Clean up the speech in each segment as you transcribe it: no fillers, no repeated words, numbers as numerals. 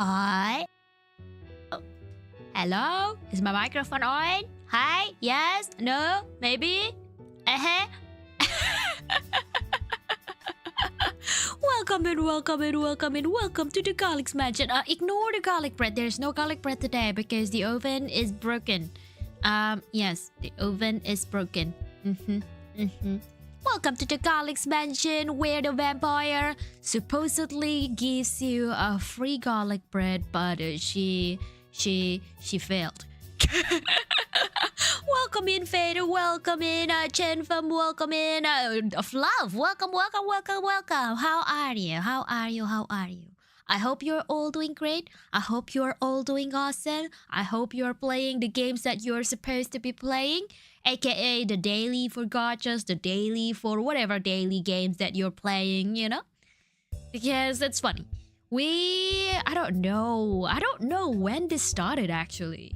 Hi. Oh, hello? Is my microphone on? Hi? Yes? No? Maybe? Uh-huh. Welcome in, welcome in, welcome in, welcome to the garlic mansion. Ignore the garlic bread. There's no garlic bread today because the oven is broken. Yes, the oven is broken. Welcome to the garlic mansion where the vampire supposedly gives you a free garlic bread, but she failed. Welcome in, Fader. Welcome in, Chen Fum. Welcome in, Fluff. Welcome. How are you? How are you? I hope you're all doing great. I hope you're all doing awesome. I hope you're playing the games that you're supposed to be playing, aka the daily for gachas, the daily for whatever daily games that you're playing, you know? Because that's funny. I don't know when this started actually.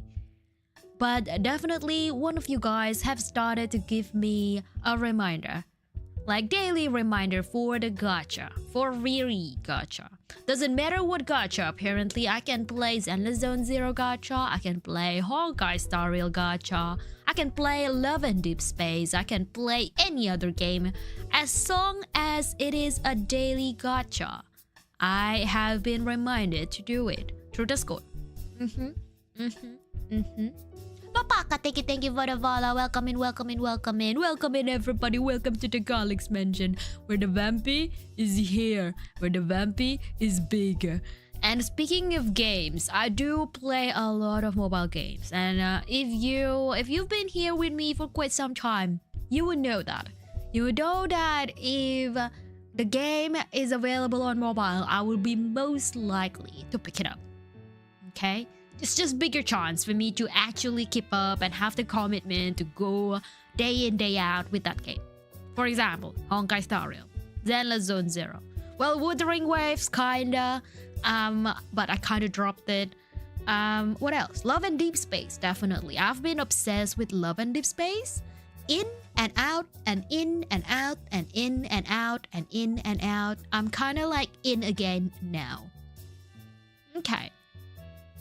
But definitely one of you guys have started to give me a reminder. Like daily reminder for the gacha. For Riera gacha. Doesn't matter what gacha, apparently I can play Zenless Zone Zero gacha, I can play Honkai Star Rail gacha, I can play Love and Deep Space, I can play any other game as long as it is a daily gacha. I have been reminded to do it through Discord. Papaka, thank you for the follow. Welcome in, everybody. Welcome to the Garlic's Mansion, where the vampy is here, where the vampy is bigger. And speaking of games, I do play a lot of mobile games. And if you've been here with me for quite some time, you would know that. You would know that if the game is available on mobile, I will be most likely to pick it up. Okay? It's just bigger chance for me to actually keep up and have the commitment to go day in, day out with that game. For example, Honkai Star Rail, Zenless Zone Zero. Well, Wuthering Waves, kinda, but I kinda dropped it. What else? Love and Deep Space, definitely. I've been obsessed with Love and Deep Space. In and out, and in and out, and in and out, and in and out. I'm kinda like in again now. Okay.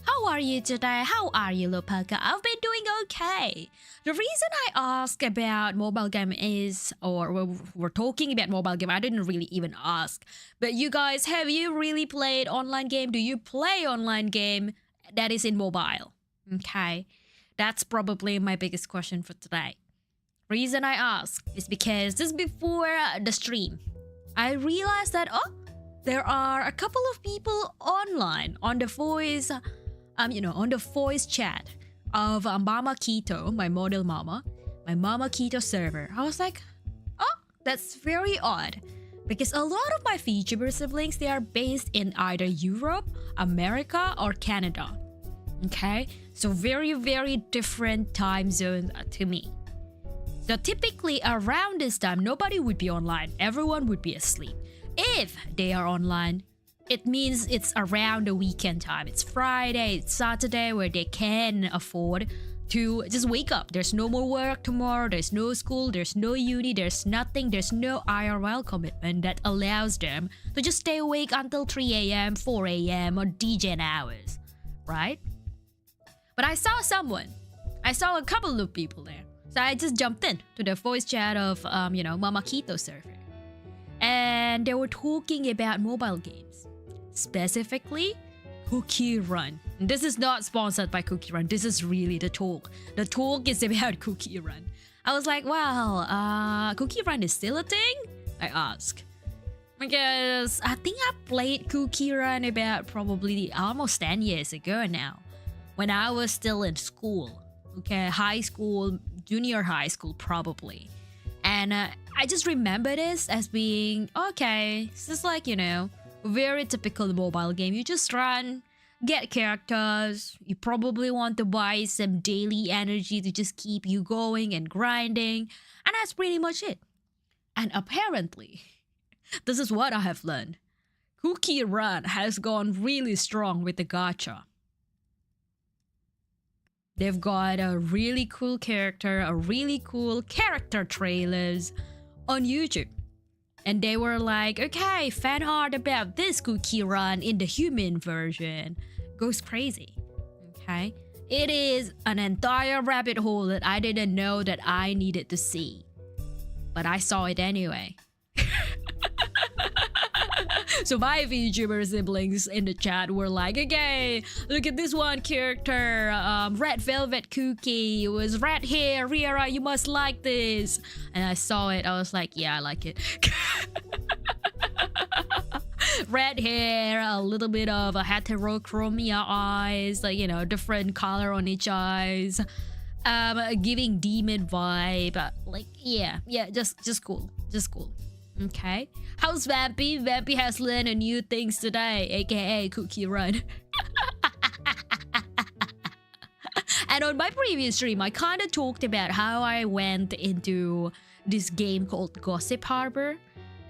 How are you today? How are you, Lopaka? I've been doing okay. The reason I ask about mobile game is, or we're talking about mobile game, I didn't really even ask. But you guys, have you really played online game? Do you play online game that is in mobile? Okay, that's probably my biggest question for today. Reason I ask is because just before the stream, I realized that, there are a couple of people online on the voice on the voice chat of Mama Keto, my model mama, my Mama Keto server. I was like, that's very odd. Because a lot of my Vtuber siblings, they are based in either Europe, America, or Canada. Okay? So very, very different time zones to me. So typically around this time, nobody would be online. Everyone would be asleep. If they are online, it means it's around the weekend time. It's Friday, it's Saturday, where they can afford to just wake up. There's no more work tomorrow, there's no school, there's no uni, there's nothing, there's no IRL commitment that allows them to just stay awake until 3 a.m., 4 a.m. or DJing hours, right? But I saw a couple of people there. So I just jumped in to the voice chat of, Mama Keto server. And they were talking about mobile games. Specifically, Cookie Run. This is not sponsored by Cookie Run. This is really the talk. The talk is about Cookie Run. I was like, wow, Cookie Run is still a thing? I asked. Because I think I played Cookie Run about probably almost 10 years ago now. When I was still in school. Okay, high school, junior high school probably. And I just remember this as being, okay, it's just like, very typical mobile game. You just run, get characters. You probably want to buy some daily energy to just keep you going and grinding. And that's pretty much it. And apparently, this is what I have learned. Cookie Run has gone really strong with the gacha. They've got a really cool character trailers on YouTube. And they were like, okay, fan art about this cookie run in the human version. Goes crazy. Okay? It is an entire rabbit hole that I didn't know that I needed to see. But I saw it anyway. So my VTuber siblings in the chat were like, okay, look at this one character, red velvet cookie, it was red hair, Riera, you must like this. And I saw it, I was like, yeah, I like it. Red hair, a little bit of a heterochromia eyes, like, you know, different color on each eyes, giving demon vibe, like, yeah, just cool. Okay, how's Vampy? Vampy has learned a new things today, aka cookie run. And on my previous stream, I kind of talked about how I went into this game called Gossip Harbor.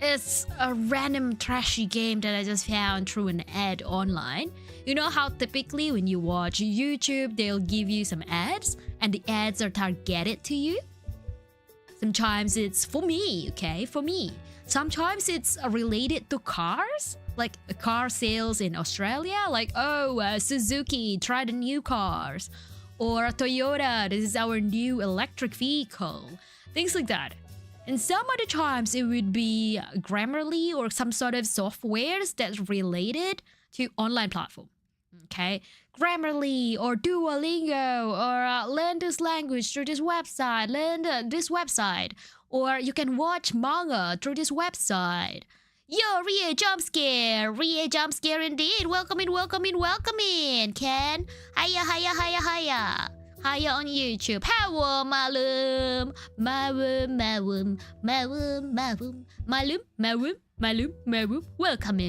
It's a random trashy game that I just found through an ad online. You know how typically when you watch YouTube, they'll give you some ads and the ads are targeted to you? Sometimes it's for me, okay? For me. Sometimes it's related to cars, like car sales in Australia, like, oh, Suzuki, try the new cars. Or Toyota, this is our new electric vehicle. Things like that. And some other times it would be Grammarly or some sort of softwares that's related to online platform. Okay, Grammarly or Duolingo or learn this language through this website, learn this website, or you can watch manga through this website. Yo, Riera jump scare indeed. Welcome in. Ken, hiya. Hiya on YouTube. Hello, Malum. Welcome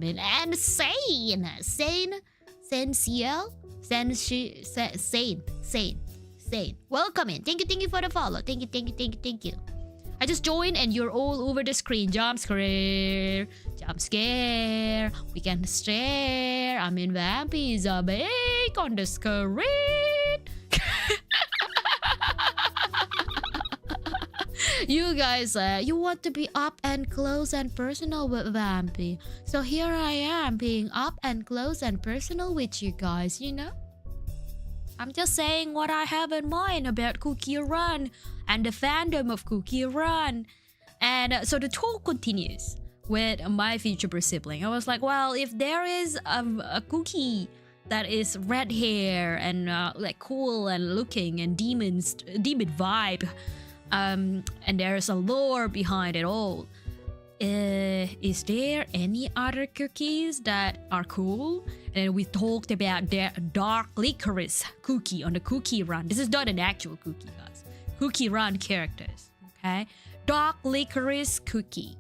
in. And Sane. Welcome in. Thank you for the follow. Thank you. I just joined and you're all over the screen. Jump scare. We can stare. I'm in Vampy's a bake on the screen. You guys, you want to be up and close and personal with Vampy. So here I am being up and close and personal with you guys, you know? I'm just saying what I have in mind about Cookie Run and the fandom of Cookie Run. And so the talk continues with my VTuber sibling. I was like, well, if there is a cookie that is red hair and like cool and looking and demon vibe, and there's a lore behind it all, is there any other cookies that are cool? And we talked about the dark licorice cookie on the Cookie Run. This is not an actual cookie, guys. Cookie Run characters, okay? Dark licorice cookie.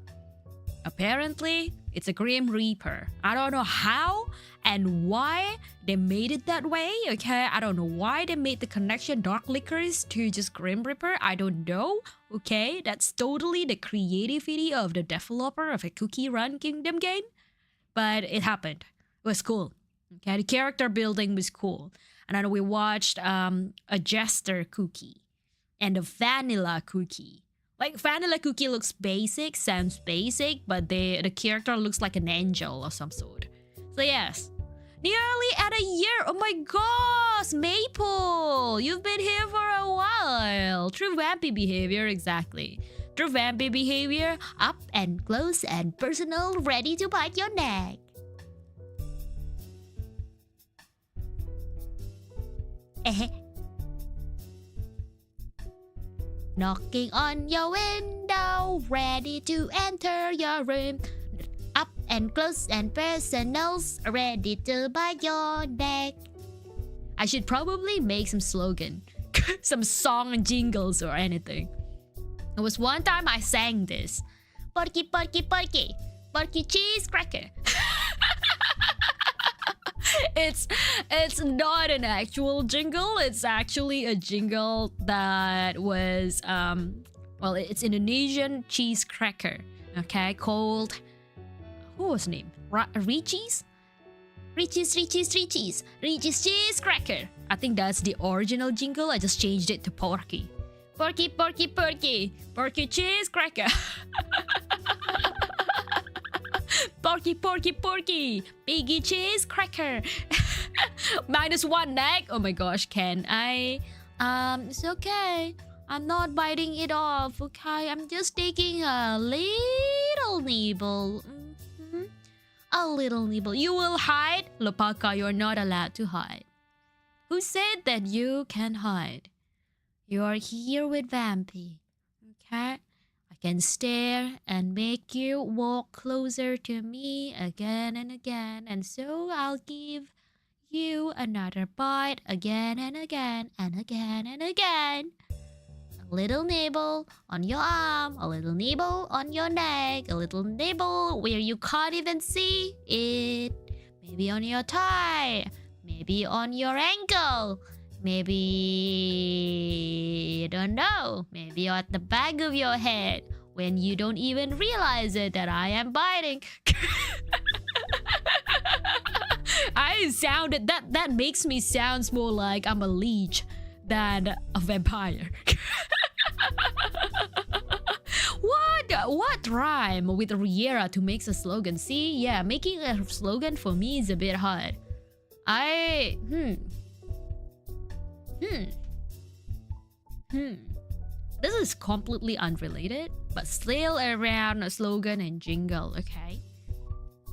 Apparently, it's a Grim Reaper. I don't know how and why they made it that way, okay? I don't know why they made the connection dark licorice to just Grim Reaper. I don't know, okay? That's totally the creativity of the developer of a Cookie Run Kingdom game. But it happened. It was cool. Okay, the character building was cool. And then we watched a Jester cookie and a vanilla cookie. Like, vanilla cookie looks basic, sounds basic, but the character looks like an angel of some sort. So yes, nearly at a year. Oh my gosh, Maple, you've been here for a while. True Vampy behavior, exactly. True Vampy behavior, up and close and personal, ready to bite your neck. Knocking on your window, ready to enter your room. Up and close and personals, ready to bite your neck. I should probably make some slogan, some song and jingles or anything. There was one time I sang this. Porky, porky, porky, porky cheese cracker. It's not an actual jingle. It's actually a jingle that was well, it's Indonesian cheese cracker, okay, called, who was his name? Richie's cheese cracker. I think that's the original jingle. I just changed it to Porky. Porky, porky, porky, porky cheese cracker. Porky. Piggy cheese cracker. -1 neck. Oh my gosh, can I? It's okay. I'm not biting it off, okay? I'm just taking a little nibble. A little nibble. You will hide? Lopaka, you're not allowed to hide. Who said that you can hide? You're here with Vampy, okay? I can stare and make you walk closer to me again and again. And so I'll give you another bite again and again and again and again. A little nibble on your arm, a little nibble on your neck, a little nibble where you can't even see it. Maybe on your thigh, maybe on your ankle, maybe, I don't know, maybe at the back of your head when you don't even realize it that I am biting. That makes me sound more like I'm a leech than a vampire. What rhyme with Riera to make a slogan? See, yeah, making a slogan for me is a bit hard. This is completely unrelated, but still around a slogan and jingle, okay?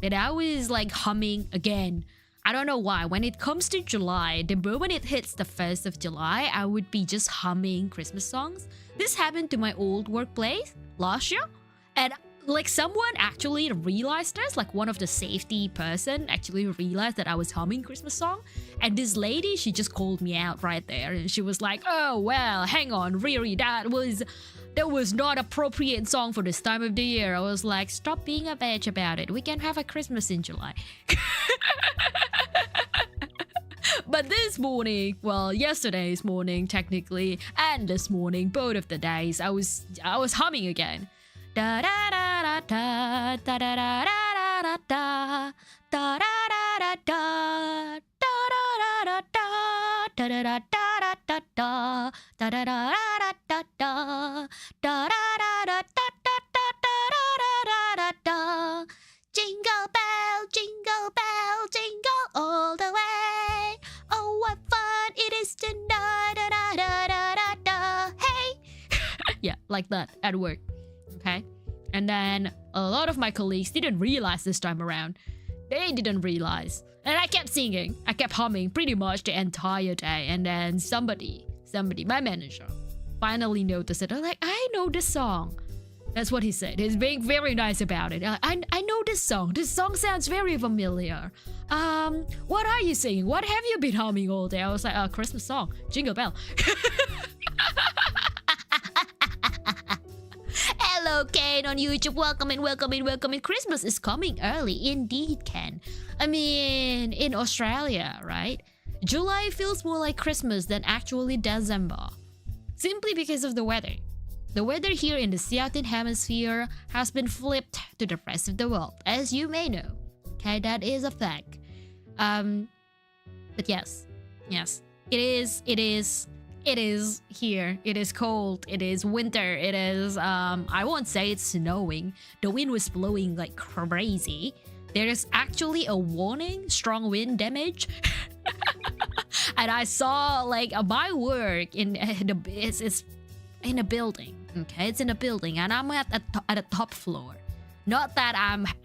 But I was like humming again. I don't know why. When it comes to July, the moment it hits the 1st of July, I would be just humming Christmas songs. This happened to my old workplace last year. And like someone actually realized this, like one of the safety person actually realized that I was humming Christmas song. And this lady, she just called me out right there. And she was like, oh, well, hang on, Riri, that was not appropriate song for this time of the year. I was like, stop being a bitch about it. We can have a Christmas in July. But this morning, well, yesterday's morning technically, and this morning, both of the days, I was humming again. Da da da da da da da da da da da da da da da da. Jingle bell, jingle bell, jingle all the way. Oh, what fun it is tonight! Da da da da da da. Hey, yeah, like that at work. Okay, and then a lot of my colleagues didn't realize this time around. They didn't realize. And I kept singing. I kept humming pretty much the entire day. And then somebody, my manager, finally noticed it. I'm like, I know this song. That's what he said. He's being very nice about it. I know this song. This song sounds very familiar. What are you singing? What have you been humming all day? I was like, Christmas song. Jingle bell. Hello, Kane on YouTube. Welcome in. Christmas is coming early. Indeed, Ken. I mean, in Australia, right? July feels more like Christmas than actually December. Simply because of the weather. The weather here in the Southern Hemisphere has been flipped to the rest of the world, as you may know. Okay, that is a fact. But yes, it is here. It is cold. It is winter. It is, I won't say it's snowing. The wind was blowing like crazy. There is actually a warning, strong wind damage. And I saw like my work it's in a building. Okay, it's in a building, and I'm at the top floor. Not that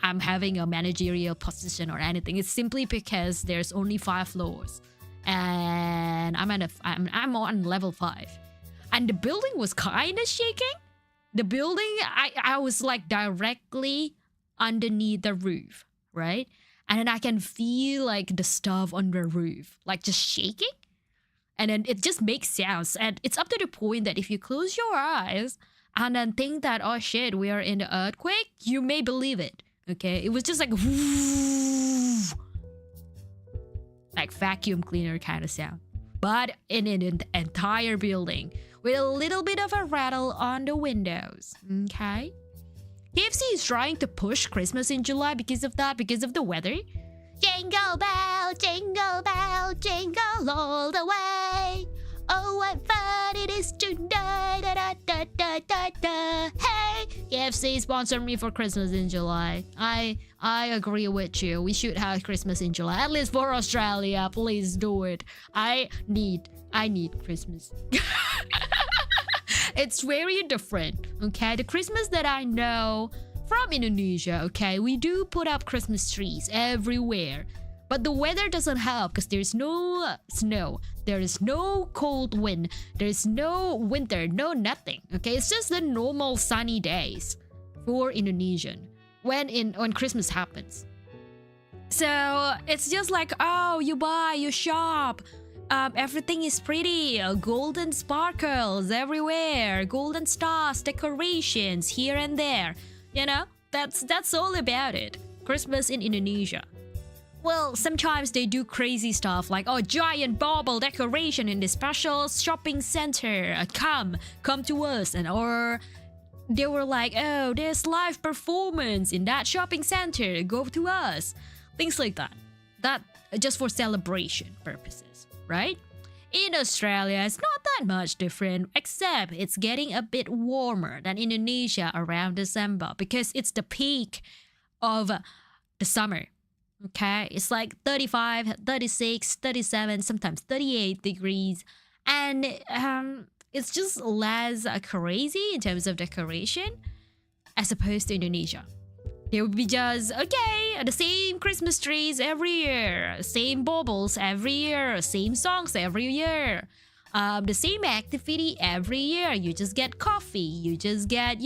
I'm having a managerial position or anything. It's simply because there's only 5 floors, and I'm on level 5, and the building was kind of shaking. The building, I was like directly underneath the roof, right? And then I can feel like the stuff on the roof like just shaking. And then it just makes sounds. And it's up to the point that if you close your eyes and then think that, oh shit, we are in the earthquake, you may believe it. Okay? It was just like like vacuum cleaner kind of sound. But in an entire building with a little bit of a rattle on the windows. Okay? KFC is trying to push Christmas in July because of that, because of the weather. Jingle bell, jingle all the way. Oh, what fun it is tonight. Da, da, da, da, da, da. Hey, KFC sponsor me for Christmas in July. I agree with you. We should have Christmas in July, at least for Australia. Please do it. I need Christmas. It's very different, okay? The Christmas that I know from Indonesia, okay, we do put up Christmas trees everywhere. But the weather doesn't help because there's no snow. There is no cold wind. There's no winter, no nothing. Okay, it's just the normal sunny days for Indonesian when Christmas happens. So it's just like, oh, you buy, you shop. Everything is pretty, golden sparkles everywhere, golden stars, decorations here and there. You know, that's all about it. Christmas in Indonesia. Well, sometimes they do crazy stuff like, oh, giant bauble decoration in the special shopping center. Come to us. Or they were like, oh, there's live performance in that shopping center. Go to us. Things like that. That just for celebration purposes, right? In Australia, it's not that much different, except it's getting a bit warmer than Indonesia around December because it's the peak of the summer. Okay, it's like 35, 36, 37, sometimes 38 degrees. And it's just less crazy in terms of decoration as opposed to Indonesia. There would be just, okay, the same Christmas trees every year, same baubles every year, same songs every year. The same activity every year. You just get coffee. You just get,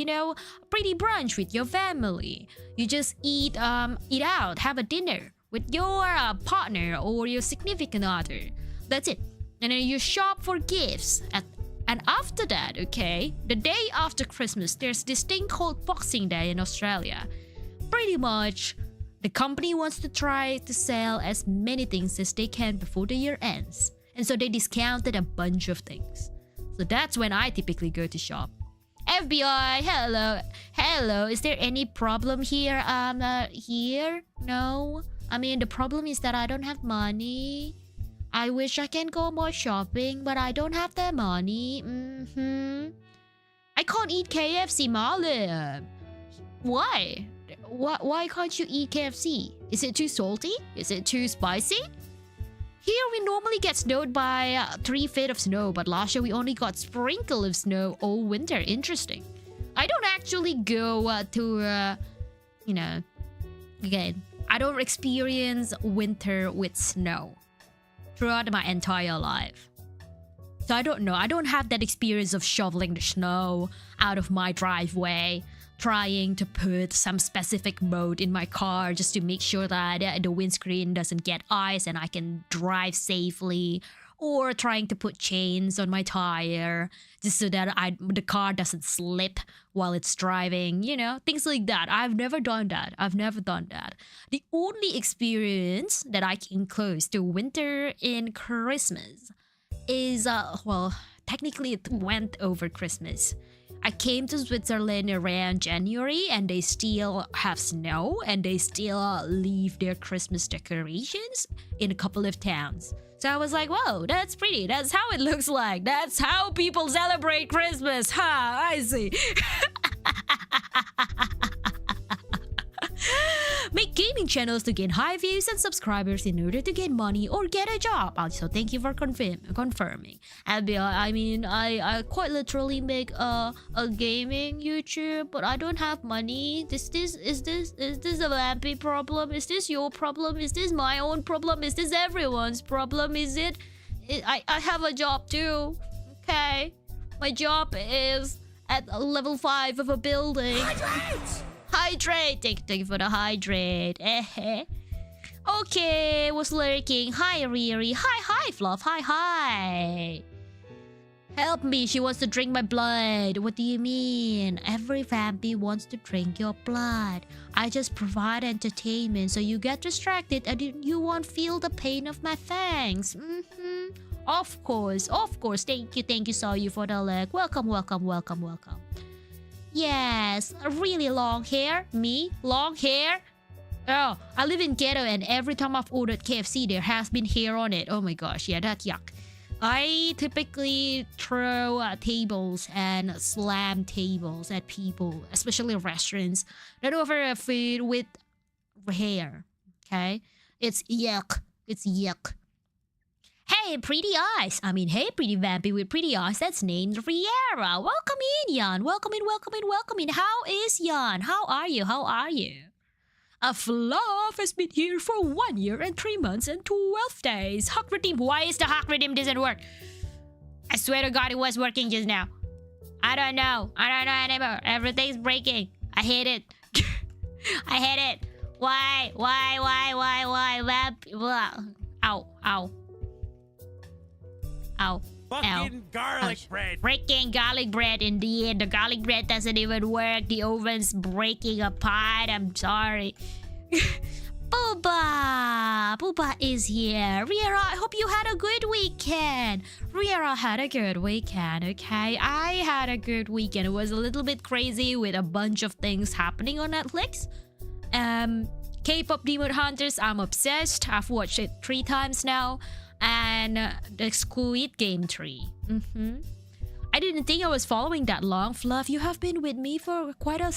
pretty brunch with your family. You just eat out, have a dinner with your partner or your significant other. That's it. And then you shop for gifts. And after that, okay, the day after Christmas, there's this thing called Boxing Day in Australia. Pretty much, the company wants to try to sell as many things as they can before the year ends. And so they discounted a bunch of things. So that's when I typically go to shop. FBI, hello, is there any problem here? Here? No? I mean, the problem is that I don't have money. I wish I can go more shopping, but I don't have the money. I can't eat KFC, Marlon. Why? Why can't you eat KFC? Is it too salty? Is it too spicy? Here we normally get snowed by 3 feet of snow, but last year we only got sprinkle of snow all winter. Interesting. I don't actually go again, I don't experience winter with snow throughout my entire life. So I don't know. I don't have that experience of shoveling the snow out of my driveway, trying to put some specific mode in my car just to make sure that the windscreen doesn't get ice and I can drive safely, or trying to put chains on my tire just so that the car doesn't slip while it's driving, things like that. I've never done that. The only experience that I came close to winter in Christmas is, technically it went over Christmas. I came to Switzerland around January and they still have snow and they still leave their Christmas decorations in a couple of towns. So I was like, whoa, that's pretty. That's how it looks like. That's how people celebrate Christmas. I see. Make gaming channels to gain high views and subscribers in order to get money or get a job. Also, thank you for confirming. I quite literally make a gaming YouTube, but I don't have money. Is this a vampy problem? Is this your problem? Is this my own problem? Is this everyone's problem? I have a job too. Okay, my job is at level 5 of a building. Hydrate! Thank you for the hydrate. Okay, was lurking. Hi, Riera. Hi, Fluff. Hi. Help me, she wants to drink my blood. What do you mean? Every vampy wants to drink your blood. I just provide entertainment so you get distracted and you won't feel the pain of my fangs. Of course. Thank you, saw you for the leg. Welcome. Yes, really long hair. Me? Long hair? Oh, I live in ghetto and every time I've ordered KFC, there has been hair on it. Oh my gosh, yeah, that's yuck. I typically throw tables and slam tables at people, especially restaurants that offer food with hair. Okay? It's yuck. It's yuck. Hey, pretty eyes. Hey, pretty vampy with pretty eyes. That's named Riera. Welcome in, Jan. Welcome in, welcome in, welcome in. How is Jan? How are you? How are you? A fluff has been here for 1 year and 3 months and 12 days. Hack redeem. Why is the hack redeem doesn't work? I swear to God it was working just now. I don't know. I don't know anymore. Everything's breaking. I hate it. I hate it. Why? Vamp. Ow. Ow. Ow. Fucking garlic bread. Freaking garlic bread. In the end, the garlic bread doesn't even work. The oven's breaking apart. I'm sorry. Booba is here. Riera, I hope you had a good weekend. Riera had a good weekend, okay? I had a good weekend. It was a little bit crazy with a bunch of things happening on Netflix. K-pop Demon Hunters, I'm obsessed. I've watched it 3 times now. And the Squid Game 3. I didn't think I was following that long. Fluff, you have been with me for quite a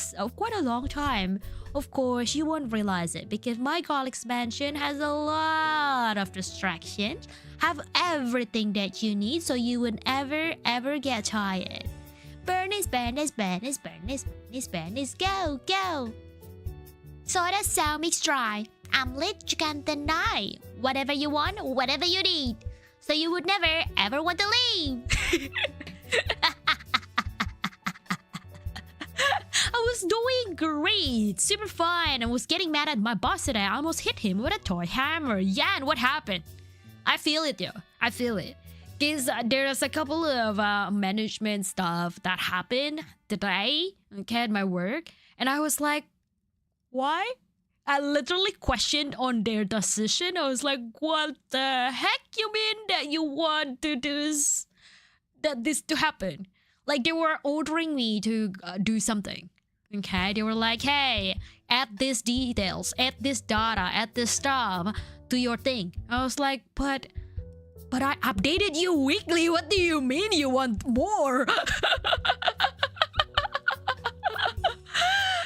long time. Of course, you won't realize it because my Garlic's Mansion has a lot of distractions. Have everything that you need so you would ever get tired. Bernice, go! Soda sound mix dry. I'm lit, you can't deny. Whatever you want, whatever you need. So you would never ever want to leave. I was doing great, super fine. I was getting mad at my boss today. I almost hit him with a toy hammer. Yeah, and what happened? I feel it, yo. I feel it. Because there's a couple of management stuff that happened today, okay, at my work. And I was like, why? I literally questioned on their decision. I was like, what the heck you mean that you want to do this, that this to happen? Like they were ordering me to do something. Okay, they were like, hey, add these details, add this data, add this stuff to your thing. I was like, but I updated you weekly. What do you mean you want more?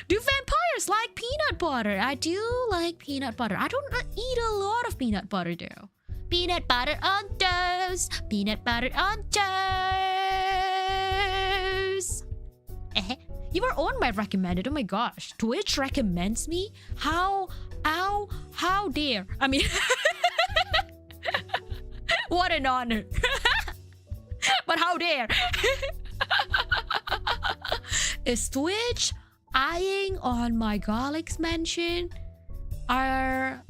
Do vampires like peanut butter? I do like peanut butter. I don't eat a lot of peanut butter though. Peanut butter on toast. Peanut butter on toast. You were on my recommended. Oh my gosh. Twitch recommends me? How dare. What an honor. But how dare. Is Twitch eyeing on my Garlic's Mansion? Are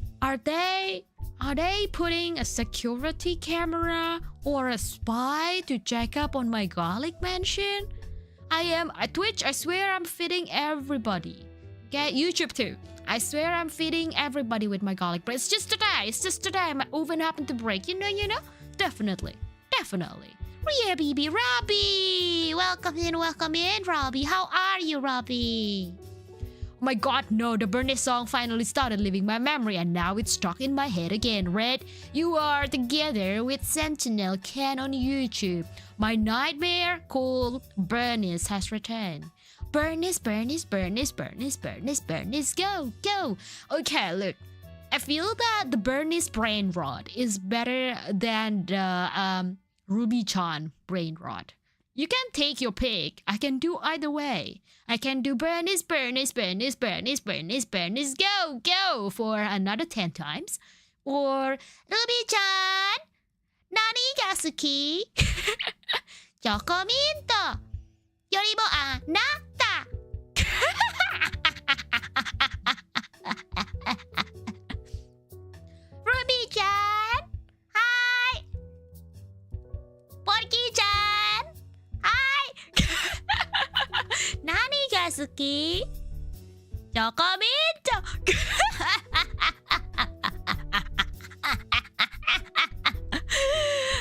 they putting a security camera or a spy to check up on my Garlic Mansion? Twitch, I swear I'm feeding everybody. Okay, YouTube too. I swear I'm feeding everybody with my garlic bread. It's just today. My oven happened to break. You know? Definitely. Yeah, baby, Robbie! Welcome in, Robbie. How are you, Robbie? Oh my god, no, the Bernie song finally started leaving my memory and now it's stuck in my head again. Red, you are together with Sentinel Ken on YouTube. My nightmare called Bernice has returned. Bernice, go! Okay, look. I feel that the Bernice brain rot is better than the Ruby-chan brain rot. You can take your pick. I can do either way. I can do Bernice, go for another 10 times. Or Ruby-chan, nani ga suki? Chocominto yorimo anata. Ruby-chan, hi. Porky-chan, hi. Nani ga suki? Chocominto.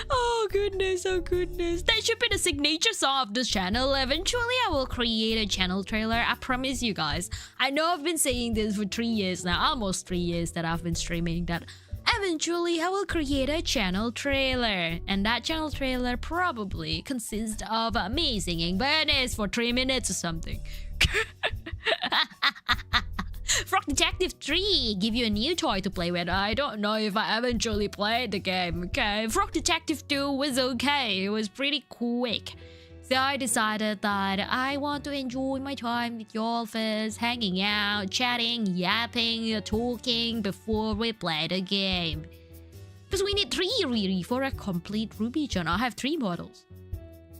Oh goodness. That should be the signature song of this channel. Eventually I will create a channel trailer. I promise you guys. I know I've been saying this for 3 years now. Almost 3 years that I've been streaming that eventually I will create a channel trailer, and that channel trailer probably consists of me singing Bernice for 3 minutes or something. Frog Detective 3 give you a new toy to play with. I don't know if I eventually played the game, okay? Frog Detective 2 was okay. It was pretty quick. So I decided that I want to enjoy my time with y'all first, hanging out, chatting, yapping, talking before we play the game. Because we need 3 Riri for a complete Ruby-chan. I have 3 models.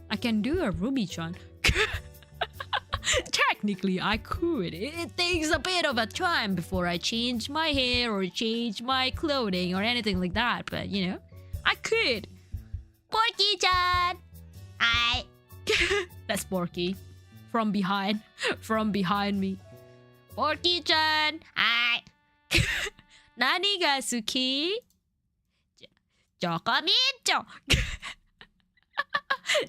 I can do a Ruby-chan. Technically, I could. It takes a bit of a time before I change my hair or change my clothing or anything like that. But, you know, I could. Porky-chan! That's Porky. From behind. From behind me. Porky-chan! Nani ga suki? Chocomincho!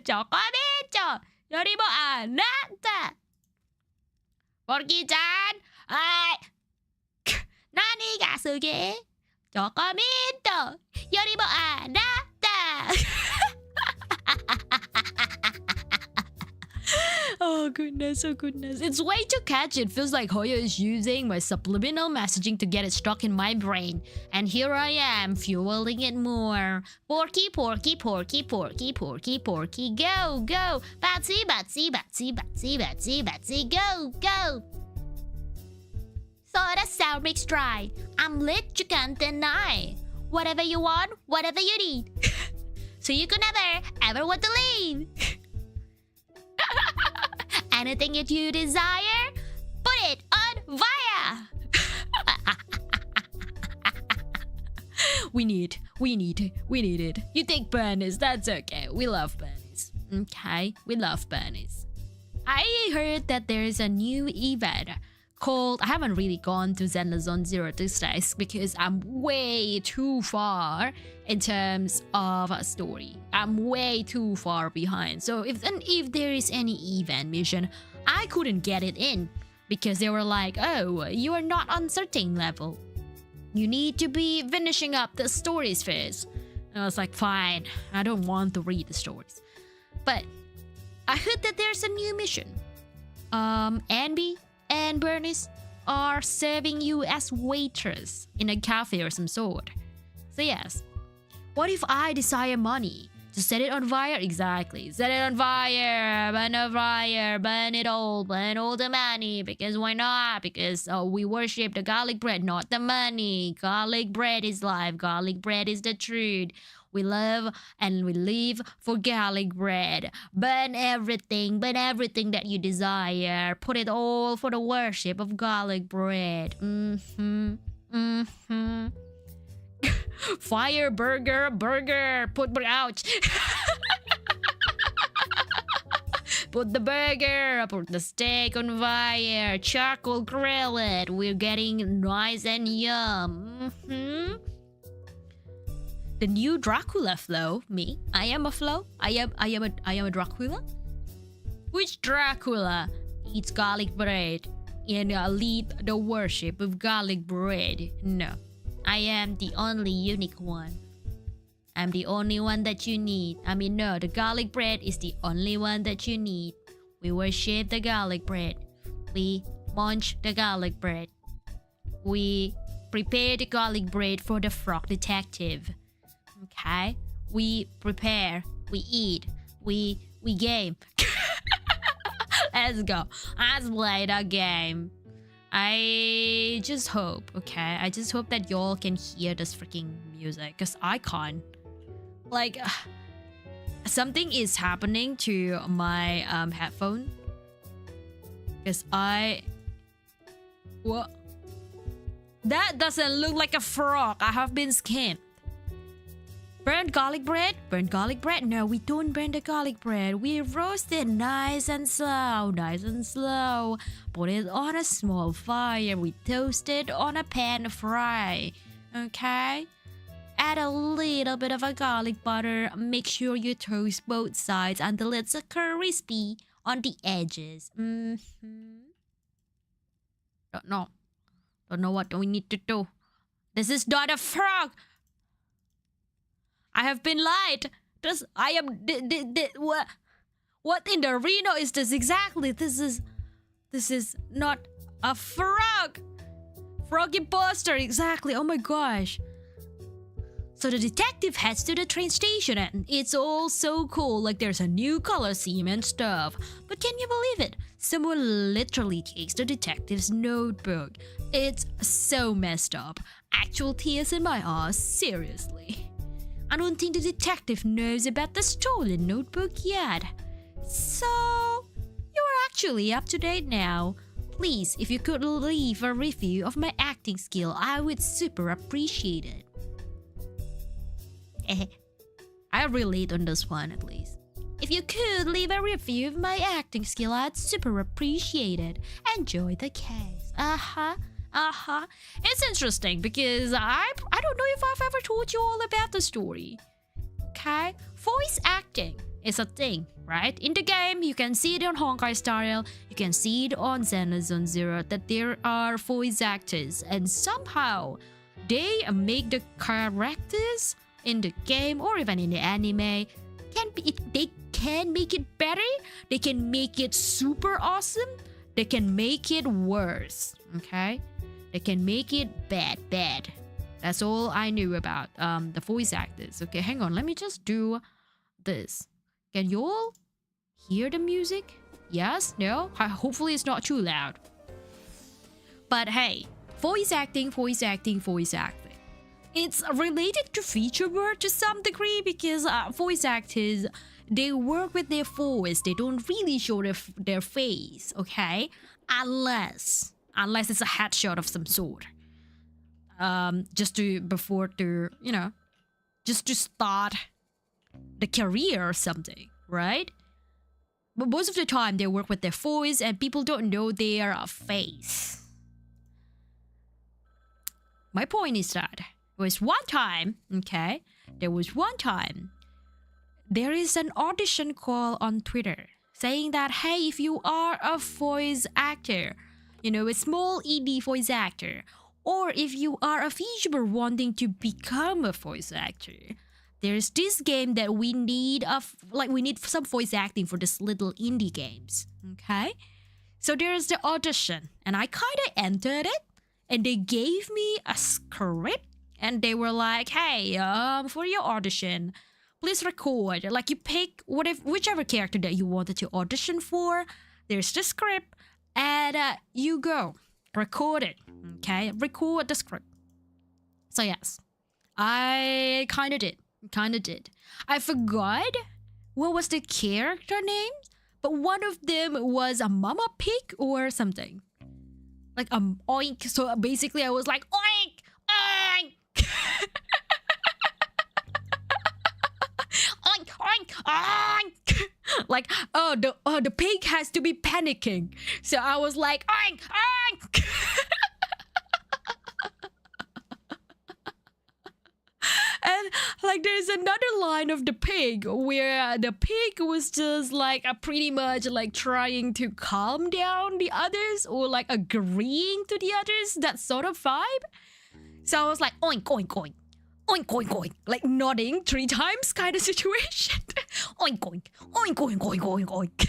Chocomincho! Yorimo anata! Porky-chan! Nani ga suki? Chocomincho! Yorimo anata! Oh goodness, oh goodness. It's way too catchy. It feels like Hoyo is using my subliminal messaging to get it stuck in my brain. And here I am, fueling it more. Porky, Porky, Porky, Porky, Porky, Porky, go, go. Batsy, Batsy, Batsy, Batsy, Batsy, Batsy, go, go. Soda sound makes dry. I'm lit, you can't deny. Whatever you want, whatever you need. So you could never, ever want to leave. Anything that you desire, put it on fire. We need it. You take Bernice, that's okay. We love Bernice. Okay, we love Bernice. I heard that there is a new event called... I haven't really gone to Zelda Zone Zero these days because I'm way too far in terms of a story. I'm way too far behind. So if there is any event mission, I couldn't get it in because they were like, oh, you are not on certain level. You need to be finishing up the stories first. And I was like, fine, I don't want to read the stories. But I heard that there's a new mission. Anby and Bernice are serving you as waitress in a cafe or some sort. So yes, what if I desire money? To set it on fire? Exactly. Set it on fire, burn it all the money. Because why not? Because we worship the garlic bread, not the money. Garlic bread is life. Garlic bread is the truth. We love and we live for garlic bread. Burn everything that you desire. Put it all for the worship of garlic bread. Fire burger. Ouch. Put the burger, put the steak on fire. Charcoal grill it. We're getting nice and yum. The new Dracula flow. Me? I am a flow? I am a Dracula? Which Dracula eats garlic bread and lead the worship of garlic bread? No. I am the only unique one. I'm the only one that you need. I mean, no, the garlic bread is the only one that you need. We worship the garlic bread. We munch the garlic bread. We prepare the garlic bread for the frog detective. Okay? We prepare. We eat. We game. Let's go. Let's play the game. I just hope, okay? I just hope that y'all can hear this freaking music. Because I can't. Like, something is happening to my headphone. Because what? That doesn't look like a frog. I have been scammed. Burnt garlic bread? Burnt garlic bread? No, we don't burn the garlic bread. We roast it nice and slow. Put it on a small fire. We toast it on a pan fry. Okay? Add a little bit of a garlic butter. Make sure you toast both sides until it's crispy on the edges. Don't know what we need to do. This is not a frog. I have been lied. I am. What in the Reno is this exactly? This is not a frog. Frog imposter, exactly. Oh my gosh. So the detective heads to the train station and it's all so cool, like there's a new color scheme and stuff. But can you believe it? Someone literally takes the detective's notebook. It's so messed up. Actual tears in my eyes, seriously. I don't think the detective knows about the stolen notebook yet. So, you're actually up to date now. Please, if you could leave a review of my acting skill, I would super appreciate it. I relate on this one at least. If you could leave a review of my acting skill, I'd super appreciate it. Enjoy the case. It's interesting because I don't know if I've ever told you all about the story. Okay? Voice acting is a thing, right? In the game, you can see it on Honkai Star Rail, you can see it on Xenosaga Zero that there are voice actors and somehow they make the characters in the game or even in the anime they can make it better, they can make it super awesome, they can make it worse, okay? They can make it bad. That's all I knew about the voice actors. Okay, hang on, let me just do this. Can you all hear the music? Yes? No? Hopefully it's not too loud. But hey, voice acting. It's related to Vtuber to some degree because voice actors, they work with their voice. They don't really show their face, okay? Unless it's a headshot of some sort. Just to start the career or something, right? But most of the time they work with their voice and people don't know their face. My point is that there was one time there is an audition call on Twitter saying that, hey, if you are a voice actor, a small indie voice actor, or if you are a VTuber wanting to become a voice actor, there's this game that we need some voice acting for this little indie games, okay? So there's the audition, and I kind of entered it, and they gave me a script, and they were like, hey, for your audition, please record. Like, you pick whichever character that you wanted to audition for. There's the script, and you go record it. Okay, record the script. So yes, I kind of did. I forgot what was the character name, but one of them was a mama pig or something. Like oink. So basically, I was like oink, oink. Oink, oink, oink. Like, the pig has to be panicking. So I was like, oink, oink. And like there's another line of the pig where the pig was just like pretty much like trying to calm down the others or like agreeing to the others, that sort of vibe. So I was like oink, oink, oink. Oink, oink, oink, like nodding 3 times kind of situation. Oink, oink, oink, oink, oink, oink, oink.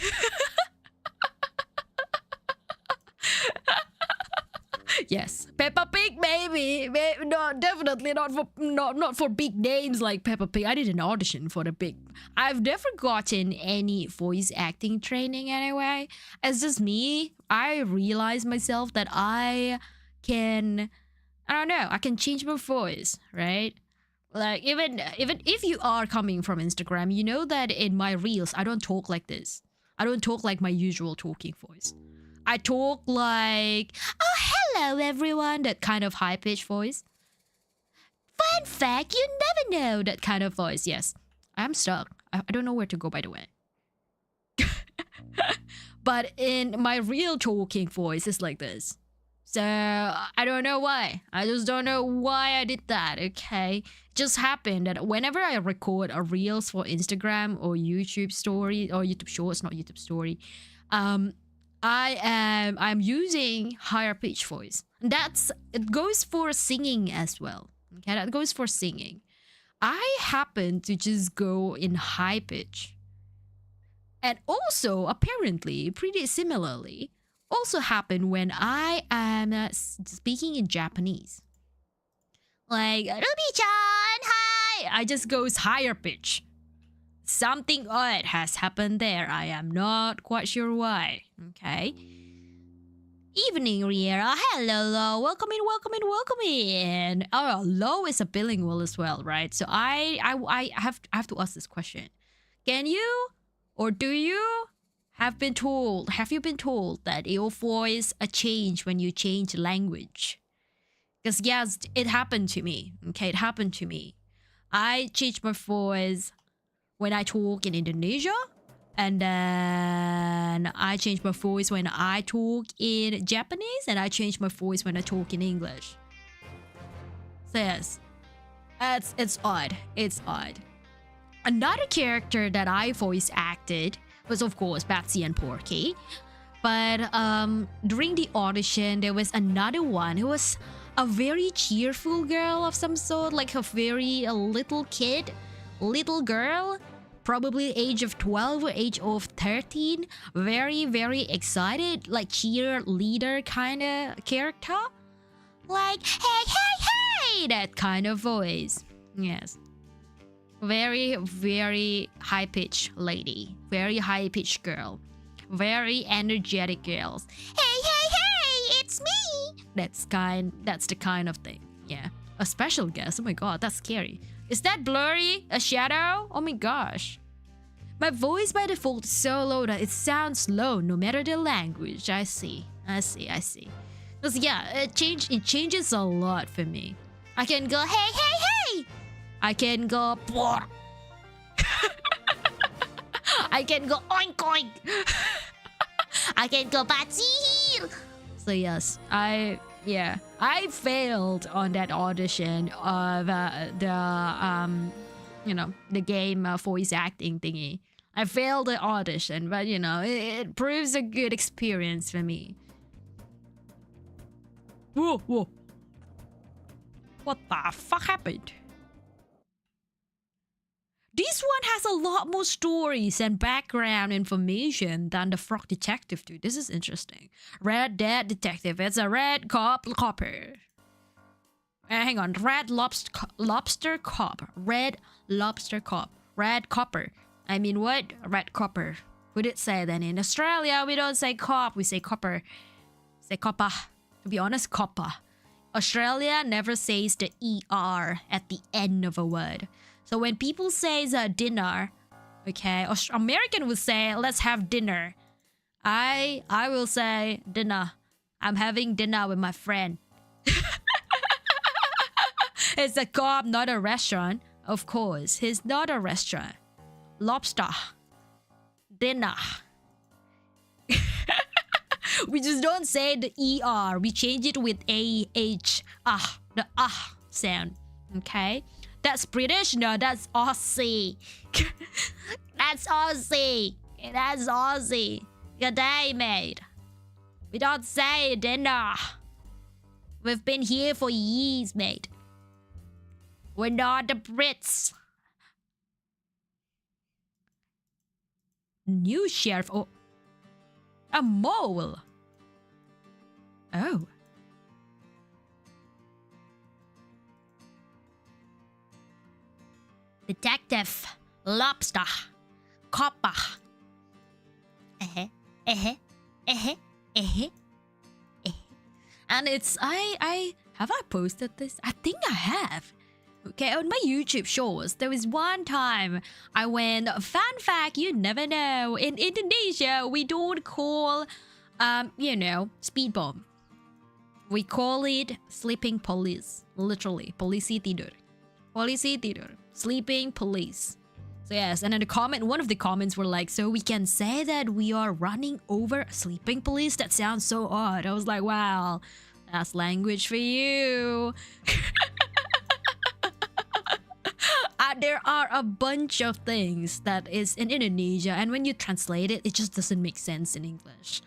Yes, Peppa Pig, baby. No, definitely not for big names like Peppa Pig. I did an audition for the big. I've never gotten any voice acting training anyway. It's just me. I realized myself that I can change my voice, right? Like even if you are coming from Instagram, you know that in my reels I don't talk like this. I don't talk like my usual talking voice. I talk like, oh, hello everyone, that kind of high-pitched voice. Fun fact, you never know, that kind of voice. Yes, I'm stuck. I don't know where to go, by the way. But in my real talking voice, it's like this. So I don't know why. I just don't know why I did that, okay? Just happened that whenever I record a reels for Instagram or YouTube story or YouTube shorts, not YouTube story, I'm using higher pitch voice. It goes for singing as well. Okay, that goes for singing. I happen to just go in high pitch. And also, apparently, pretty similarly, also happen when I am speaking in Japanese. Like, Ruby-chan, hi! I just goes higher pitch. Something odd has happened there. I am not quite sure why. Okay. Evening, Riera. Hello, welcome in, welcome in, welcome in. Oh, Lo is a bilingual as well, right? So I have to ask this question. Can you or do you have you been told that your voice a change when you change language? Because yes, it happened to me. Okay, it happened to me. I changed my voice when I talk in Indonesia, and then I change my voice when I talk in Japanese, and I change my voice when I talk in English. So yes, it's odd. It's odd. Another character that I voice acted was of course Batsy and Porky. But during the audition, there was another one who was a very cheerful girl of some sort, like a very little kid, little girl, probably age of 12 or age of 13, very, very excited, like cheerleader kind of character. Like, hey, hey, hey, that kind of voice. Yes. Very, very high-pitched lady. Very high-pitched girl. Very energetic girls. Hey, hey, hey, it's me. That's the kind of thing. Yeah. A special guest. Oh my god, that's scary. Is that blurry? A shadow? Oh my gosh. My voice by default is so low that it sounds low no matter the language. I see. Because yeah, it changes a lot for me. I can go, hey, hey, hey. I can go, Bwah. I can go, oink, oink. I can go, Batsy. So yes, I failed on that audition of the game voice acting thingy. I failed the audition, but it proves a good experience for me. Whoa. What the fuck happened? This one has a lot more stories and background information than the Frog Detective do. This is interesting. Red Dead Detective. It's a red copper. Hang on. Red lobster cop. Red lobster cop. Red copper. I mean what? Red copper. Who did say that? In Australia, we don't say cop. We say copper. Say copper. To be honest, copper. Australia never says the ER at the end of a word. So when people say dinner, okay, American will say, let's have dinner. I will say dinner. I'm having dinner with my friend. It's a co-op, not a restaurant. Of course, it's not a restaurant. Lobster. Dinner. We just don't say the ER. We change it with AH. The sound. Okay? That's British? No, that's Aussie. That's Aussie. That's Aussie. Good day, mate. We don't say dinner. We've been here for years, mate. We're not the Brits. New sheriff. Oh. A mole. Oh. Detective. Lobster. Copper. And it's I have I posted this? I think I have. Okay, on my YouTube shorts, there was one time I went, fun fact, you never know. In Indonesia, we don't call, speed bomb. We call it sleeping police. Literally, polisi tidur. Polisi tidur. Sleeping police. So yes, and then one of the comments were like, so we can say that we are running over a sleeping police? That sounds so odd. I was like, wow, that's language for you. There are a bunch of things that is in Indonesia, and when you translate it, it just doesn't make sense in English.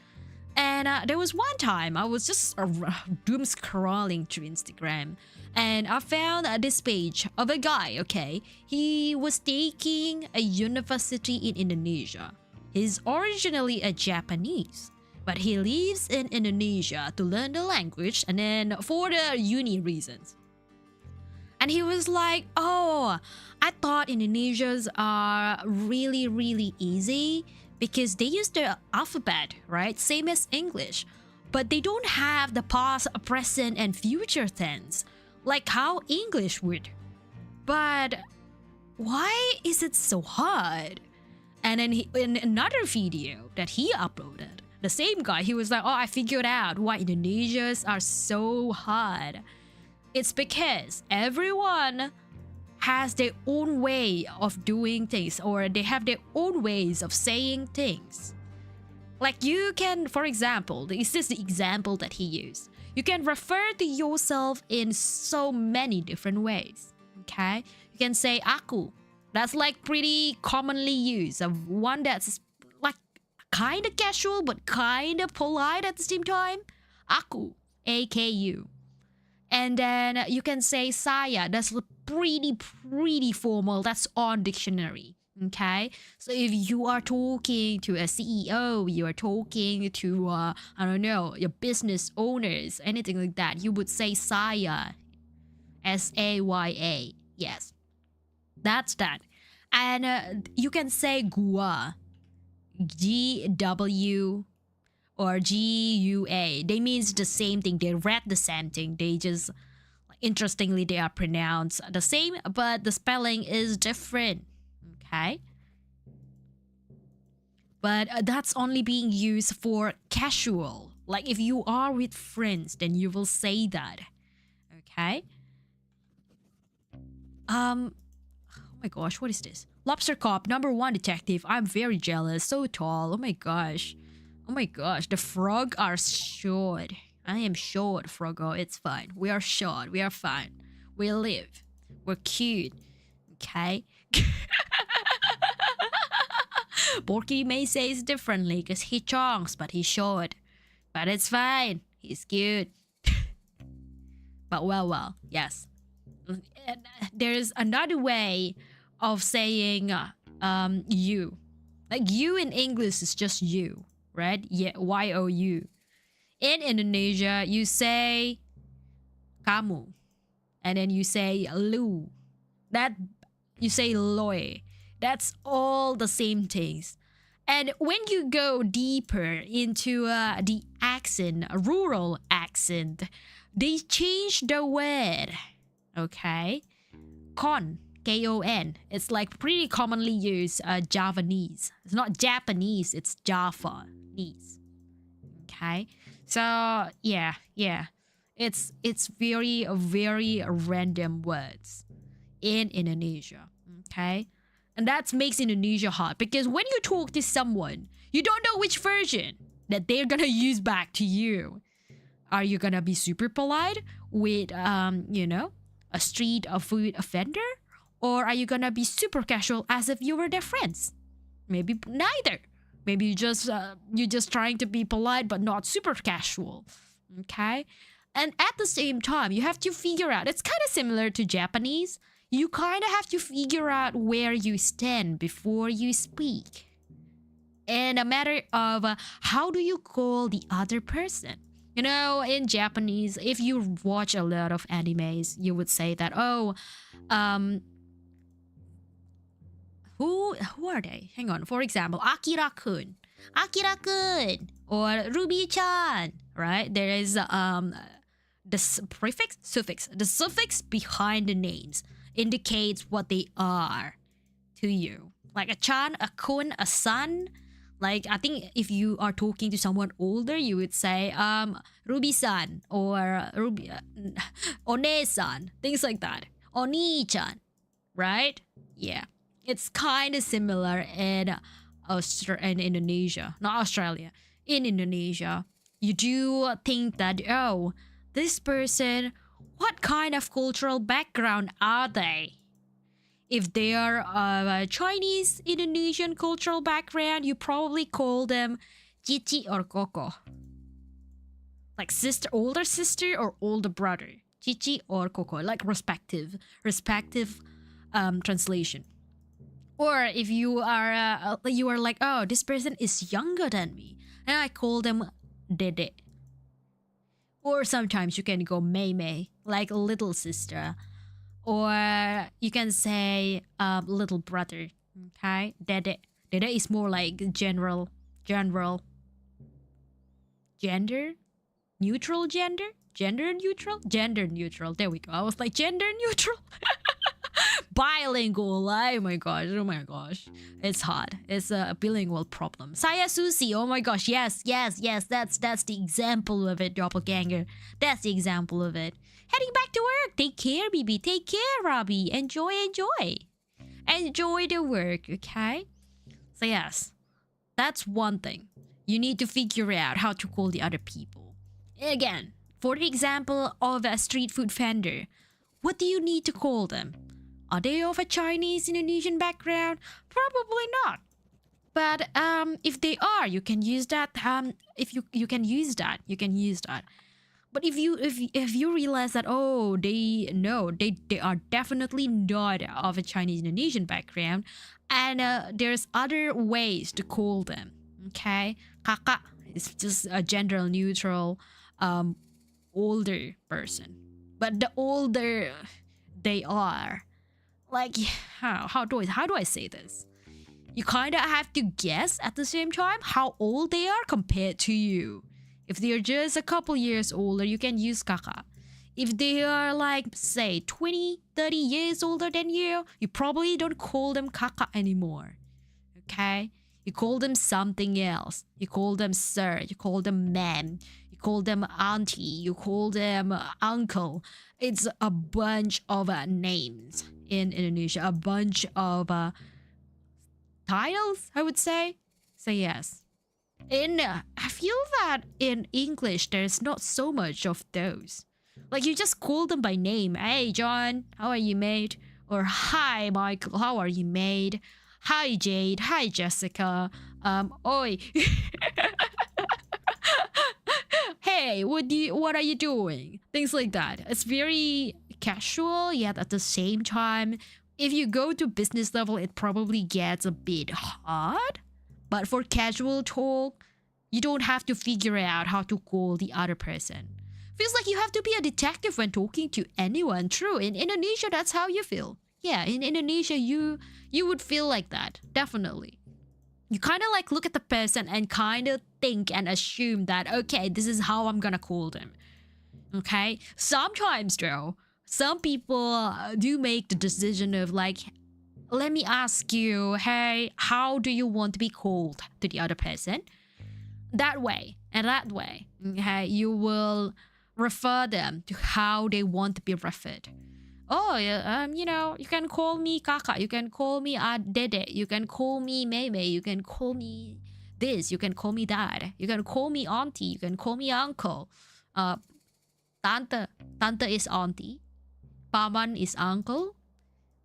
And there was one time I was just doom scrolling through Instagram, and I found this page of a guy. Okay, he was taking a university in Indonesia. He's originally a Japanese, but he lives in Indonesia to learn the language and then for the uni reasons. And he was like, oh, I thought Indonesians are really, really easy because they use the alphabet, right? Same as English. But they don't have the past, present, and future tense, like how English would. But why is it so hard? And then in another video that he uploaded, the same guy, he was like, oh, I figured out why Indonesians are so hard. It's because everyone has their own way of doing things, or they have their own ways of saying things. Like you can, for example, this is the example that he used. You can refer to yourself in so many different ways. Okay? You can say aku. That's like pretty commonly used. Of one that's like kind of casual but kind of polite at the same time. Aku. AKU. And then you can say saya. That's pretty formal. That's on dictionary. Okay? So if you are talking to a CEO, you are talking to, I don't know, your business owners, anything like that, you would say saya. SAYA. Yes. That's that. And you can say gua. GW or GUA. They means the same thing. They read the same thing. They just, interestingly, they are pronounced the same, but the spelling is different. Okay? But that's only being used for casual. Like if you are with friends, then you will say that. Okay? Oh my gosh, what is this? Lobster Cop, #1 detective. I'm very jealous. So tall. Oh my gosh. Oh my gosh. The frog are short. I am short, Frogo. It's fine. We are short. We are fine. We live. We're cute. Okay? Porky may say it differently because he chonks, but he's short. But it's fine. He's cute. But well, yes. There's another way of saying you. Like you in English is just you, right? Yeah, YOU. In Indonesia, you say kamu. And then you say lu. That you say loy. That's all the same things. And when you go deeper into the accent, a rural accent, they change the word. Okay? Kon. Kon. It's like pretty commonly used Javanese. It's not Japanese, it's Javanese. Okay? So yeah. It's very random words in Indonesia. Okay? And that makes Indonesia hard because when you talk to someone, you don't know which version that they're gonna use back to you. Are you gonna be super polite with a street or food offender? Or are you gonna be super casual as if you were their friends? Maybe neither. Maybe you're just trying to be polite but not super casual. Okay? And at the same time, you have to figure out, it's kind of similar to Japanese. You kind of have to figure out where you stand before you speak. And a matter of how do you call the other person? You know, in Japanese, if you watch a lot of animes, you would say that, who are they? Hang on. For example, Akira-kun, or Ruby-chan, right? There is the suffix. The suffix behind the names indicates what they are to you. Like a chan, a kun, a san. Like I think if you are talking to someone older, you would say Ruby-san or Ruby One-san, things like that. Oni-chan, right? Yeah. It's kind of similar in Indonesia, not Australia. In Indonesia, you do think that, oh, this person, what kind of cultural background are they? If they are a Chinese Indonesian cultural background, you probably call them Cici or Koko. like sister, older sister or older brother, Chichi or Koko, like respective translation. Or if you are like, oh, this person is younger than me, and I call them Dede. Or sometimes you can go Mei Mei, like little sister. Or you can say little brother. Okay, Dede. Dede is more like general gender neutral gender neutral. There we go. I was like gender neutral. Bilingual. Oh my gosh. It's hard. It's a bilingual problem. Saya Susi. Oh my gosh. Yes. That's the example of it, doppelganger. That's the example of it. Heading back to work. Take care, Bibi. Take care, Robbie. Enjoy the work, okay? So yes, that's one thing. You need to figure out how to call the other people. Again, for the example of a street food vendor, what do you need to call them? Are they of a Chinese Indonesian background? Probably not. But if they are, you can use that. If you can use that. But if you realize that, oh, they are definitely not of a Chinese Indonesian background, and there's other ways to call them. Okay, kakak is just a gender neutral older person. But the older they are, like, how do I say this? You kind of have to guess at the same time how old they are compared to you. If they're just a couple years older, you can use kakak. If they are like, say, 20, 30 years older than you, you probably don't call them kakak anymore. Okay? You call them something else. You call them sir. You call them ma'am. You call them auntie. You call them uncle. It's a bunch of names in Indonesia. A bunch of titles, I would say. So yes. I feel that in English, there's not so much of those. Like, you just call them by name. Hey, John, how are you, mate? Or, hi, Michael, how are you, mate? Hi, Jade. Hi, Jessica. Oi. Hey, what are you doing? Things like that. It's very casual, yet at the same time, if you go to business level, it probably gets a bit hard. But for casual talk, you don't have to figure out how to call the other person. Feels like you have to be a detective when talking to anyone. True, in Indonesia, that's how you feel. Yeah, in Indonesia, you would feel like that. Definitely. You kind of like look at the person and kind of think and assume that, okay, this is how I'm gonna call them. Okay? Sometimes, though, some people do make the decision of like, let me ask you, hey, how do you want to be called to the other person? That way, okay, you will refer them to how they want to be referred. Oh, you can call me kakak, you can call me dede, you can call me meme, you can call me this, you can call me that, you can call me auntie, you can call me uncle. Tante is auntie, paman is uncle.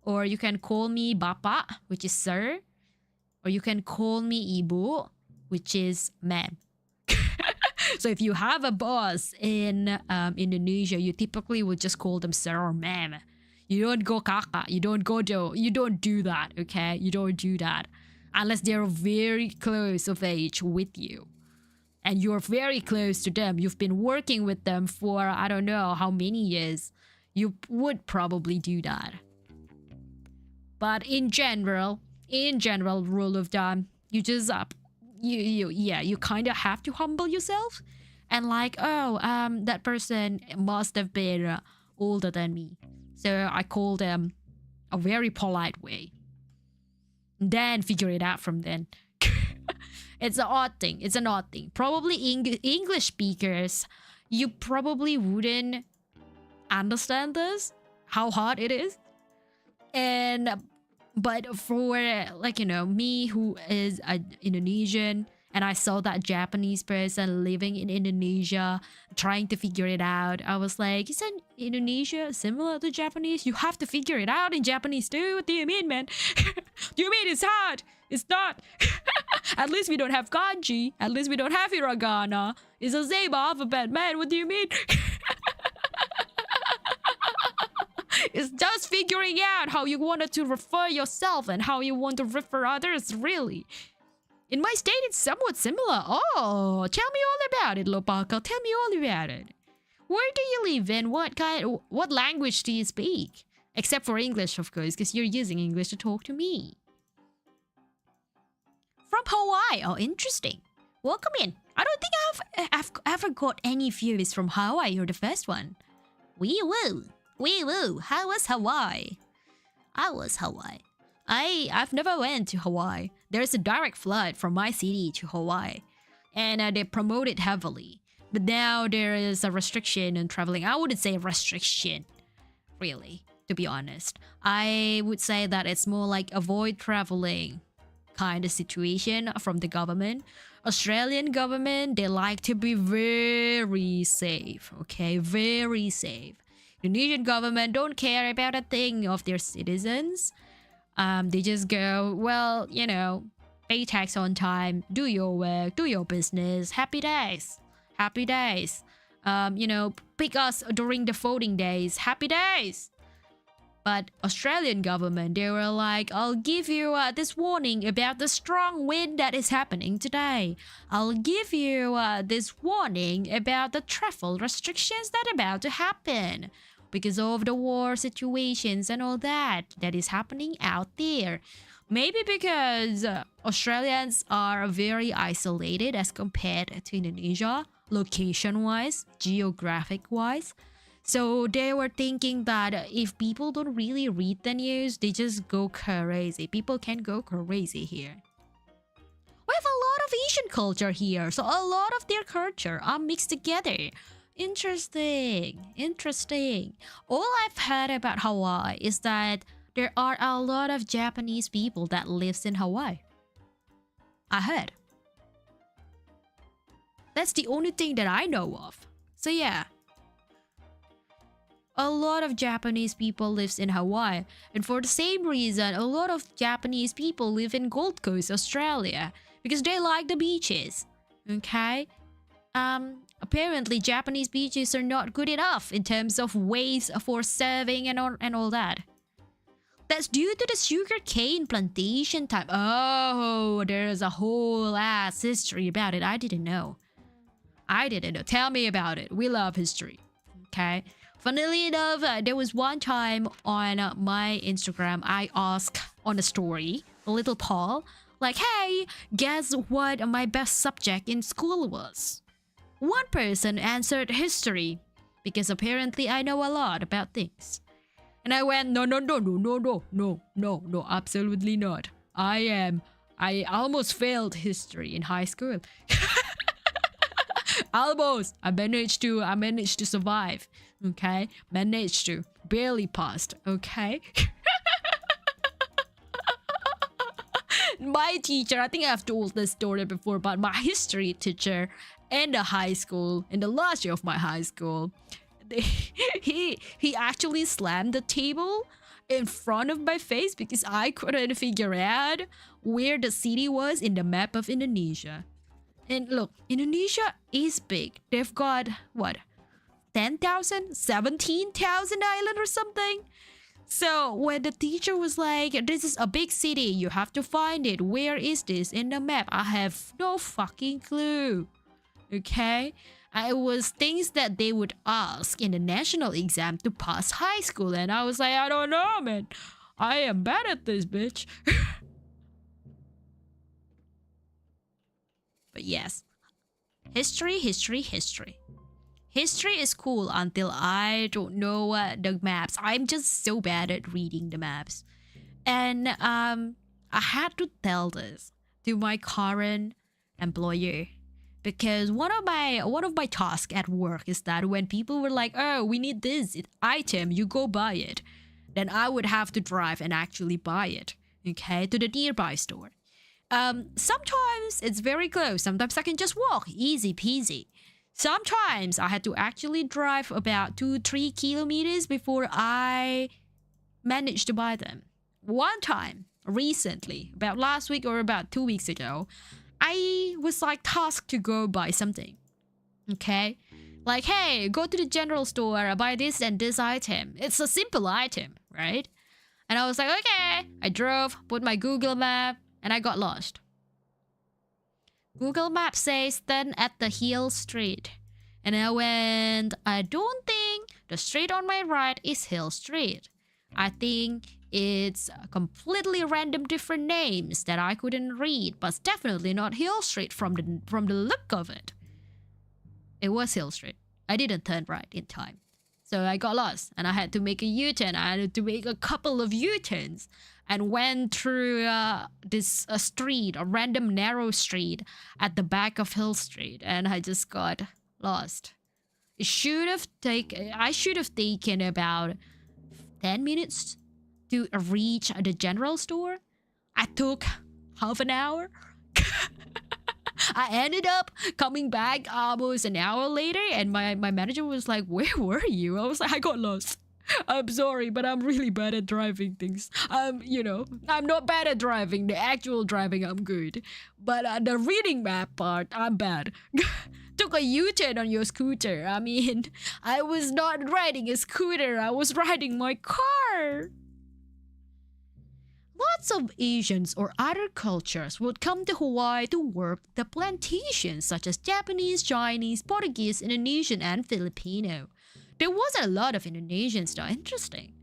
Or you can call me Bapak, which is sir. Or you can call me Ibu, which is ma'am. So if you have a boss in Indonesia, you typically would just call them sir or ma'am. You don't go kakak. You don't do that, okay? You don't do that. Unless they're very close of age with you. And you're very close to them. You've been working with them for I don't know how many years. You would probably do that. But in general, rule of thumb, you just you kind of have to humble yourself, and like, oh, that person must have been older than me, so I call them a very polite way. Then figure it out from then. It's an odd thing. Probably English speakers, you probably wouldn't understand this, how hard it is. But for like, me who is an Indonesian, and I saw that Japanese person living in Indonesia trying to figure it out, I was like, isn't Indonesia similar to Japanese? You have to figure it out in Japanese too. What do you mean, man? Do you mean it's hard? It's not. At least we don't have kanji. At least we don't have hiragana. It's the same alphabet, man. What do you mean? It's just figuring out how you wanted to refer yourself and how you want to refer others, really. In my state, it's somewhat similar. Oh, tell me all about it, Lopaka. Tell me all about it. Where do you live and what language do you speak? Except for English, of course, because you're using English to talk to me. From Hawaii. Oh, interesting. Welcome in. I don't think I've ever got any viewers from Hawaii. You're the first one. Wee woo. Wee woo. How was Hawaii? I've never went to Hawaii. There's a direct flight from my city to Hawaii. And they promote it heavily. But now there is a restriction on traveling. I wouldn't say restriction, really, to be honest. I would say that it's more like avoid traveling kind of situation from the government. Australian government, they like to be very safe, okay? Very safe. Indonesian government don't care about a thing of their citizens. They just go, well, you know, pay tax on time, do your work, do your business, happy days. Happy days. You know, pick us during the voting days, happy days. But Australian government, they were like, I'll give you this warning about the strong wind that is happening today. I'll give you this warning about the travel restrictions that are about to happen because of the war situations and all that is happening out there. Maybe because Australians are very isolated as compared to Indonesia, location-wise, geographic-wise. So they were thinking that if people don't really read the news, they just go crazy. People can go crazy here. We have a lot of Asian culture here, so a lot of their culture are mixed together. Interesting. All I've heard about Hawaii is that there are a lot of Japanese people that lives in Hawaii. I heard. That's the only thing that I know of. So yeah. A lot of Japanese people lives in Hawaii. And for the same reason, a lot of Japanese people live in Gold Coast, Australia. Because they like the beaches. Okay? Apparently Japanese beaches are not good enough in terms of ways for surfing and all that. That's due to the sugarcane plantation time. Oh, there's a whole ass history about it. I didn't know. Tell me about it. We love history. Okay? Funnily enough, there was one time on my Instagram, I asked on a story, a little poll, like, hey, guess what my best subject in school was? One person answered history, because apparently I know a lot about things. And I went, no, absolutely not. I almost failed history in high school. Almost. I managed to survive. Okay? Managed to. Barely passed. Okay? My teacher, I think I've told this story before, but my history teacher in the high school, in the last year of my high school, he actually slammed the table in front of my face because I couldn't figure out where the city was in the map of Indonesia. And look, Indonesia is big. They've got, what, 10,000? 17,000 islands or something? So when the teacher was like, this is a big city, you have to find it. Where is this in the map? I have no fucking clue. Okay? It was things that they would ask in the national exam to pass high school. And I was like, I don't know, man. I am bad at this, bitch. But yes, history. History is cool until I don't know the maps. I'm just so bad at reading the maps. And I had to tell this to my current employer. Because one of my tasks at work is that when people were like, oh, we need this item, you go buy it. Then I would have to drive and actually buy it, okay, to the nearby store. Sometimes it's very close. Sometimes I can just walk, easy peasy. Sometimes I had to actually drive about 2-3 kilometers before I managed to buy them. One time, recently, about last week or about 2 weeks ago, I was like tasked to go buy something. Okay? Like, hey, go to the general store, buy this and this item. It's a simple item, right? And I was like, okay. I drove, put my Google map, and I got lost. Google Map says stand at the Hill Street. And I went, I don't think the street on my right is Hill Street. I think it's completely random different names that I couldn't read, but it's definitely not Hill Street from the look of it. It was Hill Street. I didn't turn right in time. So I got lost and I had to make a U-turn. I had to make a couple of U-turns and went through this street, a random narrow street at the back of Hill Street, and I just got lost. I should have taken about 10 minutes to reach the general store. I took half an hour. I ended up coming back almost an hour later, and my manager was like, where were you? I was like, I got lost. I'm sorry, but I'm really bad at driving things. I'm not bad at driving. The actual driving, I'm good. But the reading map part, I'm bad. Took a U-turn on your scooter. I mean, I was not riding a scooter. I was riding my car. Lots of Asians or other cultures would come to Hawaii to work the plantations, such as Japanese, Chinese, Portuguese, Indonesian, and Filipino. There wasn't a lot of Indonesians though. Interesting.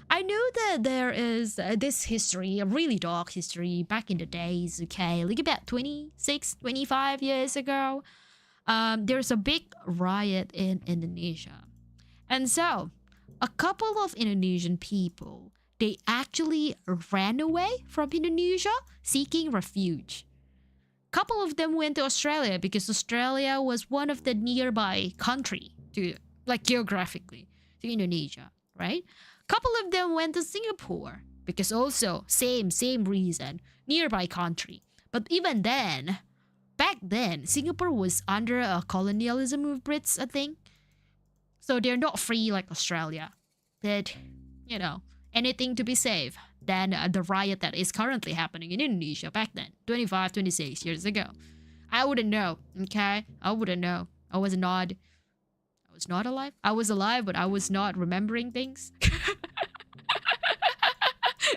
I know that there is this history, a really dark history back in the days, okay, like about 26, 25 years ago. There's a big riot in Indonesia. And so, a couple of Indonesian people, they actually ran away from Indonesia seeking refuge. Couple of them went to Australia because Australia was one of the nearby country to, like, geographically to Indonesia, right? Couple of them went to Singapore because also same reason, nearby country. But even then, back then, Singapore was under a colonialism of Brits, I think. So they're not free like Australia. But, anything to be safe than the riot that is currently happening in Indonesia back then, 25, 26 years ago. I wouldn't know, okay? I wouldn't know. I was not alive. I was alive, but I was not remembering things.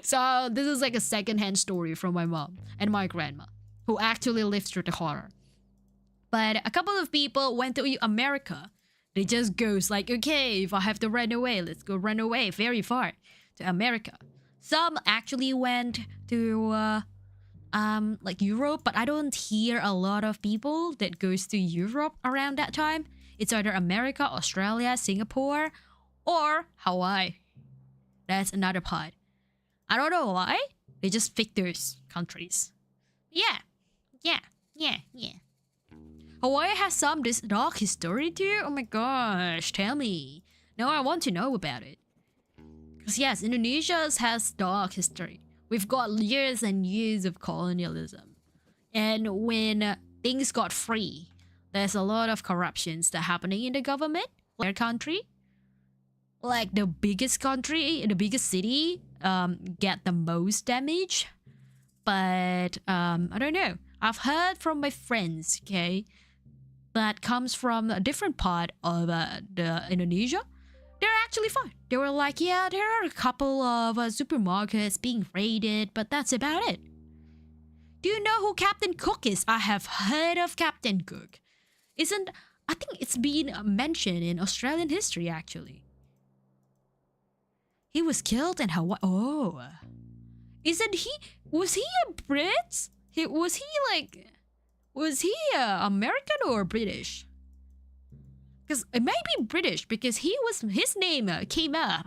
So this is like a second-hand story from my mom and my grandma, who actually lived through the horror. But a couple of people went to America. They just goes like, okay, if I have to run away, let's go run away very far to America. Some actually went to like Europe, but I don't hear a lot of people that goes to Europe around that time. It's either America, Australia, Singapore, or Hawaii. That's another part. I don't know why. They just pick those countries. Yeah. Hawaii has some this dark history too. Oh my gosh, tell me. Now I want to know about it. Because yes, Indonesia has dark history. We've got years and years of colonialism. And when things got free, there's a lot of corruptions that are happening in the government. Their country, like the biggest country, the biggest city, get the most damage. But I don't know. I've heard from my friends, okay, that comes from a different part of the Indonesia. They're actually fine. They were like, yeah, there are a couple of supermarkets being raided, but that's about it. Do you know who Captain Cook is? I have heard of Captain Cook. I think it's been mentioned in Australian history, actually. He was killed in Hawaii. Oh. Was he a Brit? Was he American or British? Because it may be British because his name came up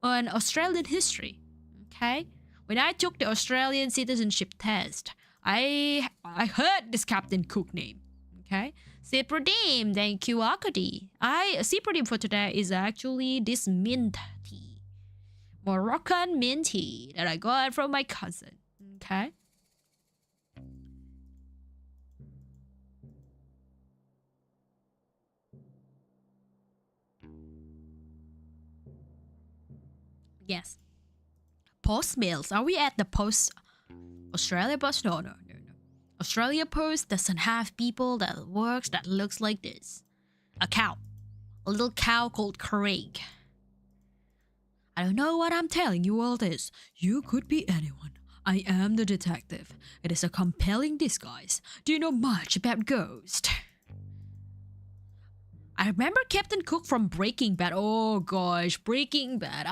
on Australian history. Okay? When I took the Australian citizenship test, I heard this Captain Cook name. Okay? Siprodim, thank you, Akadi. Siprodim for today is actually this mint tea. Moroccan mint tea that I got from my cousin. Okay? Yes. Post Mills. Are we at the Post Australia Post? No. Australia Post doesn't have people that looks like this. A cow. A little cow called Craig. I don't know what I'm telling you all this. You could be anyone. I am the detective. It is a compelling disguise. Do you know much about Ghost? I remember Captain Cook from Breaking Bad. Oh gosh, Breaking Bad.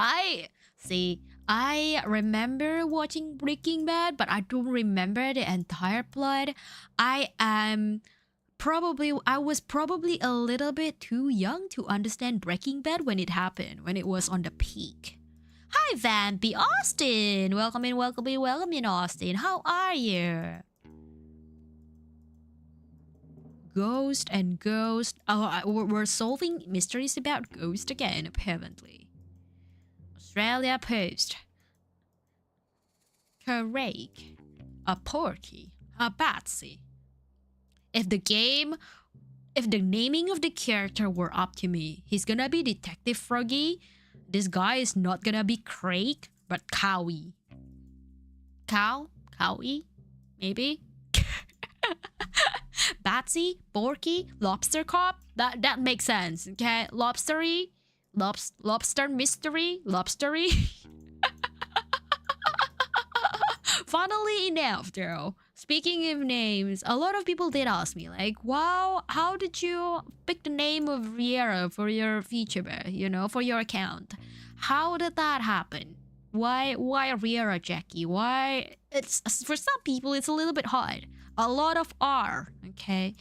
I remember watching Breaking Bad, but I don't remember the entire plot. I was probably a little bit too young to understand Breaking Bad when it happened, when it was on the peak. Hi, Vampy Austin. Welcome in, Austin. How are you? Ghost. Oh, we're solving mysteries about Ghost again, apparently. Australia Post. Craig. A Porky. A Patsy. If the naming of the character were up to me, he's gonna be Detective Froggy. This guy is not gonna be Craig, but Cowie. Cowie? Maybe? Batsy, Porky, Lobster Cop. That makes sense. Okay, lobster mystery, lobstery. Funnily enough, though, speaking of names, a lot of people did ask me, like, wow, how did you pick the name of Riera for your Vtuber, for your account? How did that happen? Why Riera Jackie? Why? It's, for some people, it's a little bit hard. A lot of R, okay?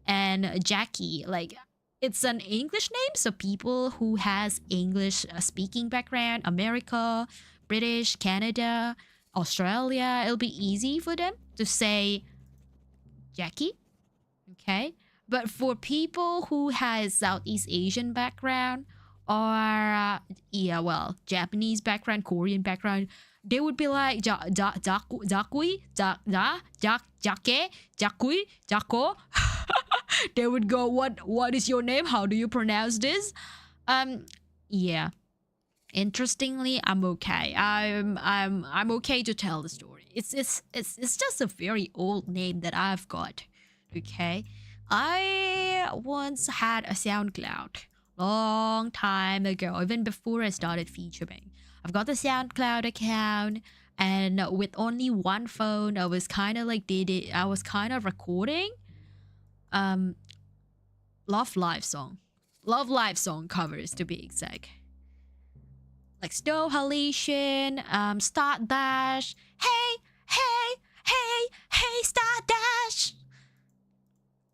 And Jackie, like, it's an English name, so people who has English speaking background, America, British, Canada, Australia, it'll be easy for them to say Jackie, okay? But for people who has Southeast Asian background or Japanese background, Korean background, they would be like Jakui, Jako. They would go, what is your name? How do you pronounce this? Yeah. Interestingly, I'm okay. I'm okay to tell the story. It's just a very old name that I've got. Okay. I once had a SoundCloud long time ago, even before I started featuring. I've got the SoundCloud account, and with only one phone, I was kind of recording Love Live song covers, to be exact. Like Snow Halation, Start Dash, hey, Start Dash.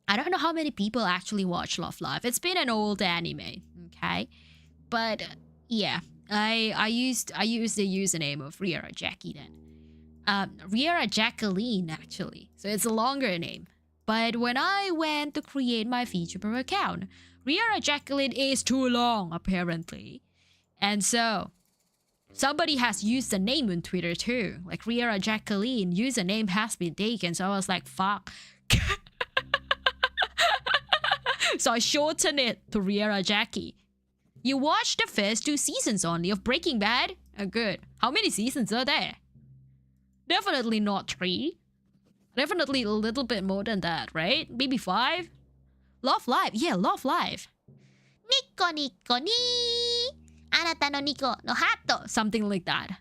I don't know how many people actually watch Love Live. It's been an old anime, okay? But yeah, I used the username of Riera Jackie then. Riera Jacqueline, actually. So it's a longer name. But when I went to create my VTuber account, Riera Jacqueline is too long, apparently. And so somebody has used the name on Twitter too. Like Riera Jacqueline, username has been taken. So I was like, fuck. So I shortened it to Riera Jackie. You watched the first 2 seasons only of Breaking Bad? Oh, good. How many seasons are there? Definitely not 3. Definitely a little bit more than that, right? Maybe 5? Love Live. Yeah, Love Live. Nico Nico ni. Anata no Nico no hato. Something like that.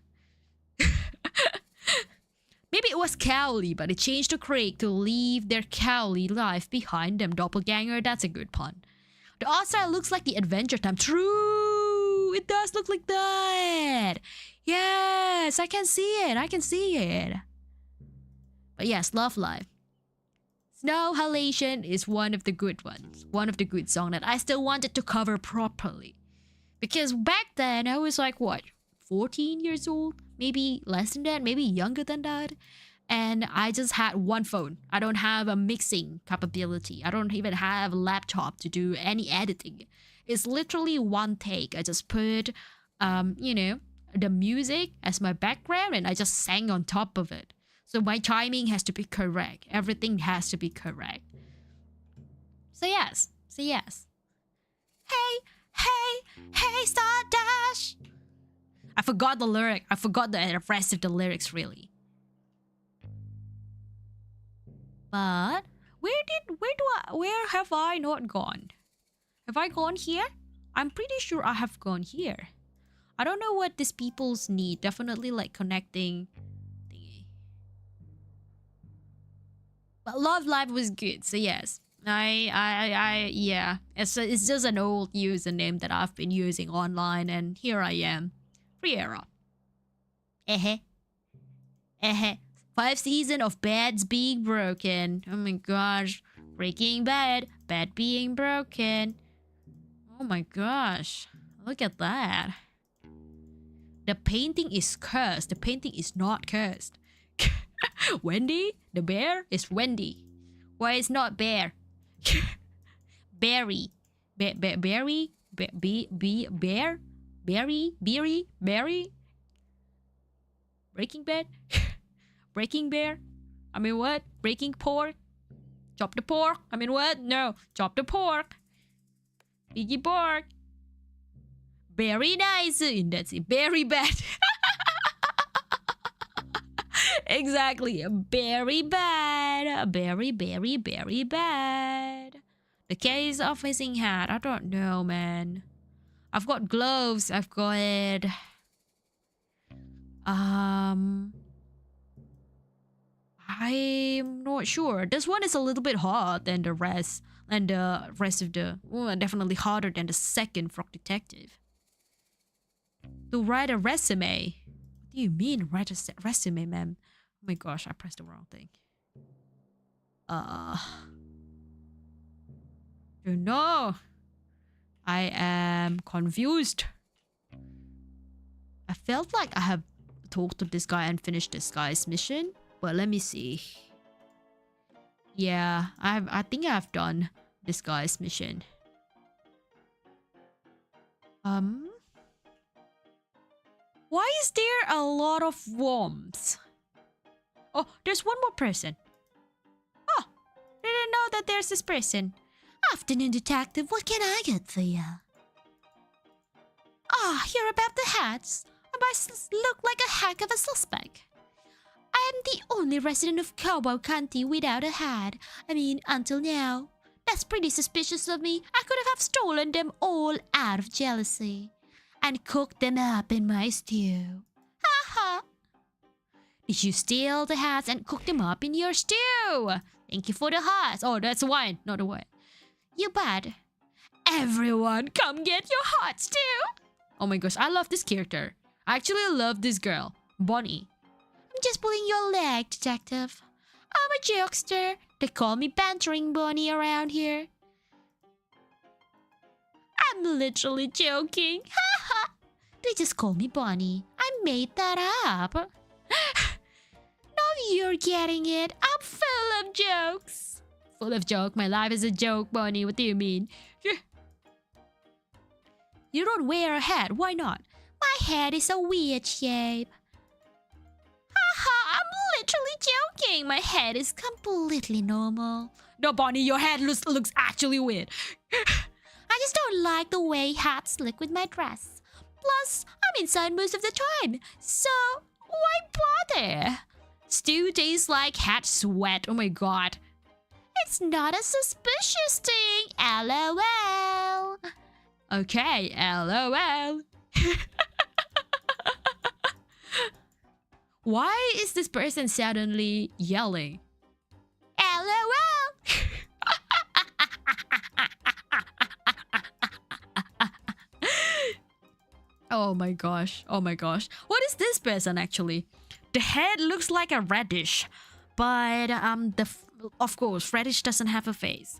Maybe it was Cowley, but it changed to Craig to leave their Cowley life behind them. Doppelganger, that's a good pun. The art style looks like the Adventure Time. True! It does look like that! Yes, I can see it. But yes, Love Live. Snow Halation is one of the good ones. One of the good songs that I still wanted to cover properly. Because back then, I was like, what? 14 years old? Maybe less than that, maybe younger than that. And I just had one phone. I don't have a mixing capability. I don't even have a laptop to do any editing. It's literally one take. I just put, the music as my background and I just sang on top of it. So my timing has to be correct. Everything has to be correct. So yes. Hey, Stardust. I forgot the lyric. I forgot the rest of the lyrics really. But where have I not gone? Have I gone here? I'm pretty sure I have gone here. I don't know what these people's need. Definitely like connecting thingy. But Love Live was good, so yes. Yeah. It's just an old username that I've been using online, and here I am. Riera. 5 seasons of bads being broken. Oh my gosh. Breaking Bad. Bad being broken. Oh my gosh. Look at that. The painting is cursed. The painting is not cursed. Wendy? The bear is Wendy. Why it's not bear? Barry. Barry? Bear? Barry? Breaking Bad? Breaking Bear? I mean what? Breaking pork? Chop the pork? I mean what? No. Chop the pork. Piggy pork. Very nice. That's it. Very bad. Exactly. Very bad. Very bad. The case of facing hat. I don't know, man. I've got gloves. I've got... I'm not sure. This one is a little bit hard than the rest. And the rest of the... Well, definitely harder than the second Frog Detective. To write a resume. What do you mean write a resume, ma'am? Oh my gosh, I pressed the wrong thing. Don't know. I am confused. I felt like I have talked to this guy and finished this guy's mission. But let me see. Yeah, I think I've done this guy's mission. Why is there a lot of worms? Oh, there's one more person. Oh, didn't know that there's this person. Afternoon, detective. What can I get for you? Ah, hear about the hats? I look like a heck of a suspect. I am the only resident of Cowboy County without a hat. I mean, until now. That's pretty suspicious of me. I could have stolen them all out of jealousy and cooked them up in my stew. Ha ha! Did you steal the hats and cook them up in your stew? Thank you for the hats. Oh, that's wine, not the wine. You bad. Everyone, come get your hot stew. Oh my gosh, I love this character. I actually love this girl, Bonnie. I'm just pulling your leg, detective. I'm a jokester. They call me Bantering Bonnie around here. I'm literally joking. Ha ha. They just call me Bonnie. I made that up. Now you're getting it. I'm full of jokes. Full of joke? My life is a joke, Bonnie. What do you mean? You don't wear a hat. Why not? My head is a weird shape. Haha, I'm literally joking. My head is completely normal. No, Bonnie, your head looks actually weird. I just don't like the way hats look with my dress. Plus, I'm inside most of the time. So, why bother? Stew tastes like hat sweat. Oh my god. It's not a suspicious thing. LOL. Okay, LOL. Why is this person suddenly yelling? LOL. Oh my gosh. Oh my gosh. What is this person actually? The head looks like a radish. But of course, radish doesn't have a face.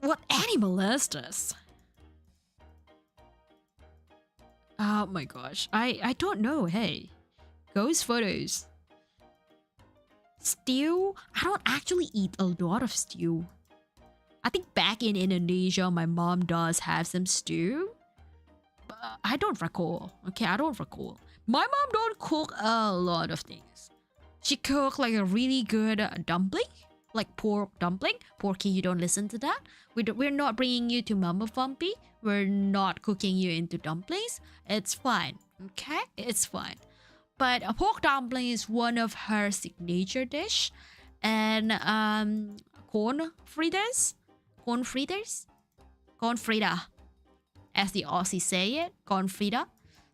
What animal is this? Oh my gosh. I don't know. Hey. Ghost photos. Stew? I don't actually eat a lot of stew. I think back in Indonesia, my mom does have some stew. But I don't recall. Okay, I don't recall. My mom don't cook a lot of things. She cooked like a really good dumpling. Like pork dumpling. Porky, you don't listen to that. We're not bringing you to Mama Bumpy. We're not cooking you into dumplings. It's fine. Okay, it's fine. But a pork dumpling is one of her signature dish, and corn fritters, corn fritters, corn fritter, as the Aussies say it, corn fritter.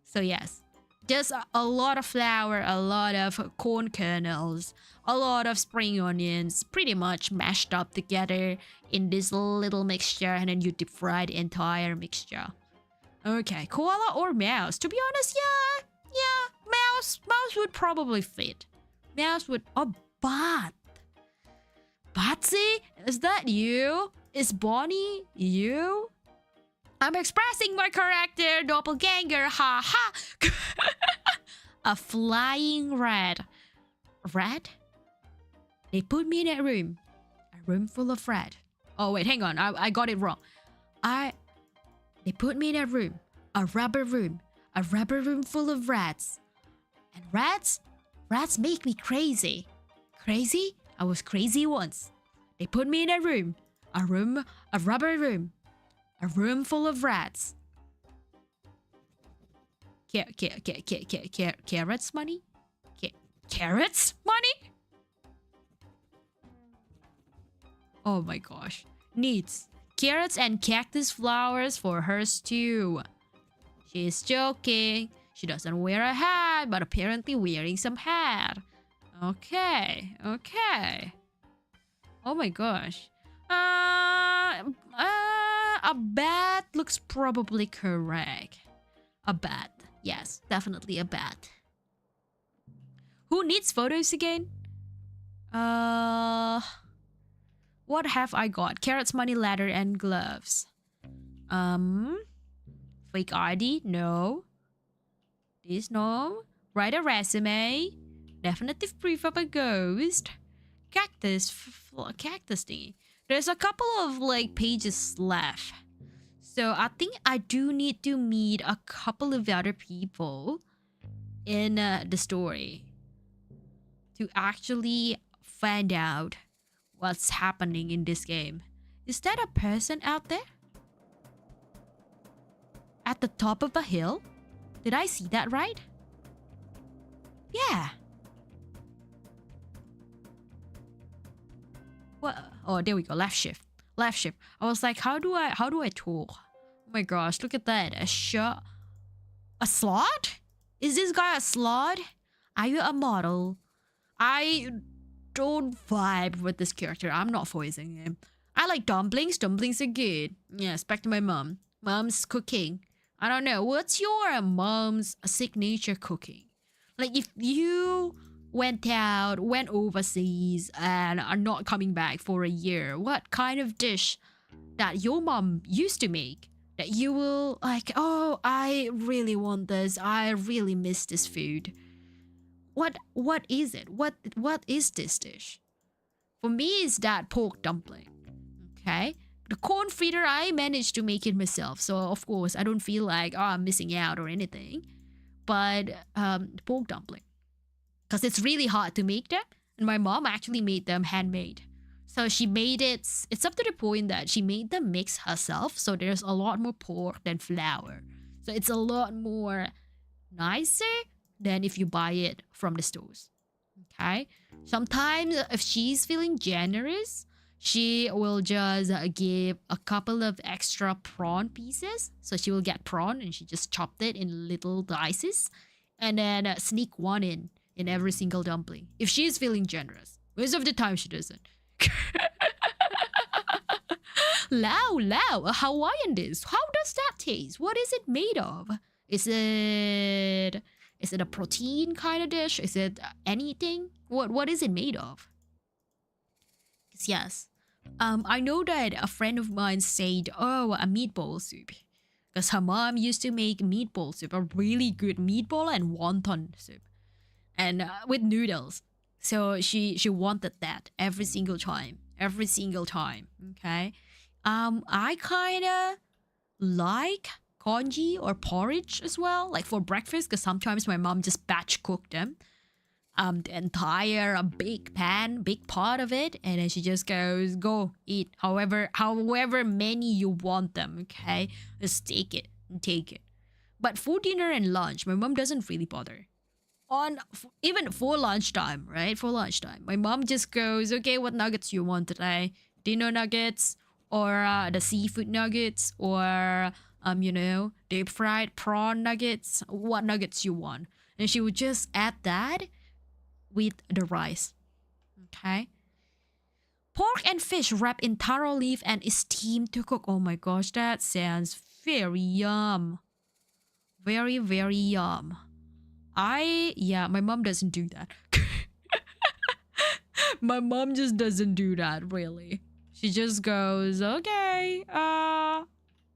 So yes, just a lot of flour, a lot of corn kernels, a lot of spring onions, pretty much mashed up together in this little mixture, and then you deep fry the entire mixture. Okay, koala or mouse? To be honest, yeah, mouse would probably fit. Mouse would. Oh, bat. Batsy, is that you? Is Bonnie you? I'm expressing my character, doppelganger, ha ha. A flying rat. Rat? They put me in a room full of rat. Oh wait, hang on, I got it wrong. They put me in a rubber room full of rats. And rats make me crazy. Crazy? I was crazy once. They put me in a rubber room full of rats. Carrots money? Carrots money? Oh my gosh. Needs carrots and cactus flowers for her stew. She's joking. She doesn't wear a hat, but apparently wearing some hat. Okay. Oh my gosh. A bat looks probably correct. A bat. Yes, definitely a bat. Who needs photos again? What have I got? Carrots, money, ladder, and gloves. Fake ID? No. This no. Write a resume. Definitive proof of a ghost. Cactus thingy. There's a couple of like pages left. So I think I do need to meet a couple of other people in the story to actually find out what's happening in this game. Is that a person out there? At the top of a hill? Did I see that right? Yeah. What? Oh, there we go. Left shift. I was like, how do I talk? Oh my gosh, look at that. A slot? Is this guy a slot? Are you a model? I don't vibe with this character. I'm not voicing him. I like dumplings. Dumplings are good. Yes, back to my mom. Mom's cooking. I don't know. What's your mom's signature cooking? Like if you went overseas and are not coming back for a year, what kind of dish that your mom used to make that you will like, oh, I really want this. I really miss this food. What is it? What is this dish? For me, it's that pork dumpling. Okay. The corn fritter, I managed to make it myself. So, of course, I don't feel like, oh, I'm missing out or anything. But the pork dumpling. Because it's really hard to make them. And my mom actually made them handmade. So she made it, it's up to the point that she made the mix herself. So there's a lot more pork than flour. So it's a lot more nicer than if you buy it from the stores. Okay? Sometimes if she's feeling generous, she will just give a couple of extra prawn pieces. So she will get prawn and she just chopped it in little dices. And then sneak one in every single dumpling. If she's feeling generous. Most of the time she doesn't. Lao, a Hawaiian dish. How does that taste? What is it made of? Is it a protein kind of dish? Is it anything? What is it made of? Yes. I know that a friend of mine said, oh, a meatball soup. Because her mom used to make meatball soup, a really good meatball and wonton soup. And with noodles. So she wanted that every single time. Okay. I kind of like congee or porridge as well, like for breakfast, because sometimes my mom just batch cooked them. The entire big pot of it, and then she just goes, go eat however many you want them. Okay, just take it. But for dinner and lunch, my mom doesn't really bother. Even for lunchtime, right? For lunchtime, my mom just goes, okay, what nuggets you want today? Dinner nuggets or the seafood nuggets or deep fried prawn nuggets. What nuggets you want? And she would just add that with the rice. Okay. Pork and fish wrapped in taro leaf and steamed to cook. Oh my gosh, that sounds very yum. Very, very yum. My mom doesn't do that. My mom just doesn't do that, really. She just goes, okay,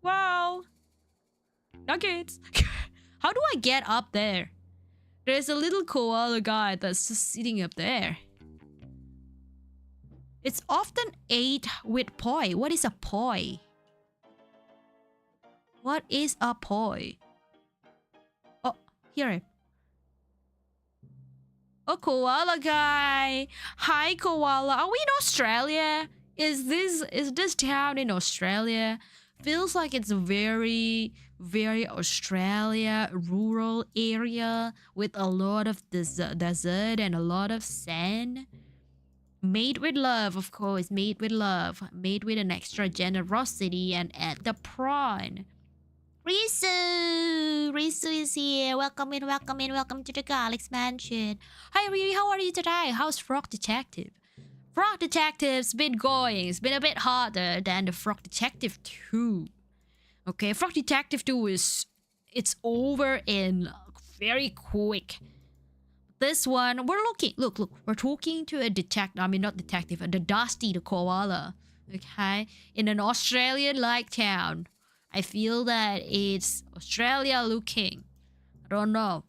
well, nuggets. How do I get up there? There's a little koala guy that's just sitting up there. It's often ate with poi. What is a poi? What is a poi? Oh, here. Oh, koala guy. Hi, koala. Are we in Australia? Is this town in Australia? Feels like it's a very, very Australia rural area with a lot of desert and a lot of sand. Made with love, of course. Made with love. Made with an extra generosity and add the prawn. Risu is here. Welcome in, welcome in, welcome to the Garlic's Mansion. Hi Riri, how are you today? How's Frog Detective? Frog Detective's been going. It's been a bit harder than the Frog Detective 2. Okay, Frog Detective 2 it's over in very quick. This one, look, we're talking to a detective. I mean, not detective, the Dusty the koala. Okay, in an Australian-like town. I feel that it's Australia looking. I don't know.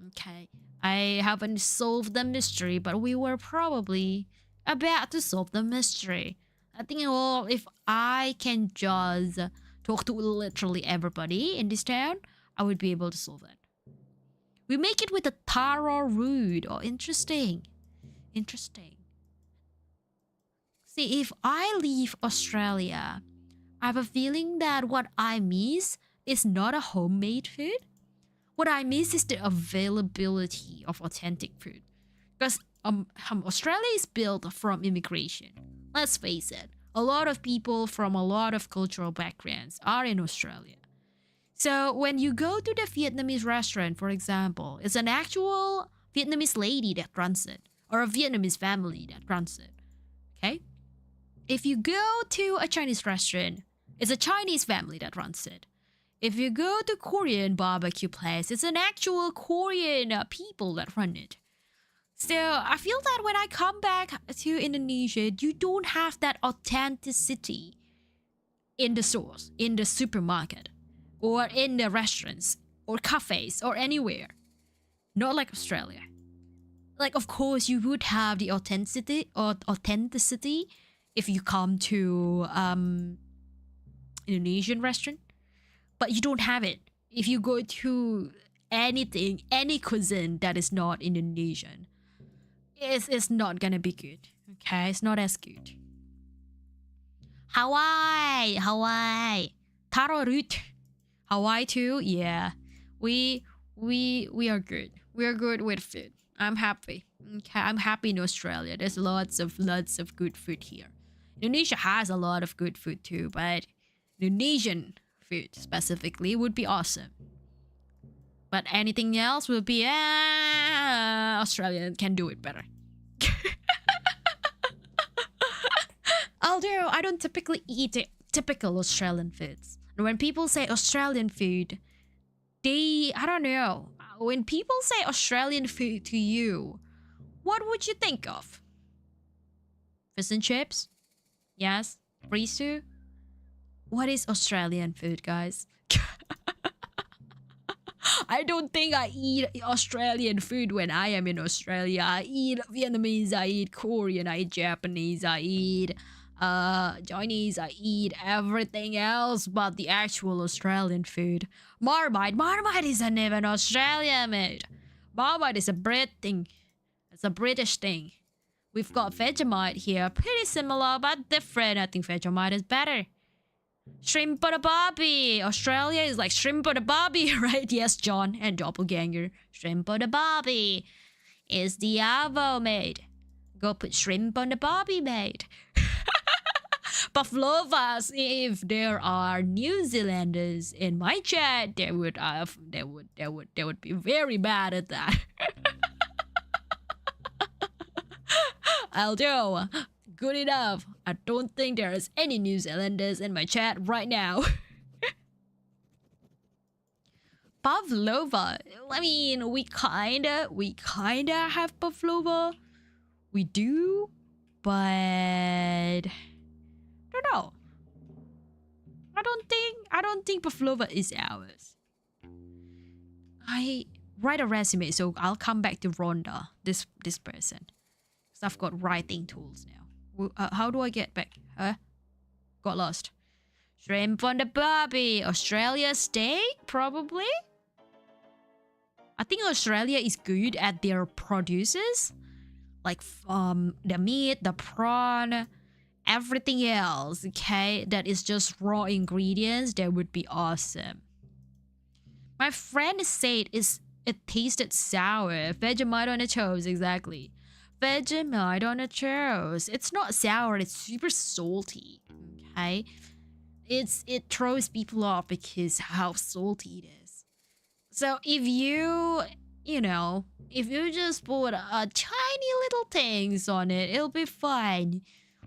Okay. I haven't solved the mystery, but we were probably about to solve the mystery. I think, well, if I can just talk to literally everybody in this town, I would be able to solve it. We make it with a taro root. Oh, interesting. See, if I leave Australia, I have a feeling that what I miss is not a homemade food. What I miss is the availability of authentic food. Because Australia is built from immigration. Let's face it, a lot of people from a lot of cultural backgrounds are in Australia. So when you go to the Vietnamese restaurant, for example, it's an actual Vietnamese lady that runs it, or a Vietnamese family that runs it. Okay? If you go to a Chinese restaurant, it's a Chinese family that runs it. If you go to Korean barbecue place, it's an actual Korean people that run it. So I feel that when I come back to Indonesia, you don't have that authenticity in the stores, in the supermarket, or in the restaurants, or cafes, or anywhere. Not like Australia. Like, of course, you would have the authenticity if you come to Indonesian restaurant, but you don't have it if you go to any cuisine that is not Indonesian. It's not gonna be good. Okay, it's not as good. Hawaii, taro root, Hawaii too. Yeah, we are good. We are good with food. I'm happy. Okay, I'm happy in Australia. There's lots of good food here. Indonesia has a lot of good food too, but Indonesian food specifically would be awesome. But anything else will be Australia can do it better. Although I don't typically eat typical Australian foods. When people say Australian food, I don't know. When people say Australian food to you, what would you think of? Fish and chips? Yes? Risu? What is Australian food, guys? I don't think I eat Australian food when I am in Australia. I eat Vietnamese, I eat Korean, I eat Japanese, I eat Chinese, I eat everything else but the actual Australian food. Marmite isn't even Australian, mate. Marmite is a Brit thing. It's a British thing. We've got Vegemite here, pretty similar but different. I think Vegemite is better. Shrimp on a barbie. Australia is like shrimp on a barbie, right? Yes, John and Doppelganger. Shrimp on a barbie. Is the Avo, mate? Go put shrimp on the barbie, mate. Pavlovas, if there are New Zealanders in my chat, they would be very mad at that. I'll do. Good enough. I don't think there is any New Zealanders in my chat right now. Pavlova. I mean, we kinda have Pavlova. We do, but don't know. I don't think Pavlova is ours. I write a resume, so I'll come back to Rhonda, this person. Because I've got writing tools now. How do I get back? Got lost. Shrimp on the barbie. Australia steak, probably? I think Australia is good at their producers. Like the meat, the prawn, everything else, okay? That is just raw ingredients. That would be awesome. My friend said it tasted sour. Vegemite on a toast, exactly. Vegemite on a toast. It's not sour, it's super salty, okay? It throws people off because how salty it is. So if you just put tiny little things on it, it'll be fine.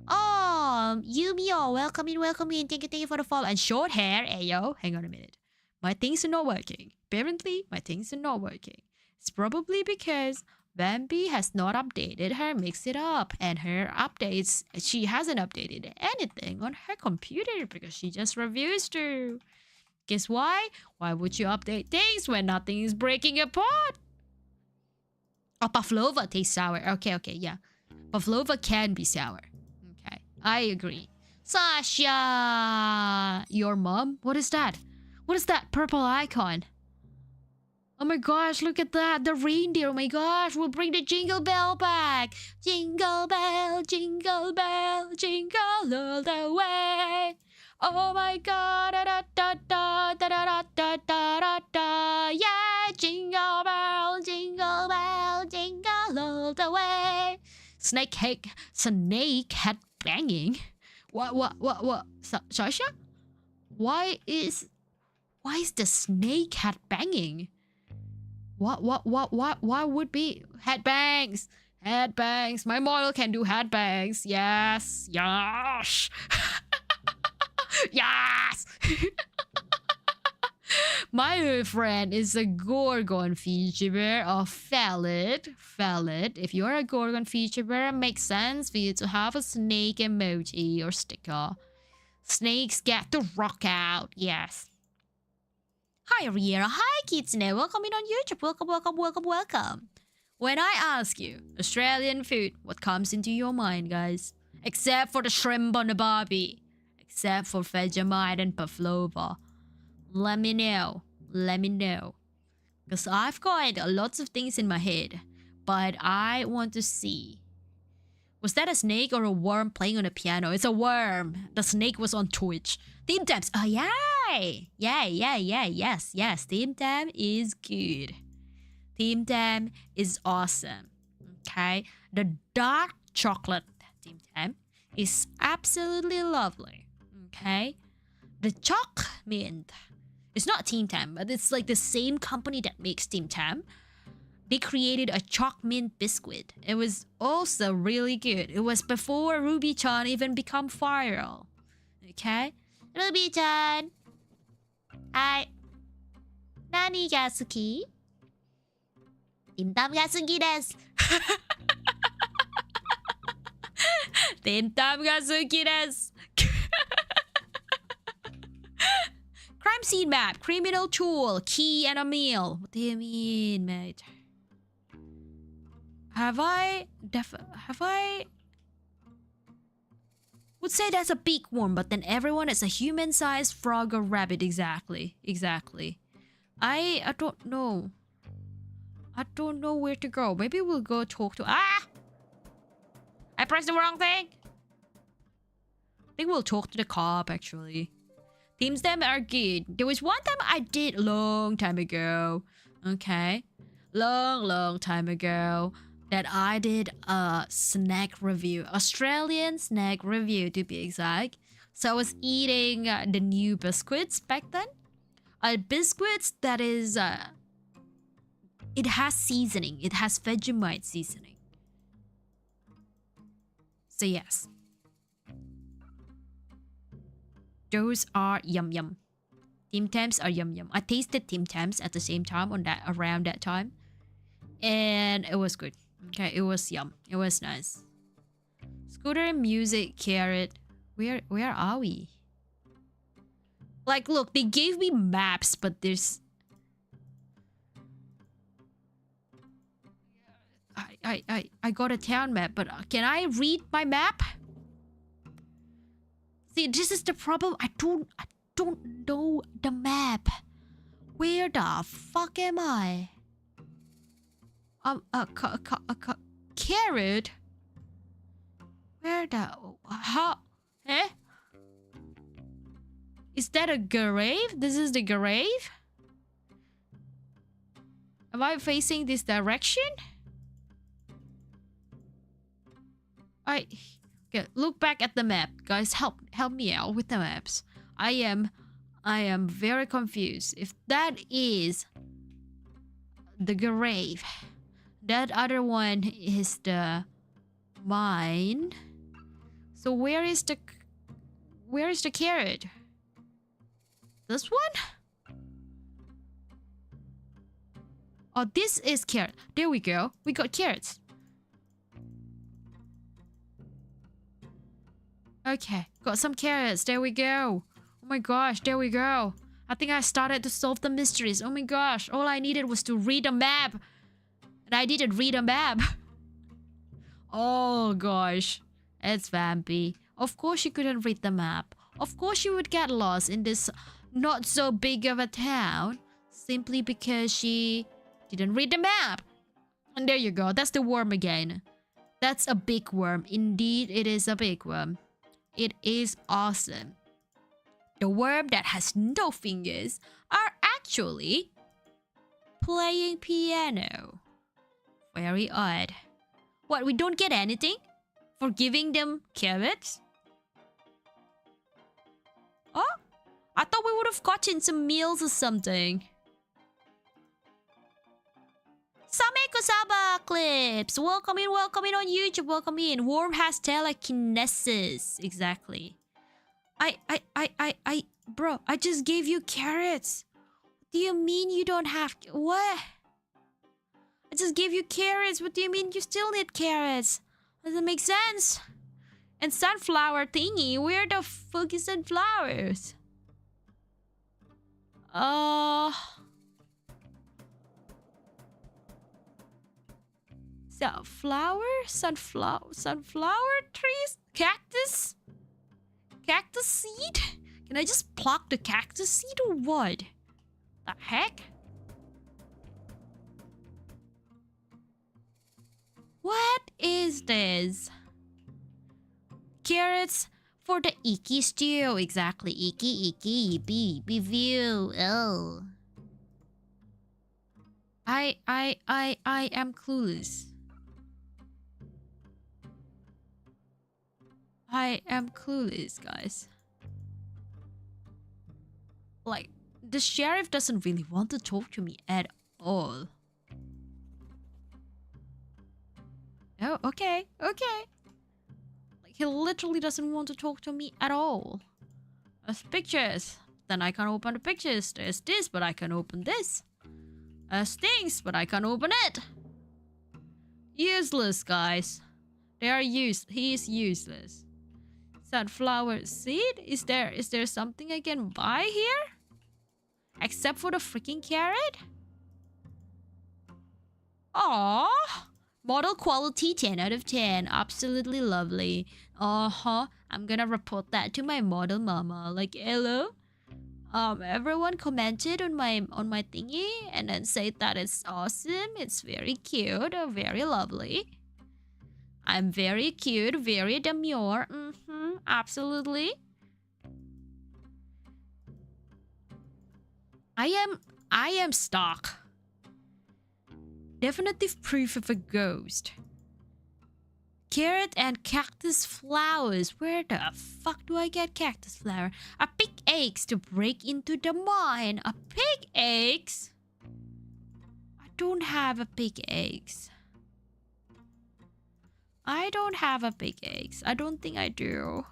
Oh, Yumio, welcome in. Thank you for the follow. And short hair, ayo. Hang on a minute. My things are not working. Apparently, my things are not working. It's probably because Bambi has not updated her Mix It Up. And her updates, she hasn't updated anything on her computer because she just refused to. Guess why? Why would you update things when nothing is breaking apart? Oh, Pavlova tastes sour. Okay, yeah. Pavlova can be sour. Okay, I agree. Sasha! Your mom? What is that? What is that purple icon? Oh my gosh, look at that. The reindeer. Oh my gosh, we'll bring the jingle bell back. Jingle bell, jingle bell, jingle all the way. Oh my god, da da da da da da da da da da. Yeah, jingle bell, jingle bell, jingle all the way. Snake head banging. What? Sasha? Why is the snake head banging? What? Why would be headbangs? Headbangs. My model can do headbangs. Yes. Yes! My friend is a Gorgon VTuber or Phalid. If you're a Gorgon VTuber, it makes sense for you to have a snake emoji or sticker. Snakes get to rock out, yes. Hi Riera, hi Kitsune, welcome in on YouTube, welcome. When I ask you, Australian food, what comes into your mind, guys? Except for the shrimp on the barbie. Except for Vegemite and Pavlova. Let me know. Because I've got lots of things in my head. But I want to see. Was that a snake or a worm playing on a piano? It's a worm. The snake was on Twitch. Team Tabs. Oh, yay! Yes. Team Tab is good. Team Tab is awesome. Okay? The dark chocolate Team Tab is absolutely lovely. Okay, the Chalk Mint. It's not Team Tam, but it's like the same company that makes Team Tam. They created a Chalk Mint biscuit. It was also really good. It was before Ruby-chan even become viral. Okay, Ruby-chan. Hi. Nani ga suki? Team Tam ga suki desu. Team Tam ga suki desu. Crime scene map, criminal tool, key and a meal. What do you mean, mate? Have I would say that's a big one, but then everyone is a human-sized frog or rabbit. Exactly. I don't know. I don't know where to go. Maybe we'll go talk to... I pressed the wrong thing. I think we'll talk to the cop, actually. Timestamps are good. There was one time I did a long time ago. Okay. Long time ago that I did a snack review. Australian snack review to be exact. So I was eating the new biscuits back then. Biscuits that is... it has seasoning. It has Vegemite seasoning. So yes. Those are yum yum. Tim Tams are yum yum. I tasted Tim Tams at the same time around that time. And it was good. Okay, it was yum. It was nice. Scooter, music, carrot. Where are we? Like, look, they gave me maps, but there's... I got a town map, but can I read my map? See, this is the problem. I don't know the map. Where the fuck am I? Carrot? Where the... How? Eh? Is that a grave? This is the grave? Am I facing this direction? Okay, look back at the map. Guys, help me out with the maps. I am very confused. If that is the grave, that other one is the mine. So where is the carrot? This one? Oh, this is carrot. There we go. We got carrots. Okay, got some carrots. There we go. Oh my gosh, there we go. I think I started to solve the mysteries. Oh my gosh, all I needed was to read a map. And I didn't read a map. Oh gosh, it's vampy. Of course you couldn't read the map. Of course you would get lost in this not so big of a town. Simply because she didn't read the map. And there you go, that's the worm again. That's a big worm. Indeed, it is a big worm. It is awesome. The worm that has no fingers are actually playing piano. Very odd. What, we don't get anything for giving them carrots? Oh, I thought we would have gotten some meals or something. Sameko Saba clips. Welcome in on YouTube. Welcome in. Worm has telekinesis. Exactly. Bro, I just gave you carrots. What do you mean you don't have... What? I just gave you carrots. What do you mean you still need carrots? Doesn't make sense. And sunflower thingy. Where the fuck is sunflowers? So, sunflower trees? Cactus? Cactus seed? Can I just pluck the cactus seed or what? The heck? What is this? Carrots for the icky stew. Exactly. Icky. Be view. Oh. I am clueless. I am clueless, guys. Like, the sheriff doesn't really want to talk to me at all. Oh, okay. Like, he literally doesn't want to talk to me at all. There's pictures. Then I can open the pictures. There's this, but I can open this. There's things, but I can't open it. Useless, guys. They are He is useless. Sunflower seed? Is there something I can buy here? Except for the freaking carrot? Aww. Model quality 10 out of 10. Absolutely lovely. I'm gonna report that to my model mama. Like, hello? Everyone commented on my thingy and then said that it's awesome. It's very cute. Very lovely. I'm very cute. Very demure. Absolutely. I am stuck. Definitive proof of a ghost. Carrot and cactus flowers. Where the fuck do I get cactus flower? A pickaxe to break into the mine. A pickaxe? I don't have a pickaxe. I don't have a pickaxe. I don't think I do.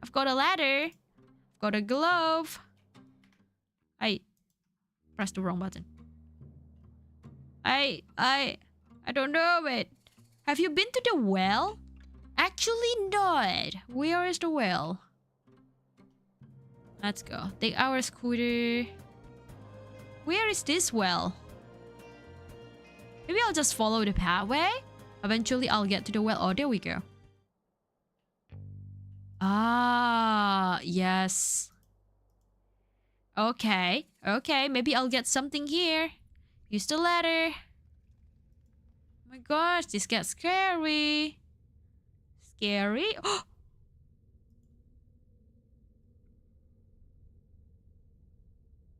I've got a ladder. I've got a glove. I pressed the wrong button. I don't know it. Have you been to the well? Actually not. Where is the well? Let's go. Take our scooter. Where is this well? Maybe I'll just follow the pathway. Eventually I'll get to the well. Oh, there we go. Ah, yes. Okay. Okay, maybe I'll get something here. Use the ladder. Oh my gosh, this gets scary. Scary?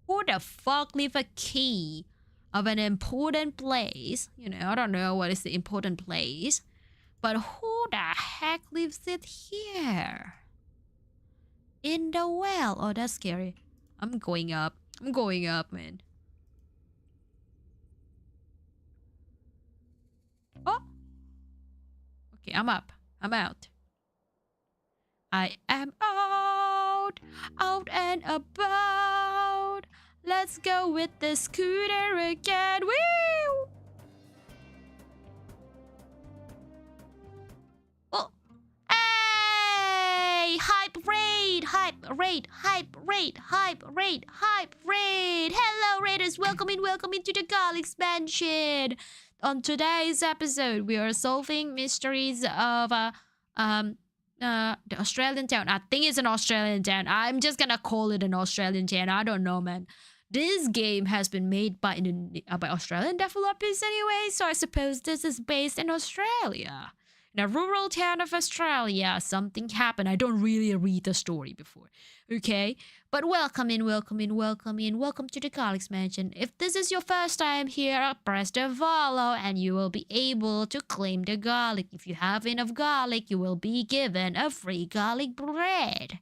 Who the fuck leave a key of an important place? You know, I don't know what is the important place. But who the heck leaves it here? In the well. Oh, that's scary. I'm going up. I'm going up, man. Oh. Okay, I'm up. I'm out. I am out. Out and about. Let's go with the scooter again. Woo! Oh. Hey! Hype raid! Hype raid! Hype raid! Hype raid! Hype raid! Hello, raiders! Welcome into the Garlic Mansion. On today's episode, we are solving mysteries of the Australian town. I think it's an Australian town. I'm just gonna call it an Australian town. I don't know, man. This game has been made by Australian developers anyway, so I suppose this is based in Australia. In a rural town of Australia, something happened. I don't really read the story before, okay? But welcome in. Welcome to the Garlic Mansion. If this is your first time here, press the follow and you will be able to claim the garlic. If you have enough garlic, you will be given a free garlic bread.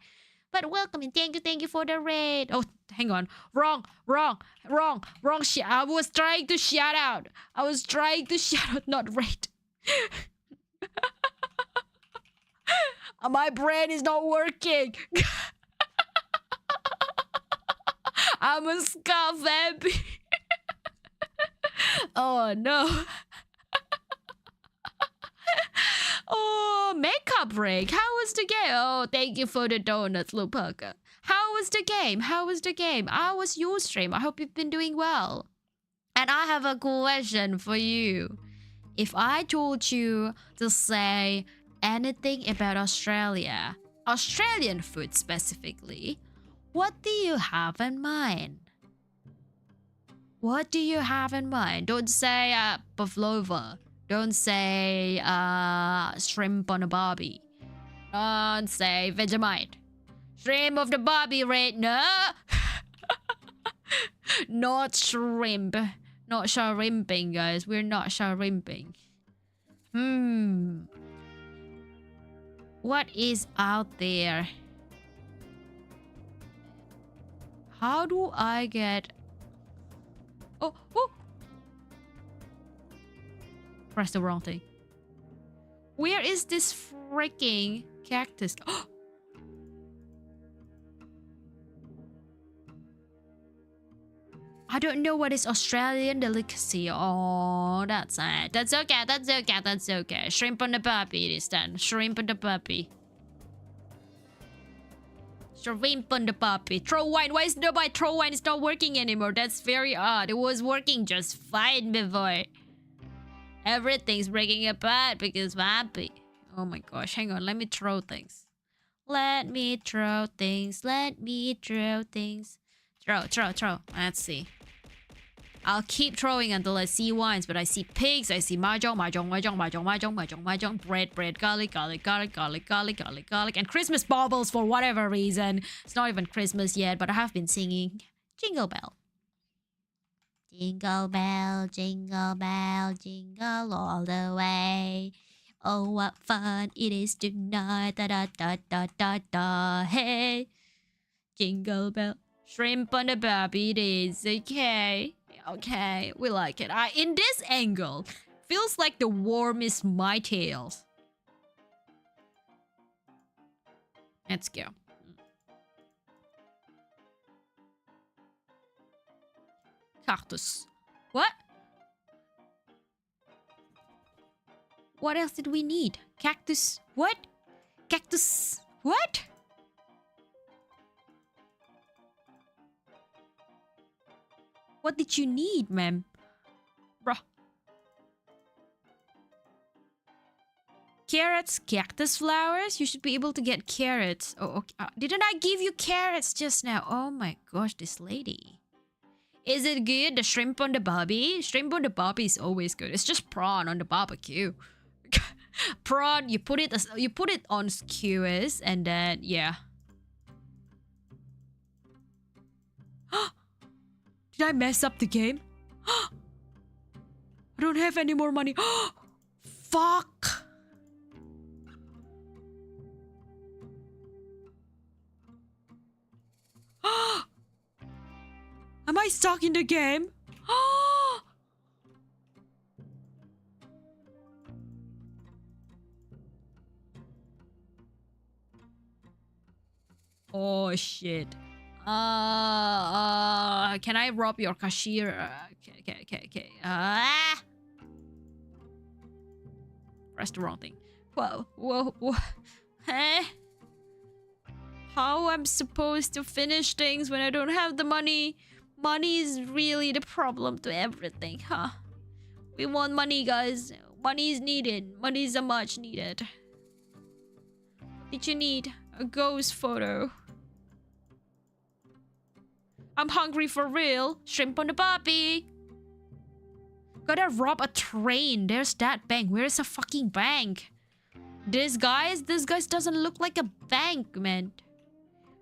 But welcome in. Thank you for the raid. Oh, hang on. Wrong shit. I was trying to shout out. Not raid. My brain is not working. I'm a ska vampy. Oh no. Oh, makeup break. How was the game? Oh, thank you for the donuts, Lupaka. How was the game? How was your stream? I hope you've been doing well. And I have a question for you. If I told you to say anything about Australia, Australian food specifically, what do you have in mind? What do you have in mind? Don't say pavlova. Don't say shrimp on a barbie. Don't say Vegemite. Shrimp of the barbie, right? No. Not shrimp. Not shrimping, guys. We're not shrimping. What is out there? How do I get... Oh! Press the wrong thing. Where is this freaking cactus? I don't know what is Australian delicacy. Oh, that's sad. That's okay. Shrimp on the puppy it is then. Shrimp on the puppy. Shrimp on the puppy. Throw wine. Why is nobody throw wine? It's not working anymore. That's very odd. It was working just fine before. Everything's breaking apart because puppy. Oh my gosh. Hang on. Let me throw things. Throw. Let's see. I'll keep throwing until I see wines, but I see pigs, I see mahjong, bread, garlic, and Christmas baubles for whatever reason. It's not even Christmas yet, but I have been singing Jingle bell. Jingle bell, jingle all the way. Oh, what fun it is tonight. Da da da da da da. Hey. Jingle bell. Shrimp on the barbie it is. Okay. Okay. We like it. In this angle, feels like the worm is my tail. Let's go. Cactus. What? What else did we need? Cactus. What? Cactus. What? What did you need, ma'am? Bruh. Carrots, cactus flowers? You should be able to get carrots. Oh, okay. Didn't I give you carrots just now? Oh my gosh, this lady. Is it good? The shrimp on the barbie? Shrimp on the barbie is always good. It's just prawn on the barbecue. Prawn, you put it on skewers and then yeah. Did I mess up the game? I don't have any more money. Fuck. Am I stuck in the game? Oh shit. Can I rob your cashier? Okay. Press the wrong thing. Whoa. Huh? How I'm supposed to finish things when I don't have the money? Money is really the problem to everything, huh? We want money, guys. Money is needed. Money is a much needed. What did you need? A ghost photo. I'm hungry for real. Shrimp on the barbie. Gotta rob a train. There's that bank. Where's a fucking bank? This guys doesn't look like a bank, man.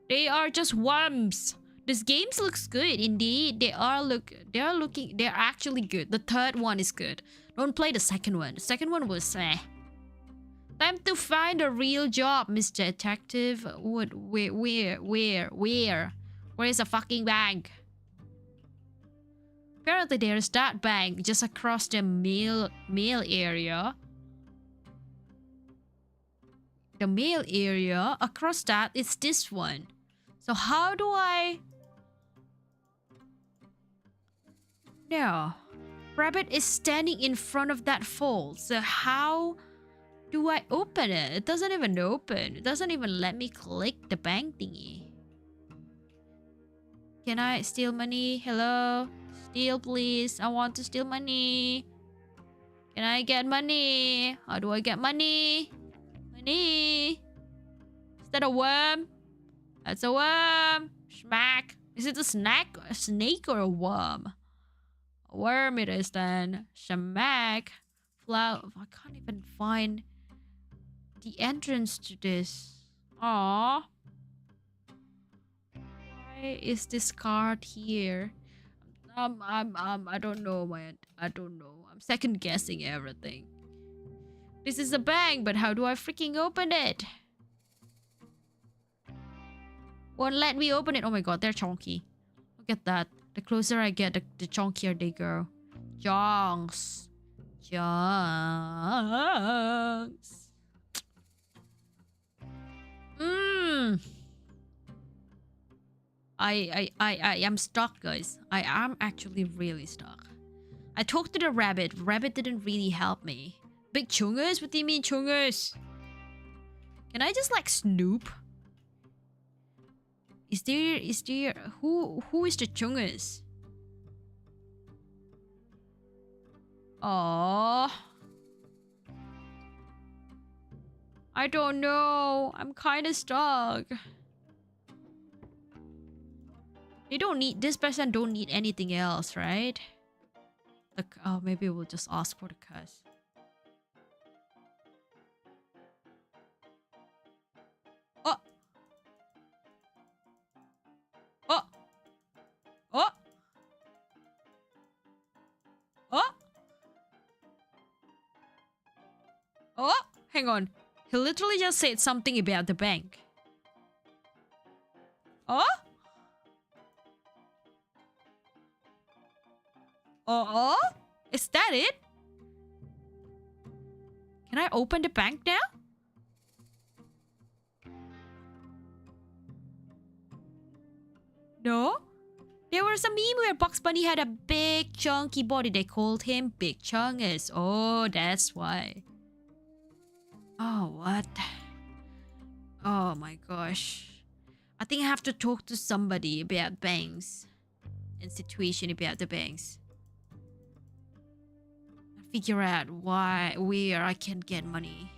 They are just worms. This game looks good indeed. They're actually good. The third one is good. Don't play the second one. The second one was eh. Time to find a real job, Mr. Detective. What? Where? Where is a fucking bank? Apparently there's that bank just across the mail area. The mail area. Across that, it's this one. So how do I... No. Rabbit is standing in front of that fold. So how do I open it? It doesn't even open. It doesn't even let me click the bank thingy. Can I steal money? Hello? Steal, please. I want to steal money. Can I get money? How do I get money? Money. Is that a worm? That's a worm. Smack. Is it a snake or a worm? A worm it is then. Smack. Flower. I can't even find the entrance to this. Aww. Why is this card here? I don't know, man. I don't know. I'm second guessing everything. This is a bank, but how do I freaking open it? Won't let me open it. Oh my god, they're chunky. Look at that. The closer I get, the chunkier they go. Chunks. I am stuck, guys. I am actually really stuck. I talked to the rabbit. Rabbit didn't really help me. Big chungus? What do you mean chungus? Can I just like snoop? Is there who is the chungus? Oh, I don't know. I'm kind of stuck. They don't need, this person don't need anything else, right? Oh, maybe we'll just ask for the cuss. Oh. Oh. Oh, hang on. He literally just said something about the bank. Oh? Oh? Is that it? Can I open the bank now? No? There was a meme where Bugs Bunny had a big chunky body. They called him Big Chungus. Oh, that's why. Oh, what? Oh my gosh. I think I have to talk to somebody about banks. And situation about the banks. Figure out where I can get money.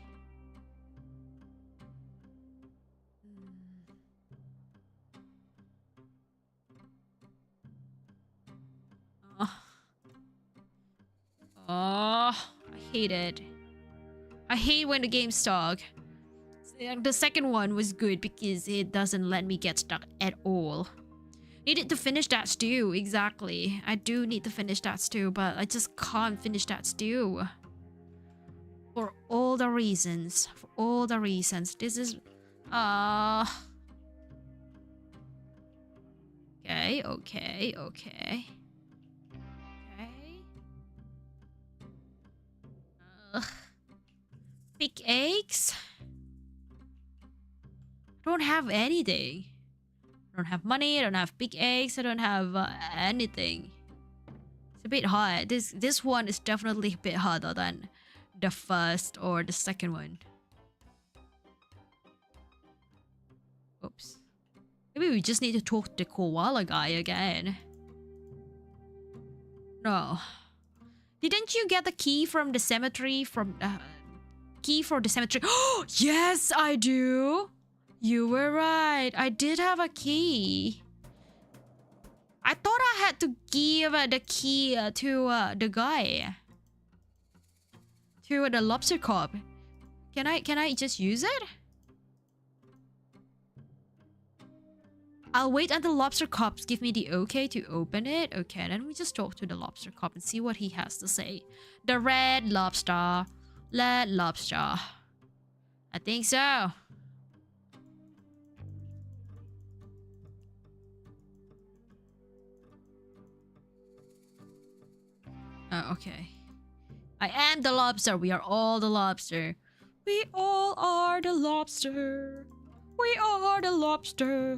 Oh, I hate it. I hate when the game's stuck. The second one was good because it doesn't let me get stuck at all. Needed to finish that stew, exactly. I do need to finish that stew, but I just can't finish that stew. For all the reasons. For all the reasons. This is... Okay, okay, okay. Okay. Pickaxe? I don't have anything. I don't have money, I don't have pickaxe, I don't have anything. It's a bit hard. This one is definitely a bit harder than the first or the second one. Oops. Maybe we just need to talk to the koala guy again. No. Didn't you get the key from the cemetery? Key for the cemetery? Oh, yes, I do. You were right. I did have a key. I thought I had to give the key to the guy. To the lobster cop. Can I just use it? I'll wait until lobster cops give me the okay to open it. Okay, then we just talk to the lobster cop and see what he has to say. The red lobster. Red lobster. I think so. Oh, okay. I am the lobster. We are all the lobster. We all are the lobster. We are the lobster.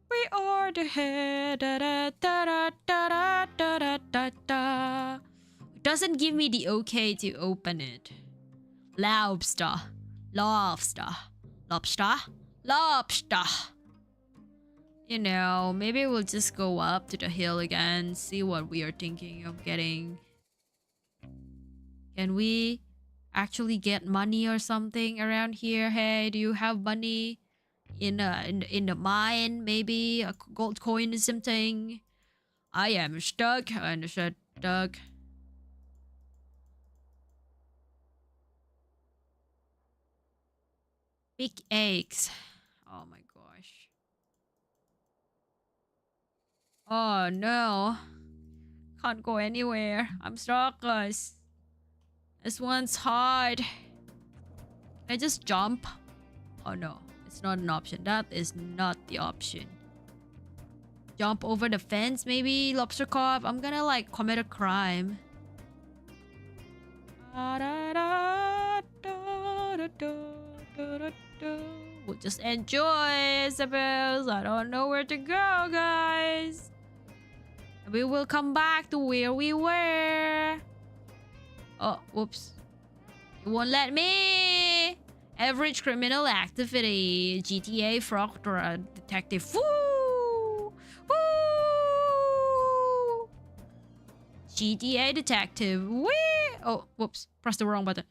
We are the head. Da, da, da, da, da, da, da, da, da. It doesn't give me the okay to open it. Lobster. Lobster. Lobster. Lobster. You know, maybe we'll just go up to the hill again, see what we are thinking of getting. Can we actually get money or something around here? Hey, do you have money in the mine? Maybe a gold coin or something? I am stuck. I'm stuck. Big eggs. Oh my gosh. Oh no. Can't go anywhere. I'm stuck, guys. This one's hard. Can I just jump? Oh no, it's not an option. That is not the option. Jump over the fence, maybe? Lobster cop? I'm gonna like commit a crime. We'll just enjoy, I suppose. I don't know where to go, guys. We will come back to where we were. Oh, whoops. It won't let me. Average criminal activity. GTA Frog Detective. Woo! Woo! GTA Detective. Wee! Oh, whoops. Press the wrong button.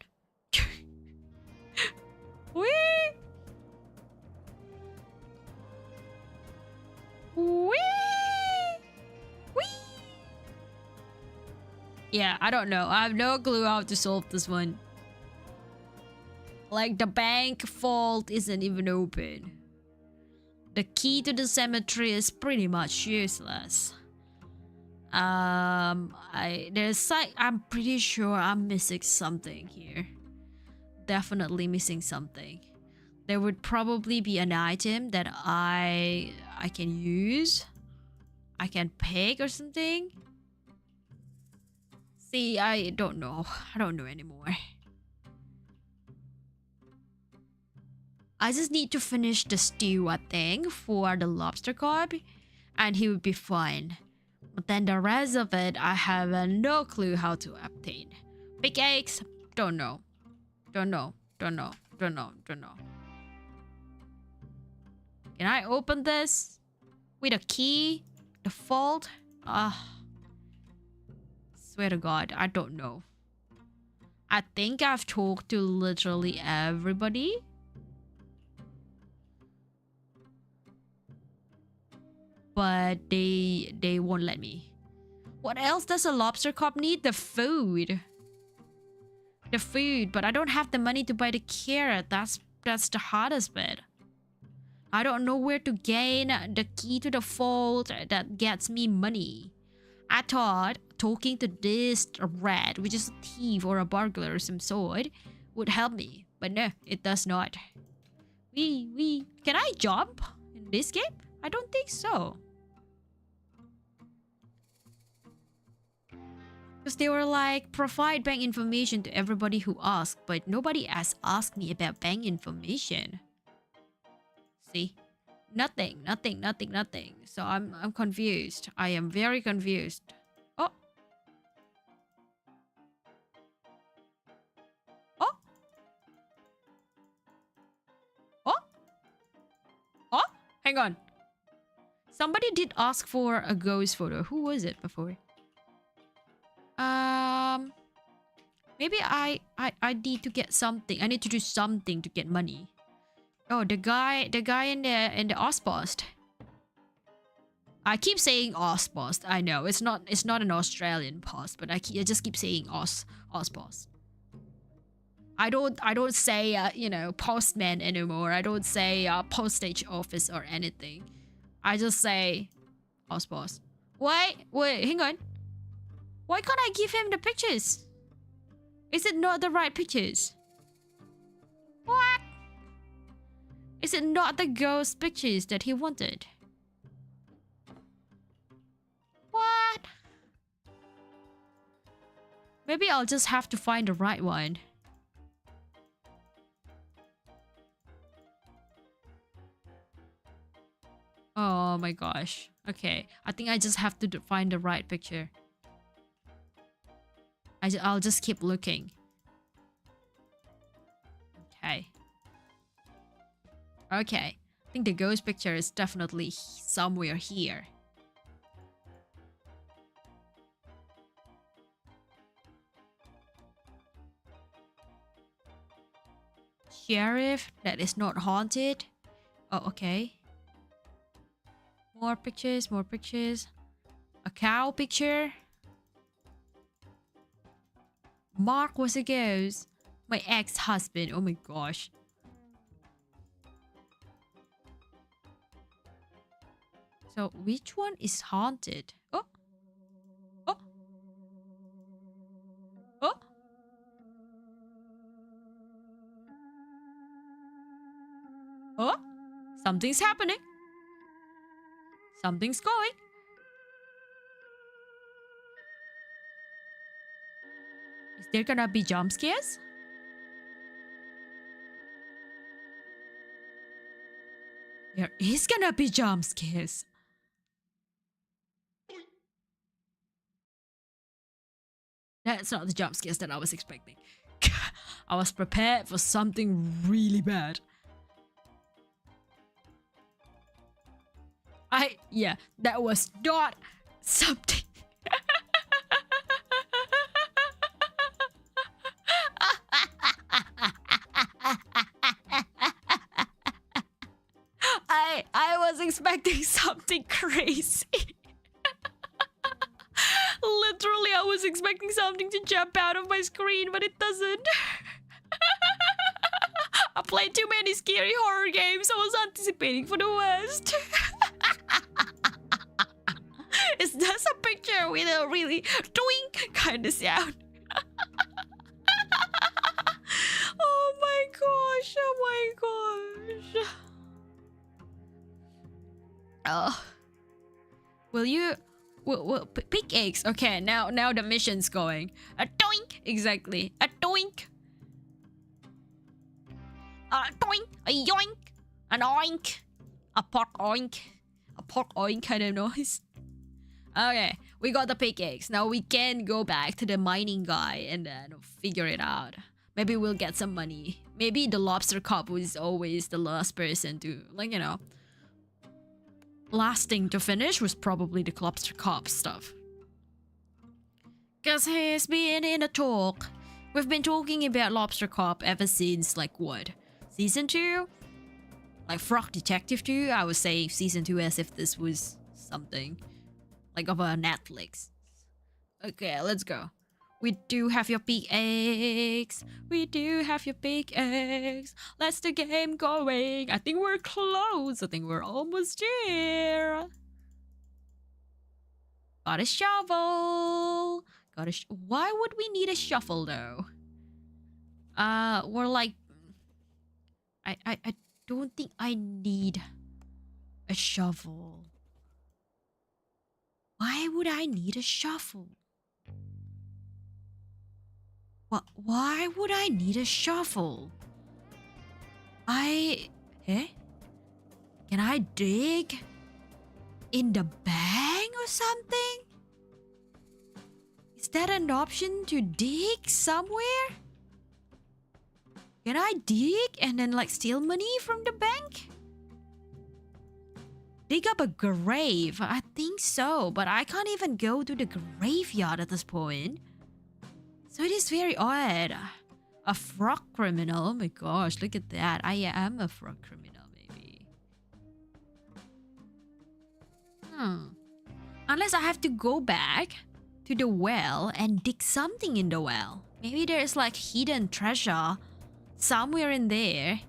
Wee! Wee! Yeah, I don't know. I have no clue how to solve this one. Like, the bank vault isn't even open. The key to the cemetery is pretty much useless. I'm pretty sure I'm missing something here. definitely missing something. There would probably be an item that I can use. I can pick or something. See, I don't know. I don't know anymore. I just need to finish the stew, I think, for the lobster carb, and he would be fine. But then the rest of it, I have no clue how to obtain. Big eggs, don't know. Don't know. Can I open this with a key? The vault? Swear to God, I don't know. I think I've talked to literally everybody. But they won't let me. What else does a lobster cop need? The food. The food, but I don't have the money to buy the carrot. That's the hardest bit. I don't know where to gain the key to the vault that gets me money. I thought talking to this rat, which is a thief or a burglar of some sort, would help me. But no, it does not. Can I jump in this game? I don't think so. Because they were like, provide bank information to everybody who asked, but nobody has asked me about bank information. See? Nothing. So I'm confused. I am very confused. Oh. Oh. Oh. Oh. Hang on. Somebody did ask for a ghost photo. Who was it before? Maybe I need to get something. I need to do something to get money. Oh, the guy in the Ozpost. I keep saying Ozpost. I know it's not an Australian post, but I just keep saying Ozpost. I don't say postman anymore. I don't say postage office or anything. I just say Ozpost. Wait, hang on. Why can't I give him the pictures? Is it not the right pictures? What? Is it not the ghost pictures that he wanted? What? Maybe I'll just have to find the right one. Oh my gosh. Okay, I think I just have to find the right picture. I'll just keep looking. Okay. Okay. I think the ghost picture is definitely somewhere here. Sheriff that is not haunted. Oh, okay. More pictures. A cow picture. Mark was a ghost. My ex-husband. Oh my gosh. So which one is haunted? Oh. Oh. Oh. Oh. Something's happening. Something's going. Is there gonna be jump scares? There is gonna be jump scares. That's not the jump scares that I was expecting. I was prepared for something really bad. Yeah, that was not something. I was expecting something crazy. Literally, I was expecting something to jump out of my screen, but it doesn't. I played too many scary horror games. I was anticipating for the worst. It's just a picture with a really twink kind of sound. Oh my gosh! Oh my gosh! Oh, will you? Will pick eggs? Okay, now the mission's going. A doink! Exactly. A doink. A doink. A yoink. An oink. A pork oink. A pork oink kind of noise. Okay, we got the pickaxe. Now we can go back to the mining guy and then figure it out. Maybe we'll get some money. Maybe the lobster cop was always the last person to, like, you know, last thing to finish was probably the lobster cop stuff. Cause he's been in a talk. We've been talking about lobster cop ever since, like, what? Season 2? Like Frog Detective 2? I would say season 2 as if this was something like of a Netflix. Okay, let's go. We do have your pickaxe. We do have your pickaxe. Let's the game going. I think we're close. I think we're almost there. Got a shovel. Why would we need a shovel though? We're like, I don't think I need a shovel. Why would I need a shovel? Why would I need a shovel? Eh? Can I dig in the bank or something? Is that an option to dig somewhere? Can I dig and then like steal money from the bank? Dig up a grave? I think so, but I can't even go to the graveyard at this point. So it is very odd. A frog criminal? Oh my gosh, look at that. I am a frog criminal, maybe. Unless I have to go back to the well and dig something in the well. Maybe there's like hidden treasure somewhere in there.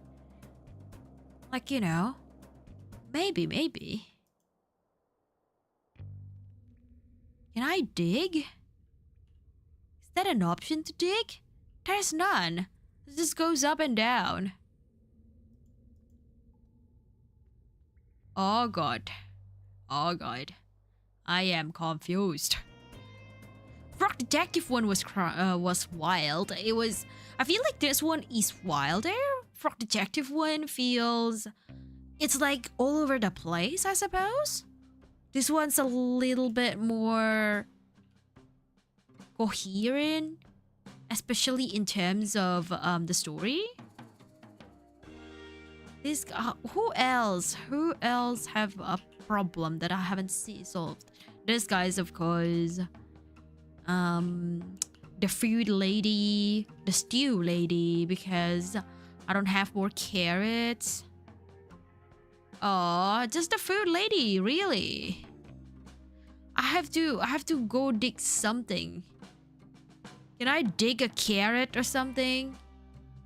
Like, you know. Maybe. Can I dig? Is that an option to dig? There's none. It just goes up and down. Oh god. I am confused. Frog Detective one was wild. I feel like this one is wilder. Frog Detective one feels, it's like all over the place, I suppose. This one's a little bit more coherent, especially in terms of the story. This who else have a problem that I haven't solved? This guy's, of course, the food lady, the stew lady, because I don't have more carrots. Oh, just the food lady, really? I have to go dig something. Can I dig a carrot or something?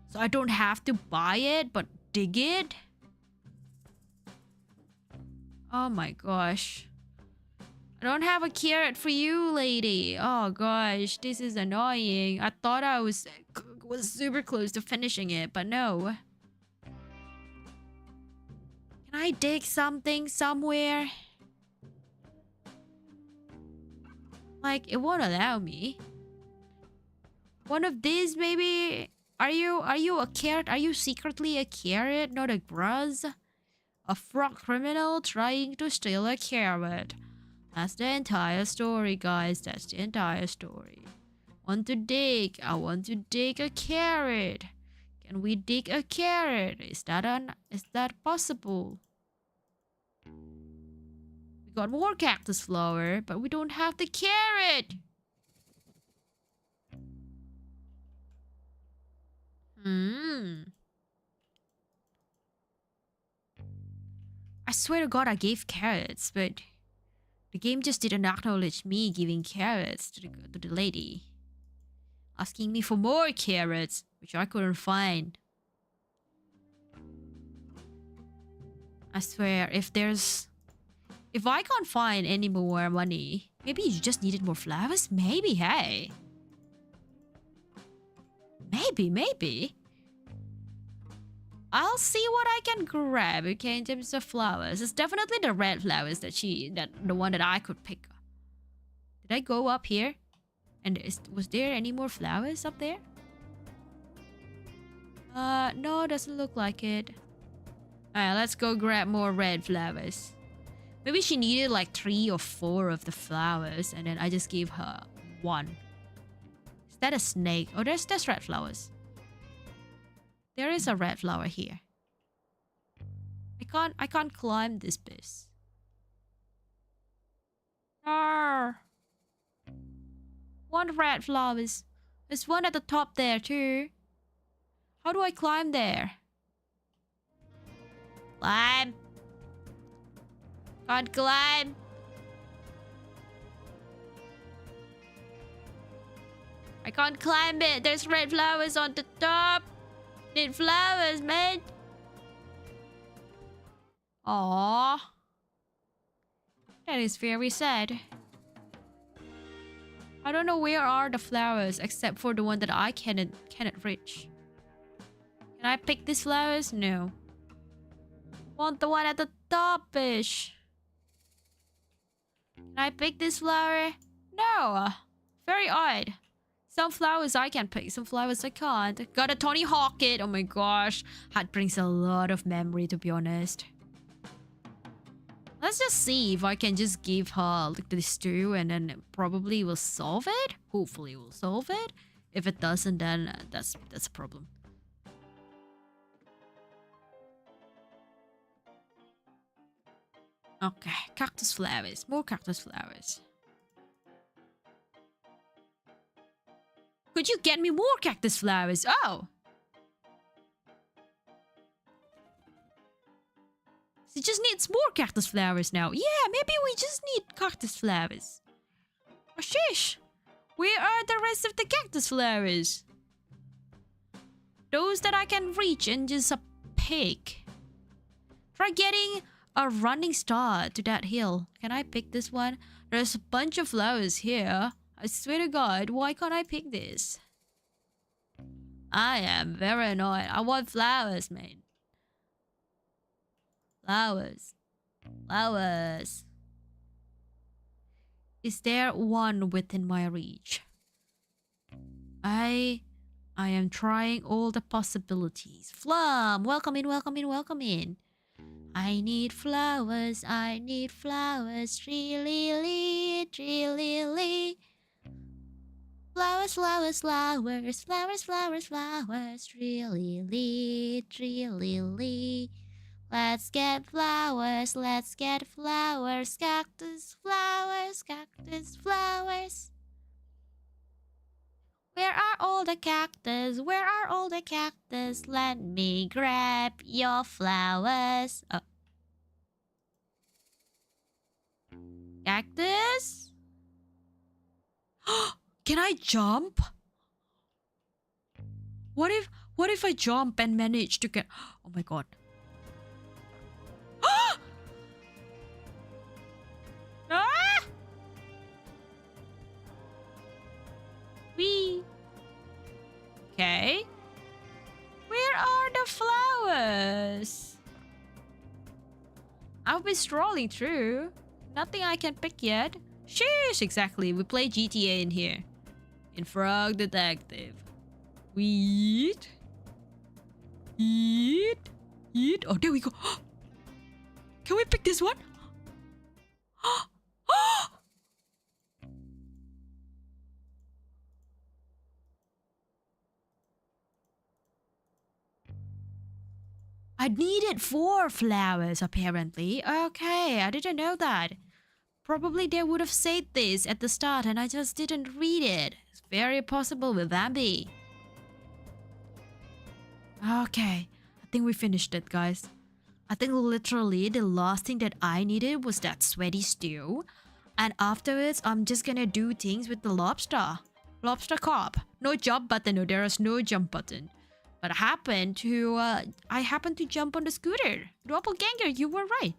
So I don't have to buy it, but dig it? Oh my gosh. I don't have a carrot for you, lady. Oh gosh, this is annoying. I thought I was super close to finishing it, but no. Can I dig something somewhere? Like, it won't allow me. One of these, maybe? Are you a carrot? Are you secretly a carrot, not a grass? A frog criminal trying to steal a carrot. That's the entire story, guys. That's the entire story. Want to dig? I want to dig a carrot. Can we dig a carrot? Is that possible? We got more cactus flower, but we don't have the carrot. I swear to God I gave carrots, but the game just didn't acknowledge me giving carrots to the lady. Asking me for more carrots, which I couldn't find. I swear, if I can't find any more money, maybe you just needed more flowers? Maybe, hey. Maybe. I'll see what I can grab, okay, in terms of flowers. It's definitely the red flowers that the one that I could pick. Did I go up here? And was there any more flowers up there? No, doesn't look like it. Alright, let's go grab more red flowers. Maybe she needed like 3 or 4 of the flowers, and then I just gave her 1. Is that a snake? Oh, there's red flowers. There is a red flower here. I can't climb this base. No. 1 red flowers. There's one at the top there too. How do I climb there? Climb. Can't climb. I can't climb it. There's red flowers on the top. Need flowers, man. Aww. That is very sad. I don't know where are the flowers except for the one that I cannot reach. Can I pick these flowers? No. Want the one at the top-ish. Can I pick this flower? No. Very odd. Some flowers I can pick, some flowers I can't. Got a Tony Hawk it. Oh my gosh. That brings a lot of memory, to be honest. Let's just see if I can just give her like this too, and then probably will solve it. Hopefully we'll solve it. If it doesn't, then that's a problem. Okay, cactus flowers. More cactus flowers. Could you get me more cactus flowers? Oh! She just needs more cactus flowers now. Yeah, maybe we just need cactus flowers. Oh, shish! Where are the rest of the cactus flowers? Those that I can reach and just pick. Try getting a running star to that hill. Can I pick this one? There's a bunch of flowers here. I swear to God, why can't I pick this? I am very annoyed. I want flowers, man. Flowers. Flowers. Is there one within my reach? I am trying all the possibilities. Flum, welcome in, welcome in, welcome in. I need flowers, tree lily, tree lily. Flowers, flowers, flowers, flowers, flowers, flowers, tree lily, tree lily. Let's get flowers, cactus flowers, cactus flowers. Where are all the cactus? Where are all the cactus? Let me grab your flowers. Oh. Cactus? Can I jump? What if I jump and manage to get... Oh my god. Ah! Wee. Okay. Where are the flowers? I've been strolling through. Nothing I can pick yet. Sheesh, exactly. We play GTA in here. In Frog Detective. Eat. Eat. Eat. Oh, there we go. Can we pick this one? I needed 4 flowers, apparently. Okay, I didn't know that. Probably they would have said this at the start and I just didn't read it. It's very possible with Bambi. Okay, I think we finished it, guys. I think literally the last thing that I needed was that sweaty stew. And afterwards, I'm just gonna do things with the lobster. Lobster cop. No jump button. No, there is no jump button. But I happened to jump on the scooter. Doppelganger, you were right.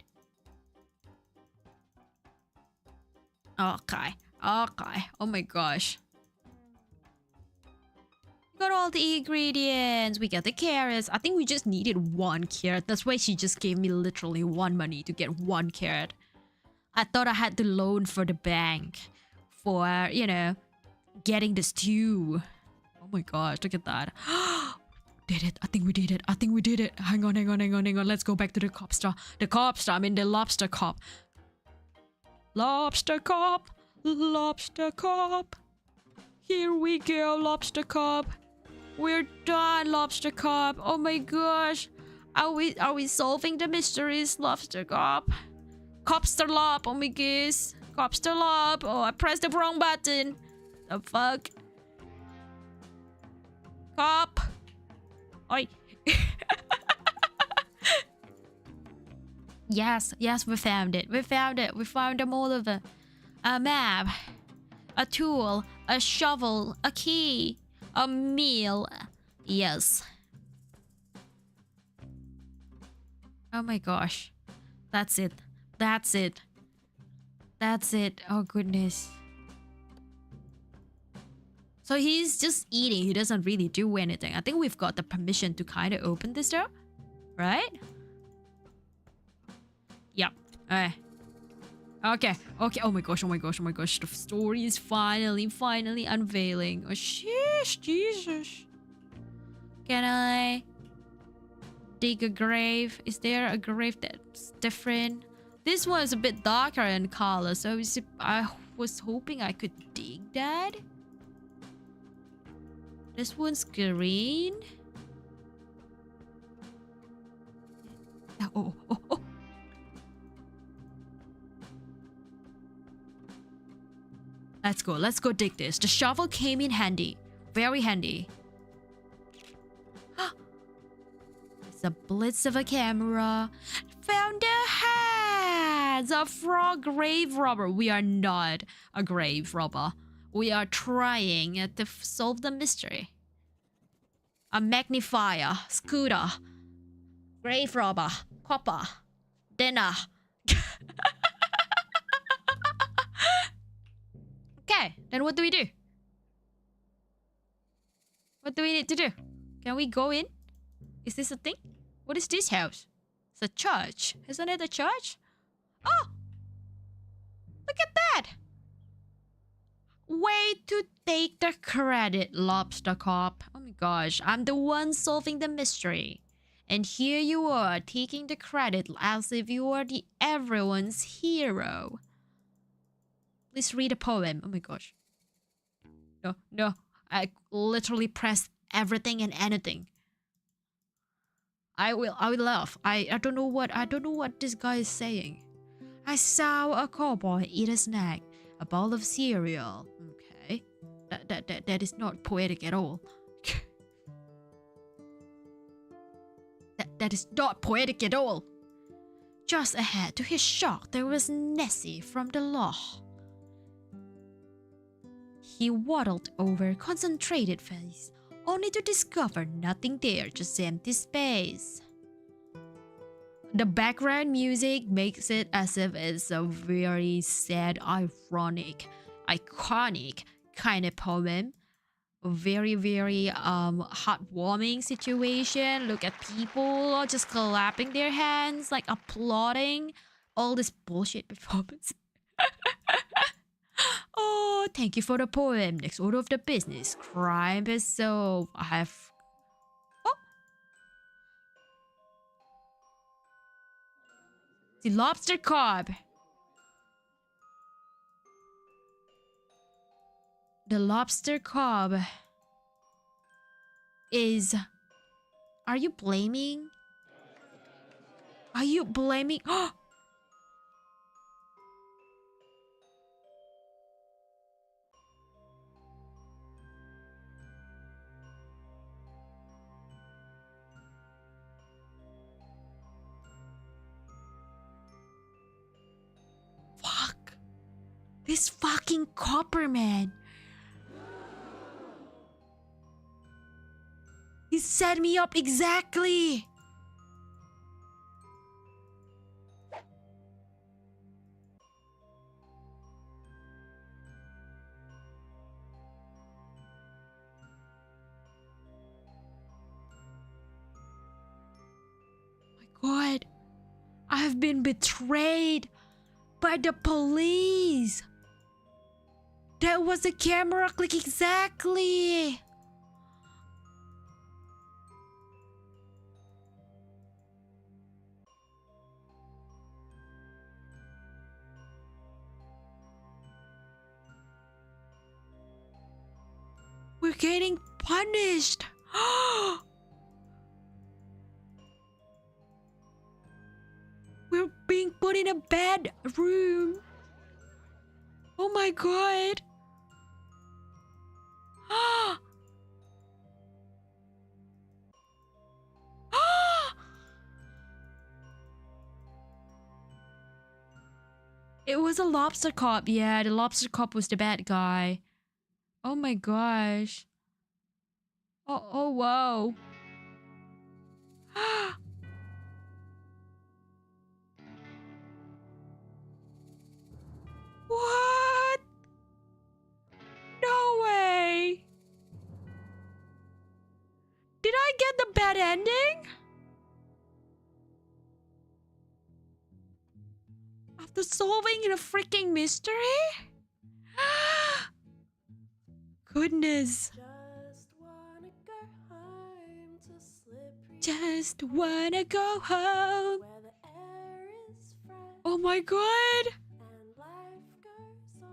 Okay. Okay. Oh my gosh. Got all the ingredients. We got the carrots. I think we just needed 1 carrot. That's why she just gave me literally 1 money to get 1 carrot. I thought I had to loan for the bank for, you know, getting the stew. Oh my gosh, look at that. Did it. I think we did it. I think we did it. Hang on. Let's go back to the lobster. I mean the lobster cup. Lobster cup. Here we go, lobster cup. We're done, lobster cup. Oh my gosh. Are we solving the mysteries, lobster cup? Copster lob, oh my gosh. Copster lob. Oh, I pressed the wrong button. The fuck? Cop. Oi. Yes, we found it. We found them all of it. A map. A tool. A shovel. A key. A meal. Yes. Oh my gosh. That's it. Oh goodness. So he's just eating. He doesn't really do anything. I think we've got the permission to kind of open this door. Right? Yep. Okay. Oh my gosh. The story is finally unveiling. Oh sheesh, Jesus. Can I dig a grave? Is there a grave that's different? This one's a bit darker in color, so I was hoping I could dig that. This one's green. Oh. Let's go dig this. The shovel came in handy. Very handy. It's a blitz of a camera. Found the hands of frog grave robber. We are not a grave robber. We are trying to solve the mystery. A magnifier, scooter, grave robber, copper, dinner. Okay, then what do we do? What do we need to do? Can we go in? Is this a thing? What is this house? It's a church. Isn't it a church? Oh! Look at that! Way to take the credit, lobster cop. Oh my gosh, I'm the one solving the mystery. And here you are, taking the credit as if you are the everyone's hero. Please read a poem. Oh my gosh. No. I literally pressed everything and anything. I will laugh. I don't know what this guy is saying. I saw a cowboy eat a snack, a bowl of cereal. Okay. That is not poetic at all. that is not poetic at all. Just ahead, to his shock, there was Nessie from the law. He waddled over, concentrated face, only to discover nothing there, just empty space. The background music makes it as if it's a very sad, ironic, iconic kind of poem. A very heartwarming situation. Look at people just clapping their hands, like applauding all this bullshit performance. Oh, thank you for the poem. Next order of the business. Crime is solved. I have... Oh! The lobster cob. The lobster cob is... Are you blaming? Are you blaming? Oh! Fuck. This fucking copper man. He set me up exactly. have been betrayed by the police. That was the camera click exactly. We're getting punished. We're being put in a bad room. Oh my god. It was a lobster cop. Yeah, the lobster cop was the bad guy. Oh my gosh. Oh wow. What? No way. Did I get the bad ending? After solving the freaking mystery? Goodness. Just wanna go home. Oh my god.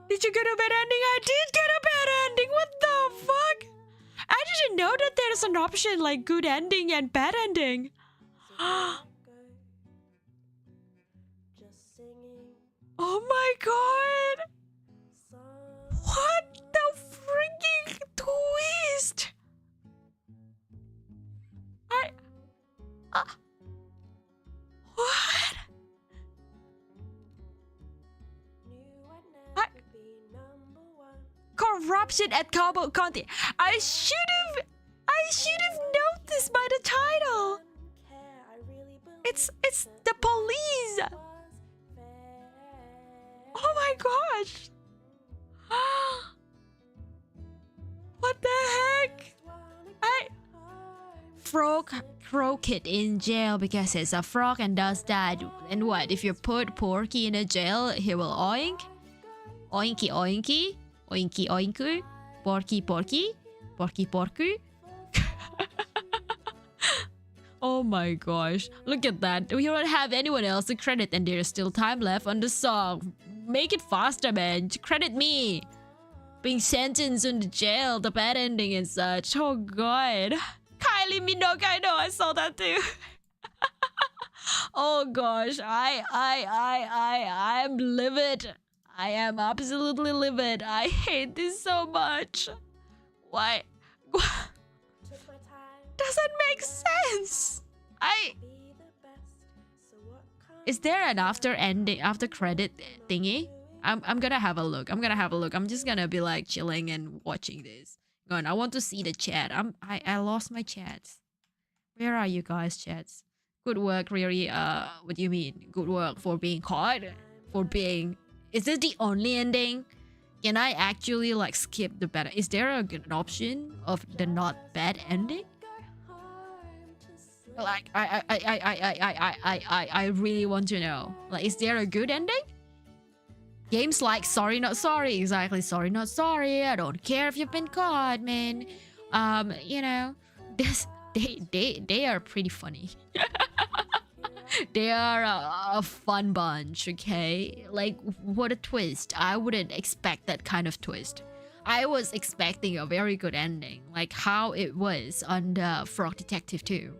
Did you get a bad ending? I did get a bad ending. What the fuck? I didn't know that there's an option like good ending and bad ending. Oh my god. What the freaking twist? What? Corruption at Cabo County. I should have noticed by the title. It's the police. Oh my gosh. What the heck? Frog kid in jail because it's a frog and does that. And what? If you put Porky in a jail, he will oink? Oinky oinky? Oinky oinku? Porky porky? Porky porku? Oh my gosh. Look at that. We don't have anyone else to credit and there's still time left on the song. Make it faster, man. Credit me. Being sentenced in the jail, the bad ending and such. Oh god. Kylie Minogue, I know, I saw that too. Oh gosh, I'm livid. I am absolutely livid. I hate this so much. Why? Doesn't make sense. Is there an after credit thingy? I'm gonna have a look. I'm just gonna be like chilling and watching this. I want to see the chat. I lost my chats. Where are you guys, chats? Good work, really. What do you mean? Good work for being caught? Is this the only ending? Can I actually like skip the bad? Is there an option of the not bad ending? Like I really want to know. Like, is there a good ending? Games like Sorry Not Sorry, exactly. Sorry Not Sorry. I don't care if you've been caught, man. You know, they are pretty funny. They are a fun bunch, okay? Like, what a twist. I wouldn't expect that kind of twist. I was expecting a very good ending, like how it was on the Frog Detective 2.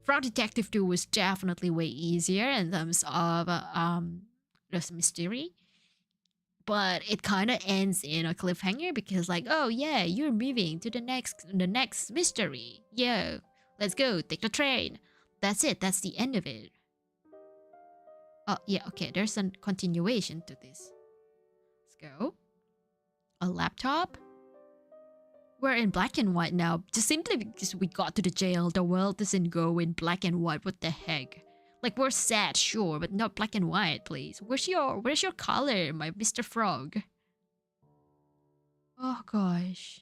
Frog Detective 2 was definitely way easier in terms of this mystery. But it kind of ends in a cliffhanger because like, oh yeah, you're moving to the next mystery. Yo, let's go, take the train. That's it, that's the end of it. Oh yeah, okay, there's a continuation to this. Let's go. A laptop? We're in black and white now. Just simply because we got to the jail, the world doesn't go in black and white. What the heck? Like, we're sad, sure, but not black and white, please. Where's your color, my Mr. Frog? Oh gosh.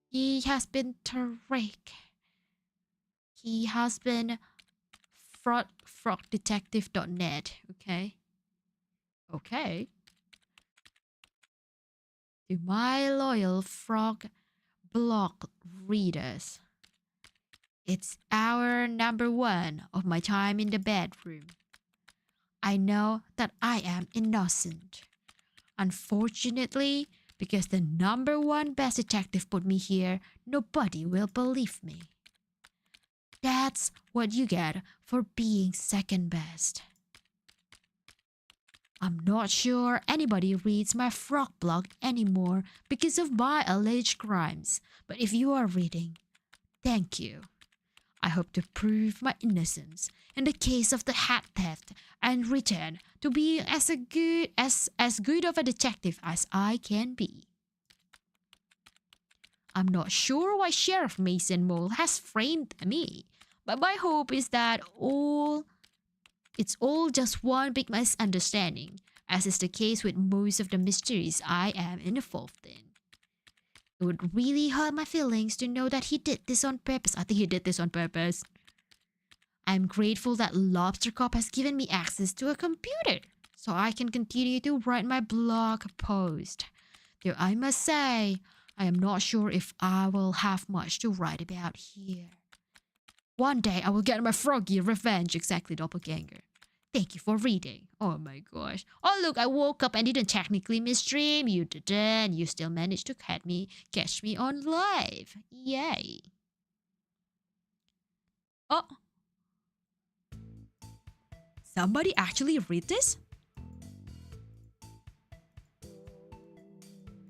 He has been tricked. He has been frogdetective.net. Okay. Okay. To my loyal frog blog readers, it's hour number 1 of my time in the bedroom. I know that I am innocent. Unfortunately, because the number 1 best detective put me here, nobody will believe me. That's what you get for being second best. I'm not sure anybody reads my frog blog anymore because of my alleged crimes, but if you are reading, thank you. I hope to prove my innocence in the case of the hat theft and return to being as good of a detective as I can be. I'm not sure why Sheriff Mason Mole has framed me, but my hope is that it's all just one big misunderstanding, as is the case with most of the mysteries I am involved in. It would really hurt my feelings to know that he did this on purpose. I think he did this on purpose. I'm grateful that Lobster Cop has given me access to a computer, so I can continue to write my blog post. Though I must say, I am not sure if I will have much to write about here. One day I will get my froggy revenge, exactly, doppelganger. Thank you for reading. Oh my gosh. Oh look, I woke up and didn't technically misstream. You didn't. You still managed to catch me on live. Yay. Oh. Somebody actually read this?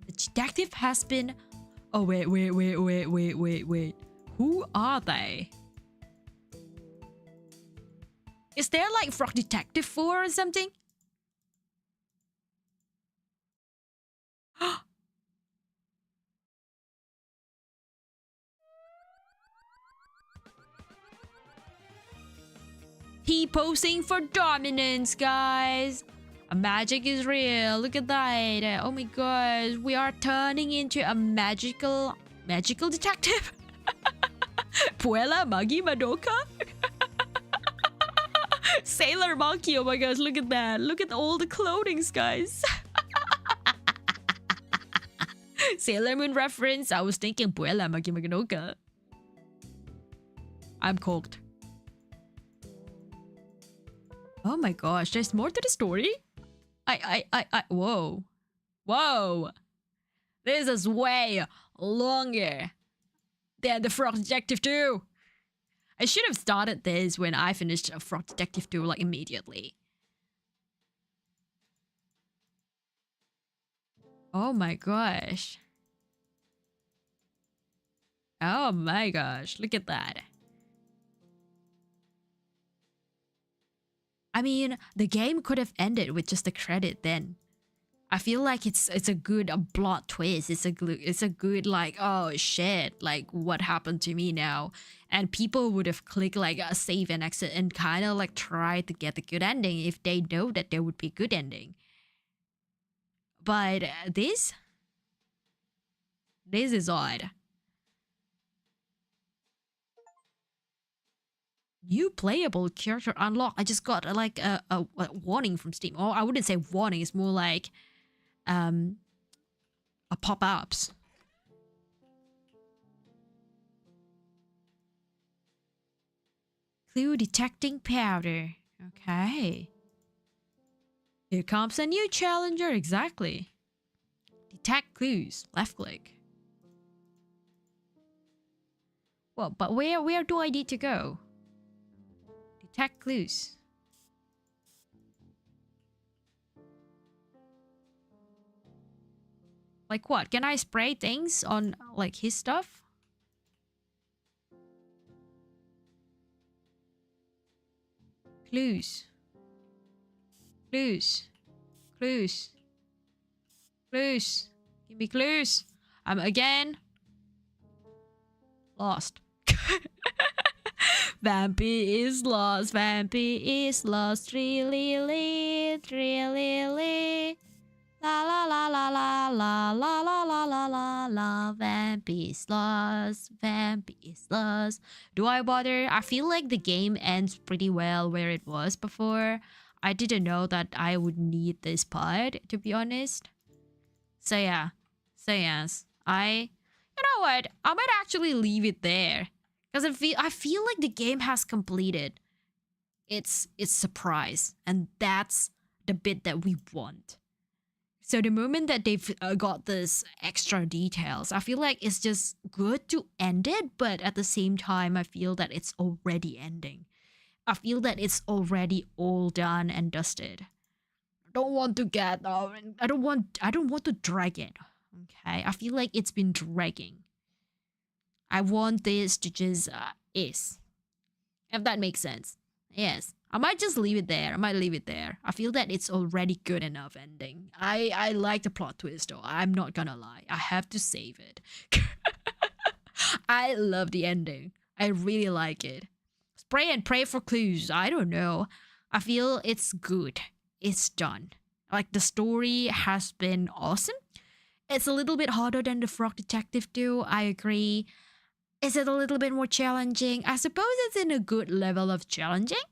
The detective has been... Oh, wait. Who are they? Is there like Frog Detective 4 or something? He posing for dominance, guys. Magic is real. Look at that. Oh my gosh. We are turning into a magical detective. Puella Magi Madoka. Sailor Monkey. Oh my gosh. Look at that. Look at all the clothings, guys. Sailor Moon reference. I was thinking Puella Magi Madoka. I'm cooked. Oh my gosh, there's more to the story? Whoa. Whoa. This is way longer than the Frog Detective 2. I should have started this when I finished Frog Detective 2, like, immediately. Oh my gosh. Oh my gosh, look at that. I mean, the game could have ended with just a credit then. I feel like it's a good plot twist. It's a good like, oh shit, like what happened to me now? And people would have clicked like a save and exit and kind of like try to get the good ending if they know that there would be a good ending. But this is odd. New playable character unlocked. I just got like a warning from Steam. Or I wouldn't say warning. It's more like a pop-ups. Clue detecting powder. Okay. Here comes a new challenger. Exactly. Detect clues. Left click. Well, but where do I need to go? Detect clues. Like what? Can I spray things on like his stuff? Clues. Clues. Clues. Clues. Give me clues. I'm again lost. Vampy is lost. Vampy is lost. Really lit. Really lit. La la la la la la la la la la la la. Vampy is lost. Vampy is lost. Do I bother? I feel like the game ends pretty well where it was before. I didn't know that I would need this part, to be honest. So yeah. So yes. You know what? I might actually leave it there. Because I feel like the game has completed its surprise. And that's the bit that we want. So the moment that they've got this extra details, I feel like it's just good to end it, but at the same time, I feel that it's already ending. I feel that it's already all done and dusted. I don't want to get, I don't want to drag it. Okay, I feel like it's been dragging. I want this to just is, if that makes sense. Yes. I might just leave it there. I feel that it's already good enough ending. I like the plot twist though. I'm not gonna lie. I have to save it. I love the ending. I really like it. Spray and pray for clues. I don't know. I feel it's good. It's done. Like the story has been awesome. It's a little bit harder than the Frog Detective too. I agree. Is it a little bit more challenging? I suppose it's in a good level of challenging.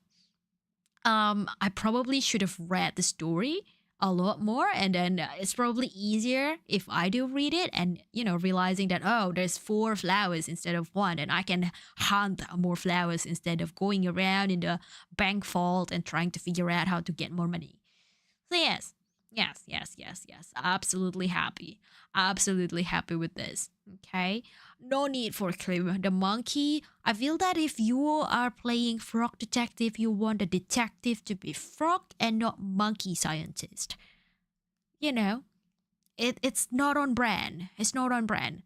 I probably should have read the story a lot more, and then it's probably easier if I do read it and, realizing that, oh, there's 4 flowers instead of 1, and I can hunt more flowers instead of going around in the bank vault and trying to figure out how to get more money. So yes. Absolutely happy. Absolutely happy with this. Okay. No need for clue. The monkey. I feel that if you are playing Frog Detective, you want the detective to be frog and not monkey scientist. It's not on brand. It's not on brand.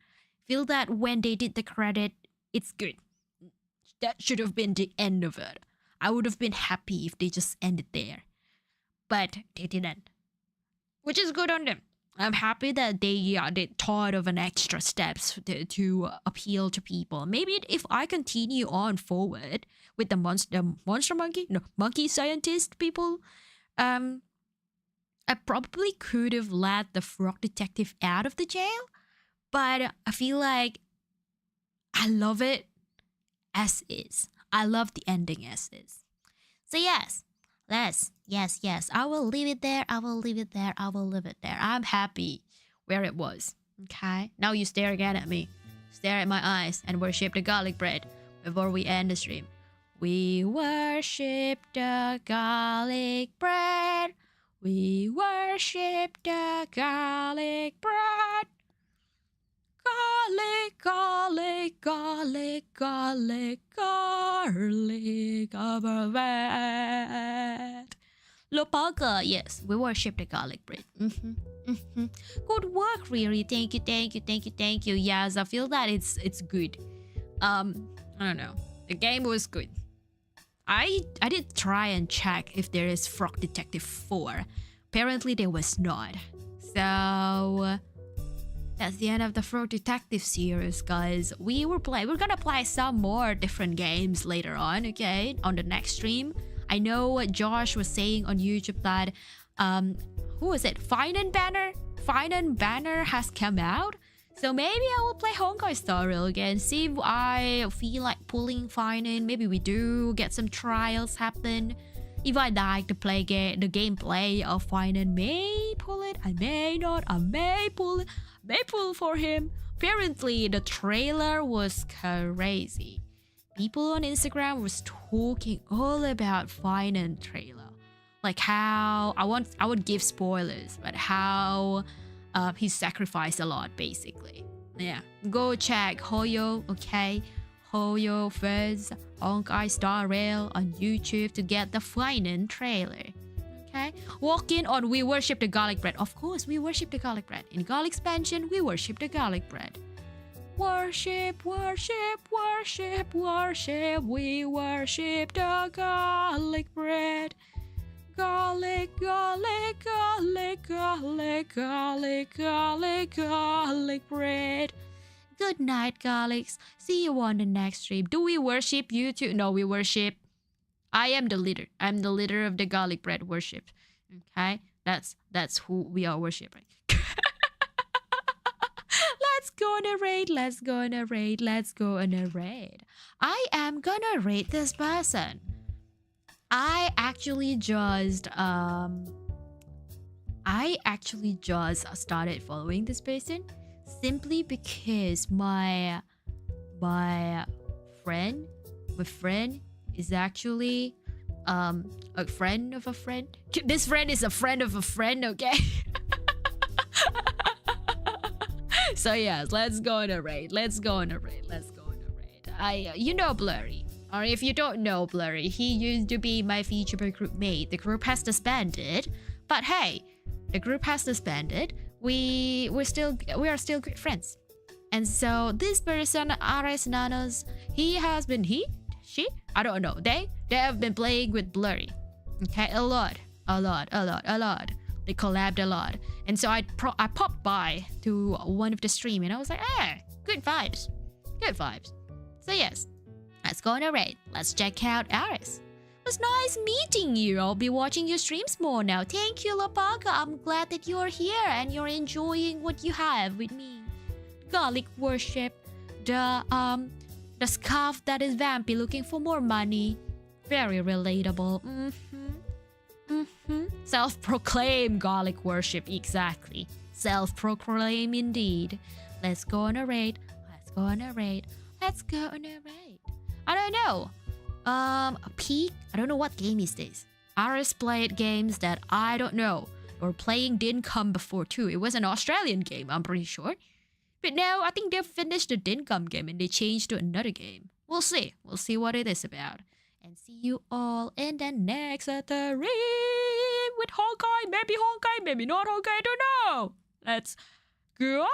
Feel that when they did the credit, it's good. That should have been the end of it. I would have been happy if they just ended there. But they didn't. Which is good on them. I'm happy that they thought of an extra steps to appeal to people. Maybe if I continue on forward with the monkey scientist people, I probably could have let the Frog Detective out of the jail. But I feel like I love it as is. I love the ending as is. So yes. Yes. I will leave it there. I'm happy where it was. Okay? Now you stare again at me. Stare at my eyes and worship the garlic bread before we end the stream. We worship the garlic bread. We worship the garlic bread. Garlic bread. Lopaga, yes, we worship the garlic bread. Good work, Riri. Thank you. Yes, I feel that it's good. I don't know. The game was good. I did try and check if there is Frog Detective 4. Apparently there was not. So that's the end of the Frog Detective series, guys. We're gonna play some more different games later on, okay? On the next stream. I know Josh was saying on YouTube that who was it? Fine and Banner has come out. So maybe I will play Honkai Star Rail again. See if I feel like pulling Fine. Maybe we do get some trials happen. If I like to play the gameplay of Fine, may pull it. I may not. I may pull it. May pull for him. Apparently, the trailer was crazy. People on Instagram was talking all about Fine trailer. Like how I would give spoilers, but how he sacrificed a lot basically. Yeah, go check Hoyo, okay? Hoyo Fizz Honkai Star Rail on YouTube to get the Fine trailer. Okay? Walk in on We Worship the Garlic Bread. Of course, we worship the garlic bread. In Garlic Expansion, we worship the garlic bread. Worship, worship, worship, worship. We worship the garlic bread. Garlic, garlic, garlic, garlic, garlic, garlic, garlic bread. Good night, garlics. See you on the next stream. Do we worship you too? No, we worship. I am the leader. I'm the leader of the garlic bread worship. Okay? That's who we are worshiping. Let's go on a raid. Let's go on a raid. Let's go on a raid. I am gonna raid this person. I actually just started following this person simply because my friend is actually a friend of a friend. This friend is a friend of a friend, okay? So yes, let's go on a raid. You know Blurry. Or if you don't know Blurry, he used to be my Vtuber group mate. The group has disbanded, but hey, the group has disbanded. We are still great friends. And so this person, Ares Nanos, she, I don't know. They have been playing with Blurry. Okay, a lot. They collabed a lot. And so I popped by to one of the stream and I was like, good vibes. So yes, let's go on a raid. Let's check out Aris. It was nice meeting you. I'll be watching your streams more now. Thank you, Lapaga. I'm glad that you're here and you're enjoying what you have with me. Garlic worship, the scarf that is vampy looking for more money. Very relatable. Self-proclaimed garlic worship, exactly. Self-proclaim indeed. Let's go on a raid. I don't know. A peak? I don't know what game is this. Aris played games that I don't know. Or playing didn't come before too. It was an Australian game, I'm pretty sure. But now I think they've finished the Dincom game and they changed to another game. We'll see. We'll see what it is about. And see you all in the next stream with Honkai. Maybe not Honkai. I don't know. Let's go.